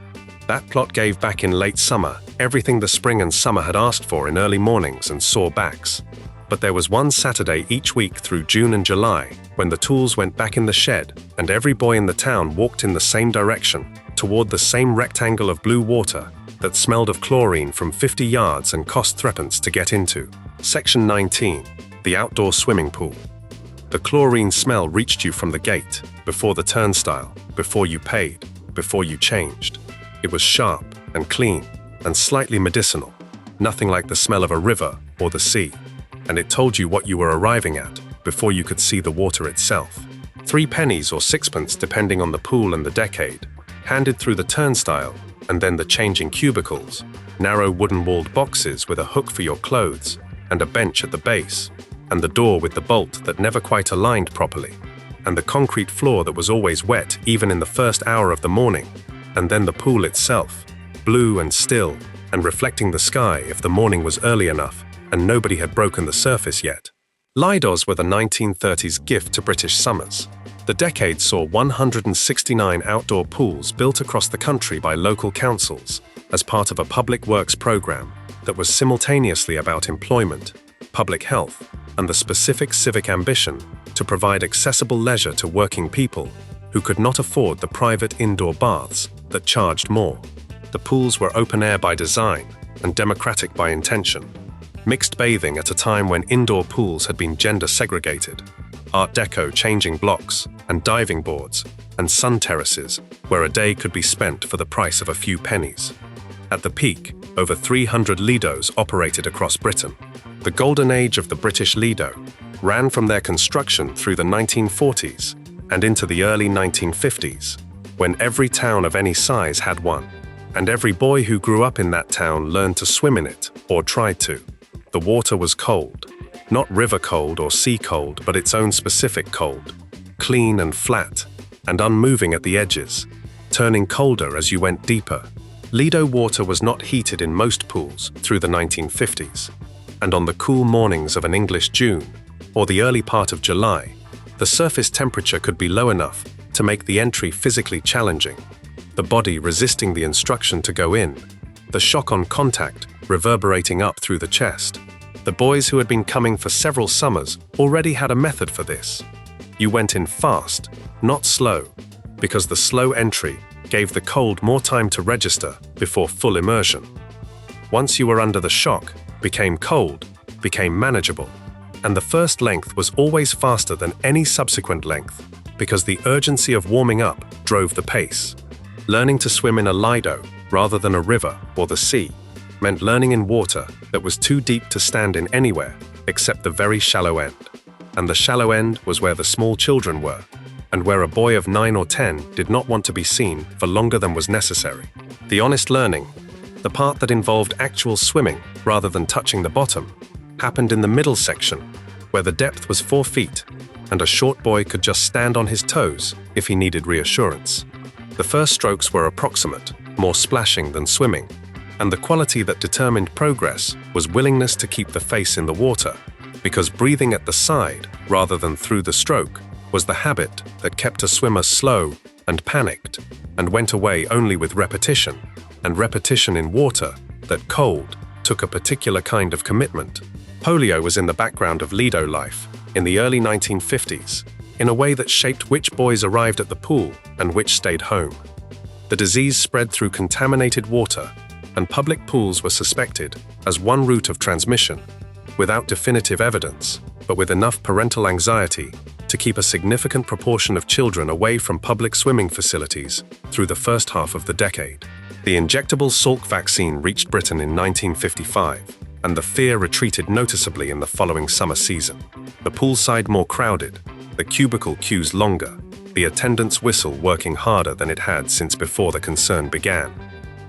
Speaker 1: That plot gave back in late summer everything the spring and summer had asked for in early mornings and sore backs. But there was one Saturday each week through June and July when the tools went back in the shed and every boy in the town walked in the same direction, toward the same rectangle of blue water that smelled of chlorine from 50 yards and cost threepence to get into. Section 19, the outdoor swimming pool. The chlorine smell reached you from the gate, before the turnstile, before you paid, before you changed. It was sharp and clean and slightly medicinal, nothing like the smell of a river or the sea, and it told you what you were arriving at before you could see the water itself. 3 pennies or 6pence depending on the pool and the decade, handed through the turnstile and then the changing cubicles, narrow wooden-walled boxes with a hook for your clothes and a bench at the base, and the door with the bolt that never quite aligned properly, and the concrete floor that was always wet even in the first hour of the morning, and then the pool itself, blue and still, and reflecting the sky if the morning was early enough and nobody had broken the surface yet. Lidos were the 1930s gift to British summers. The decade saw 169 outdoor pools built across the country by local councils as part of a public works program that was simultaneously about employment, public health, and the specific civic ambition to provide accessible leisure to working people who could not afford the private indoor baths that charged more. The pools were open air by design and democratic by intention. Mixed bathing at a time when indoor pools had been gender segregated, Art Deco changing blocks and diving boards, and sun terraces where a day could be spent for the price of a few pennies. At the peak, over 300 Lidos operated across Britain. The golden age of the British Lido ran from their construction through the 1940s and into the early 1950s, when every town of any size had one, and every boy who grew up in that town learned to swim in it, or tried to. The water was cold, not river cold or sea cold, but its own specific cold, clean and flat, and unmoving at the edges, turning colder as you went deeper. Lido water was not heated in most pools through the 1950s, and on the cool mornings of an English June, or the early part of July, the surface temperature could be low enough to make the entry physically challenging, the body resisting the instruction to go in, the shock on contact reverberating up through the chest. The boys who had been coming for several summers already had a method for this. You went in fast, not slow, because the slow entry gave the cold more time to register before full immersion. Once you were under the shock, became cold, became manageable, and the first length was always faster than any subsequent length because the urgency of warming up drove the pace. Learning to swim in a Lido rather than a river or the sea meant learning in water that was too deep to stand in anywhere except the very shallow end. And the shallow end was where the small children were, and where a boy of 9 or 10 did not want to be seen for longer than was necessary. The honest learning, the part that involved actual swimming rather than touching the bottom, happened in the middle section, where the depth was 4 feet, and a short boy could just stand on his toes if he needed reassurance. The first strokes were approximate, more splashing than swimming, and the quality that determined progress was willingness to keep the face in the water, because breathing at the side rather than through the stroke was the habit that kept a swimmer slow and panicked, and went away only with repetition, and repetition in water that cold took a particular kind of commitment. Polio was in the background of Lido life in the early 1950s, in a way that shaped which boys arrived at the pool and which stayed home. The disease spread through contaminated water, and public pools were suspected as one route of transmission, without definitive evidence, but with enough parental anxiety to keep a significant proportion of children away from public swimming facilities through the first half of the decade. The injectable Salk vaccine reached Britain in 1955, and the fear retreated noticeably in the following summer season. The poolside more crowded, the cubicle queues longer, the attendant's whistle working harder than it had since before the concern began.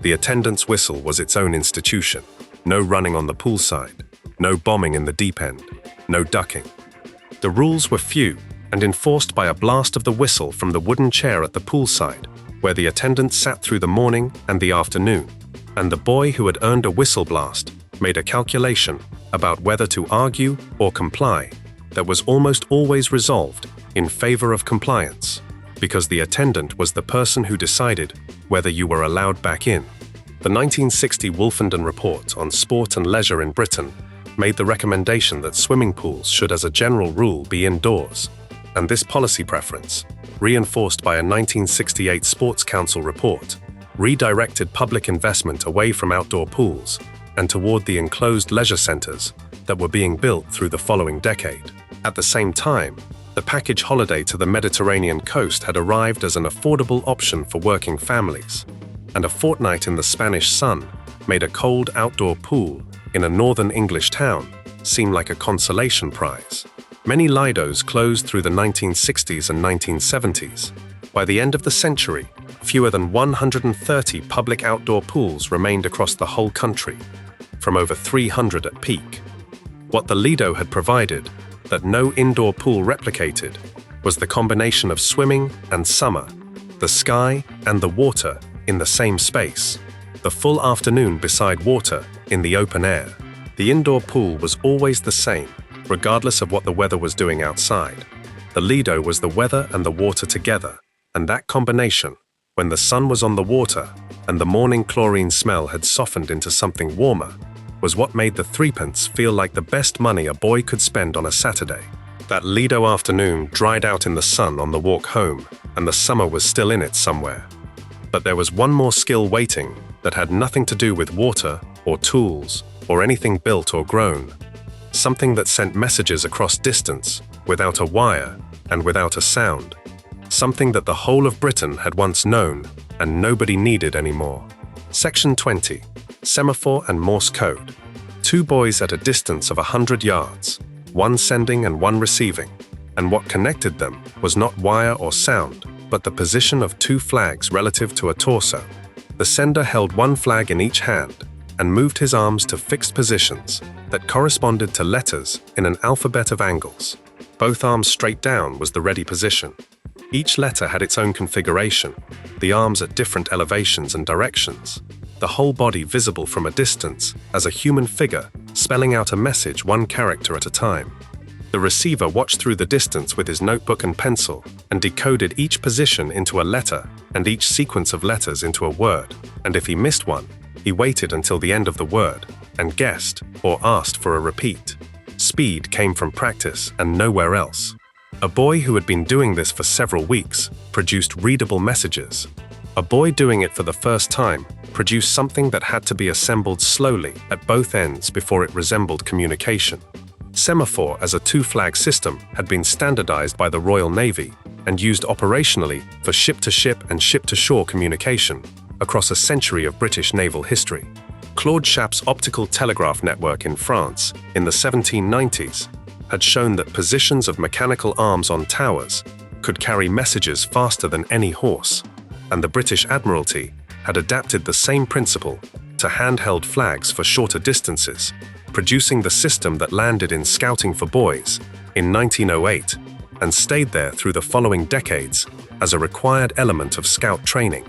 Speaker 1: The attendant's whistle was its own institution. No running on the poolside, no bombing in the deep end, no ducking. The rules were few and enforced by a blast of the whistle from the wooden chair at the poolside, where the attendant sat through the morning and the afternoon, and the boy who had earned a whistle blast made a calculation about whether to argue or comply that was almost always resolved in favor of compliance, because the attendant was the person who decided whether you were allowed back in. The 1960 Wolfenden Report on Sport and Leisure in Britain made the recommendation that swimming pools should as a general rule be indoors, and this policy preference, reinforced by a 1968 Sports Council report, redirected public investment away from outdoor pools and toward the enclosed leisure centers that were being built through the following decade. At the same time, the package holiday to the Mediterranean coast had arrived as an affordable option for working families, and a fortnight in the Spanish sun made a cold outdoor pool in a northern English town seem like a consolation prize. Many Lidos closed through the 1960s and 1970s. By the end of the century, fewer than 130 public outdoor pools remained across the whole country, from over 300 at peak. What the Lido had provided, that no indoor pool replicated, was the combination of swimming and summer, the sky and the water in the same space, the full afternoon beside water in the open air. The indoor pool was always the same, regardless of what the weather was doing outside. The Lido was the weather and the water together, and that combination, when the sun was on the water and the morning chlorine smell had softened into something warmer, was what made the threepence feel like the best money a boy could spend on a Saturday. That Lido afternoon dried out in the sun on the walk home, and the summer was still in it somewhere. But there was one more skill waiting that had nothing to do with water or tools, or anything built or grown. Something that sent messages across distance, without a wire and without a sound. Something that the whole of Britain had once known and nobody needed anymore. Section 20. Semaphore and Morse code. Two boys at a distance of 100 yards, one sending and one receiving, and what connected them was not wire or sound, but the position of two flags relative to a torso. The sender held one flag in each hand and moved his arms to fixed positions that corresponded to letters in an alphabet of angles. Both arms straight down was the ready position. Each letter had its own configuration, the arms at different elevations and directions, the whole body visible from a distance as a human figure spelling out a message one character at a time. The receiver watched through the distance with his notebook and pencil and decoded each position into a letter and each sequence of letters into a word, and if he missed one, he waited until the end of the word and guessed or asked for a repeat. Speed came from practice and nowhere else. A boy who had been doing this for several weeks produced readable messages. A boy doing it for the first time produced something that had to be assembled slowly at both ends before it resembled communication. Semaphore as a two-flag system had been standardized by the Royal Navy and used operationally for ship-to-ship and ship-to-shore communication across a century of British naval history. Claude Chapp's optical telegraph network in France in the 1790s had shown that positions of mechanical arms on towers could carry messages faster than any horse, and the British Admiralty had adapted the same principle to handheld flags for shorter distances, producing the system that landed in Scouting for Boys in 1908 and stayed there through the following decades as a required element of Scout training.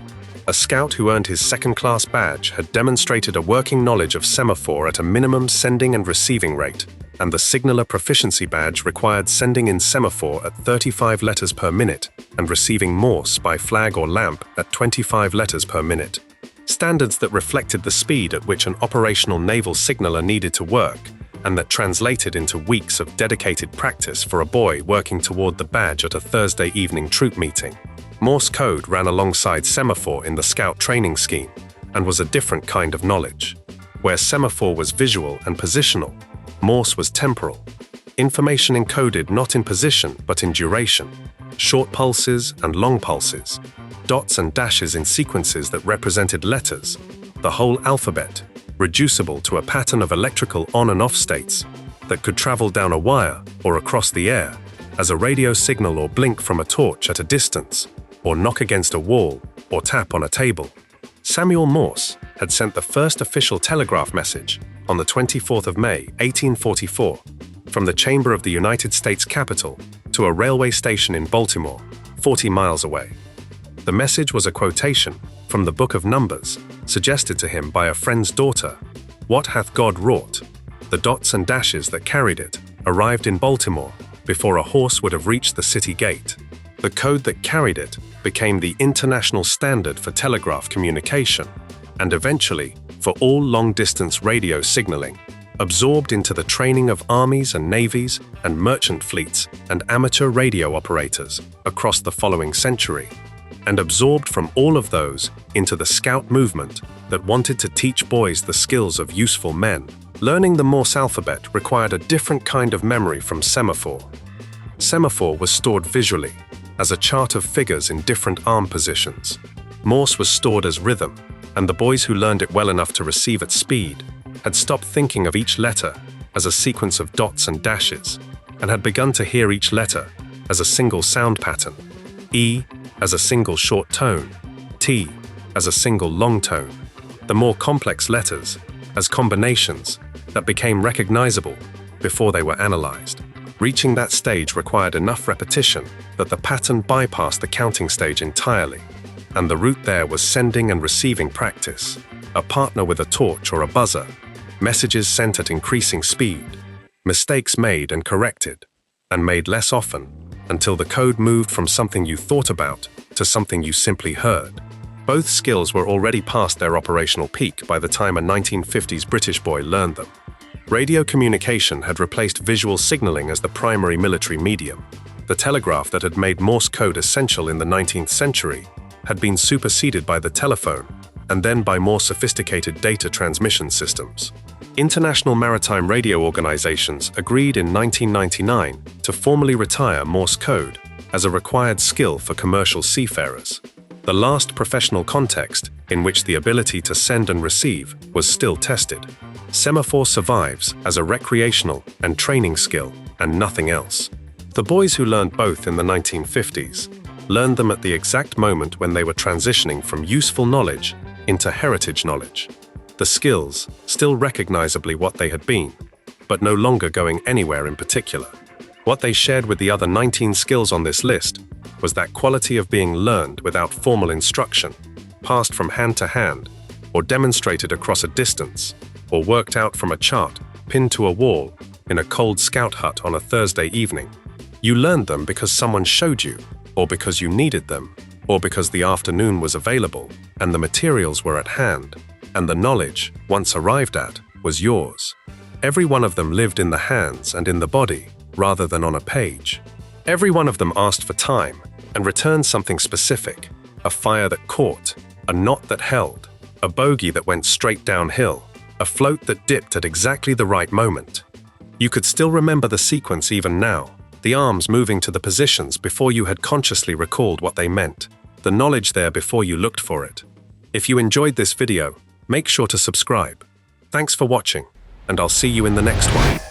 Speaker 1: A Scout who earned his second-class badge had demonstrated a working knowledge of semaphore at a minimum sending and receiving rate, and the Signaler Proficiency Badge required sending in semaphore at 35 letters per minute and receiving Morse by flag or lamp at 25 letters per minute. Standards that reflected the speed at which an operational naval signaler needed to work, and that translated into weeks of dedicated practice for a boy working toward the badge at a Thursday evening troop meeting. Morse code ran alongside semaphore in the Scout training scheme and was a different kind of knowledge. Where semaphore was visual and positional, Morse was temporal. Information encoded not in position but in duration, short pulses and long pulses, dots and dashes in sequences that represented letters, the whole alphabet, reducible to a pattern of electrical on and off states that could travel down a wire or across the air as a radio signal or blink from a torch at a distance, or knock against a wall or tap on a table. Samuel Morse had sent the first official telegraph message on the 24th of May, 1844, from the chamber of the United States Capitol to a railway station in Baltimore, 40 miles away. The message was a quotation from the Book of Numbers, suggested to him by a friend's daughter. What hath God wrought? The dots and dashes that carried it arrived in Baltimore before a horse would have reached the city gate. The code that carried it became the international standard for telegraph communication, and eventually for all long-distance radio signaling, absorbed into the training of armies and navies and merchant fleets and amateur radio operators across the following century, and absorbed from all of those into the Scout movement that wanted to teach boys the skills of useful men. Learning the Morse alphabet required a different kind of memory from semaphore. Semaphore was stored visually, as a chart of figures in different arm positions. Morse was stored as rhythm, and the boys who learned it well enough to receive at speed had stopped thinking of each letter as a sequence of dots and dashes, and had begun to hear each letter as a single sound pattern. E as a single short tone, T as a single long tone, the more complex letters as combinations that became recognizable before they were analyzed. Reaching that stage required enough repetition that the pattern bypassed the counting stage entirely, and the route there was sending and receiving practice, a partner with a torch or a buzzer, messages sent at increasing speed, mistakes made and corrected, and made less often, until the code moved from something you thought about to something you simply heard. Both skills were already past their operational peak by the time a 1950s British boy learned them. Radio communication had replaced visual signaling as the primary military medium. The telegraph that had made Morse code essential in the 19th century had been superseded by the telephone and then by more sophisticated data transmission systems. International Maritime Radio Organizations agreed in 1999 to formally retire Morse code as a required skill for commercial seafarers, the last professional context in which the ability to send and receive was still tested. Semaphore survives as a recreational and training skill and nothing else. The boys who learned both in the 1950s learned them at the exact moment when they were transitioning from useful knowledge into heritage knowledge. The skills still recognizably what they had been, but no longer going anywhere in particular. What they shared with the other 19 skills on this list was that quality of being learned without formal instruction, passed from hand to hand, or demonstrated across a distance, or worked out from a chart pinned to a wall in a cold scout hut on a Thursday evening. You learned them because someone showed you, or because you needed them, or because the afternoon was available and the materials were at hand, and the knowledge, once arrived at, was yours. Every one of them lived in the hands and in the body, rather than on a page. Every one of them asked for time and returned something specific, a fire that caught, a knot that held, a bogey that went straight downhill, a float that dipped at exactly the right moment. You could still remember the sequence even now, the arms moving to the positions before you had consciously recalled what they meant, the knowledge there before you looked for it. If you enjoyed this video, make sure to subscribe. Thanks for watching, and I'll see you in the next one.